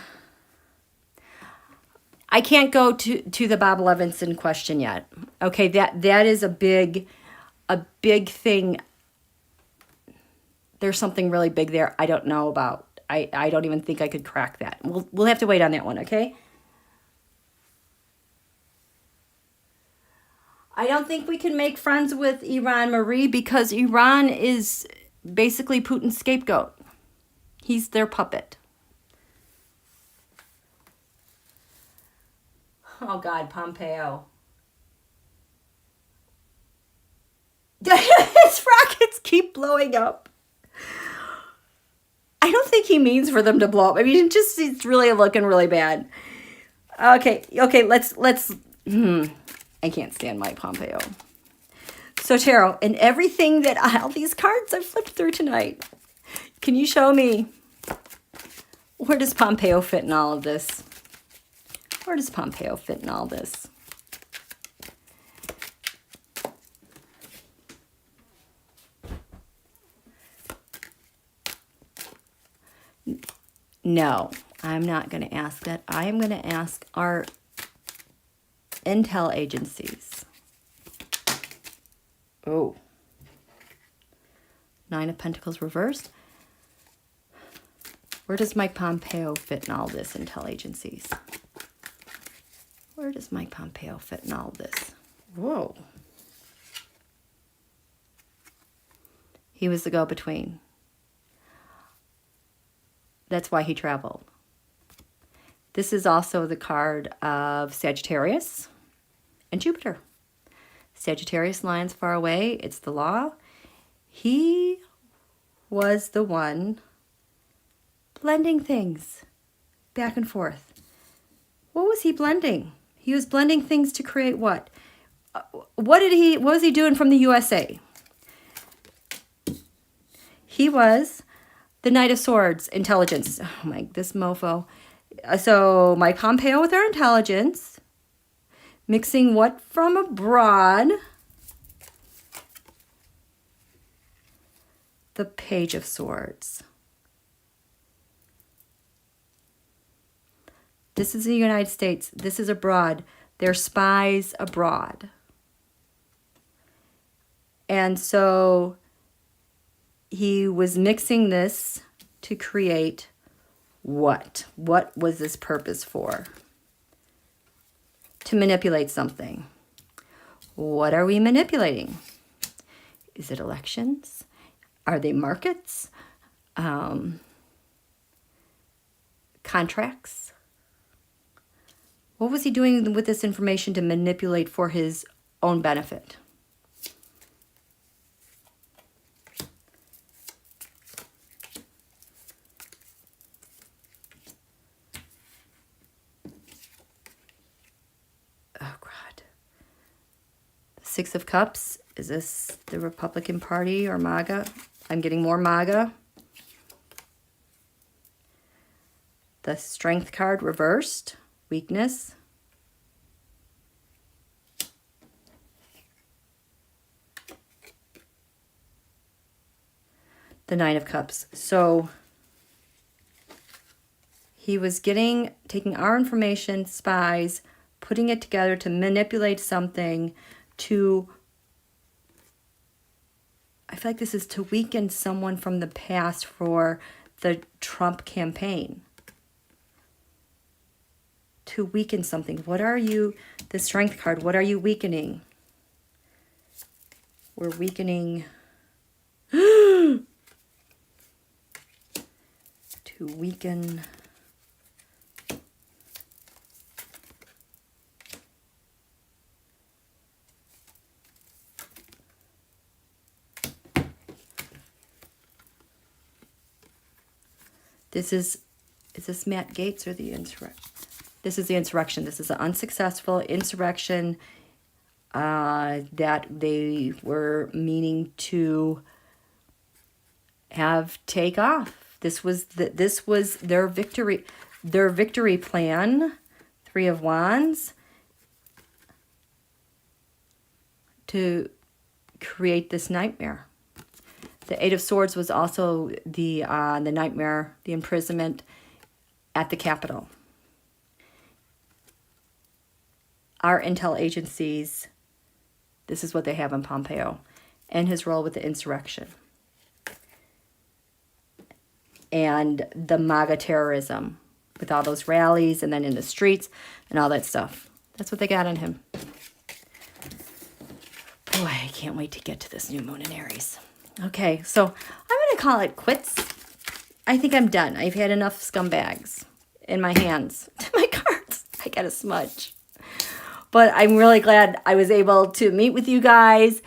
can't go to the Bob Levinson question yet. Okay, that is a big thing. There's something really big there I don't know about. I don't even think I could crack that. We'll have to wait on that one, okay? I don't think we can make friends with Iran Marie because Iran is basically Putin's scapegoat. He's their puppet. Oh God, Pompeo. His rockets keep blowing up. I don't think he means for them to blow up. I mean, it's really looking really bad. Okay, let's I can't stand Mike Pompeo. So Tarot, and everything that all these cards I've flipped through tonight, can you show me where does Pompeo fit in all of this? Where does Pompeo fit in all this? No, I'm not going to ask that. I am going to ask our intel agencies. Oh. 9 of Pentacles reversed. Where does Mike Pompeo fit in all this, intel agencies? Where does Mike Pompeo fit in all this? Whoa. He was the go-between. That's why he traveled. This is also the card of Sagittarius and Jupiter. Sagittarius lines far away. It's the law. He was the one blending things back and forth. What was he blending? He was blending things to create what? What was he doing from the USA? He was the Knight of Swords, intelligence. Oh my, this mofo. So Mike Pompeo with our intelligence, mixing what from abroad? The Page of Swords. This is the United States. This is abroad. They're spies abroad. And so he was mixing this to create what? What was this purpose for? To manipulate something. What are we manipulating? Is it elections? Are they markets? Contracts? What was he doing with this information to manipulate for his own benefit? Oh, God. The Six of Cups. Is this the Republican Party or MAGA? I'm getting more MAGA. The Strength card reversed. Weakness. The Nine of Cups. So he was taking our information, spies, putting it together to manipulate something to, I feel like this is to weaken someone from the past for the Trump campaign. To weaken something. What are you, the Strength card, what are you weakening? We're weakening. to weaken. Is this MattGaetz or the insurrection? This is the insurrection. This is an unsuccessful insurrection that they were meaning to have take off. This was their victory plan. 3 of Wands, to create this nightmare. The 8 of Swords was also the nightmare, the imprisonment at the Capitol. Our intel agencies, this is what they have on Pompeo and his role with the insurrection. And the MAGA terrorism with all those rallies and then in the streets and all that stuff. That's what they got on him. Boy, I can't wait to get to this new moon in Aries. Okay, so I'm going to call it quits. I think I'm done. I've had enough scumbags in my hands. My cards. I got a smudge. But I'm really glad I was able to meet with you guys,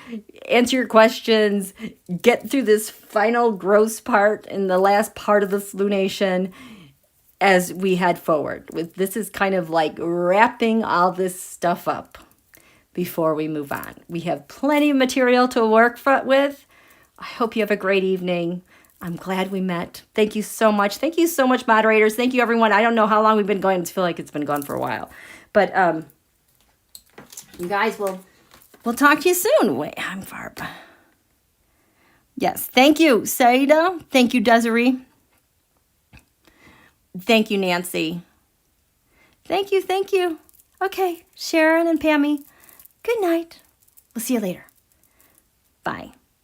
answer your questions, get through this final gross part in the last part of this lunation as we head forward. This is kind of like wrapping all this stuff up before we move on. We have plenty of material to work with. I hope you have a great evening. I'm glad we met. Thank you so much. Thank you so much, moderators. Thank you, everyone. I don't know how long we've been going. I feel like it's been going for a while. But you guys, we'll talk to you soon. Wait, I'm far. Yes, thank you, Saida. Thank you, Desiree. Thank you, Nancy. Thank you, thank you. Okay, Sharon and Pammy, good night. We'll see you later. Bye.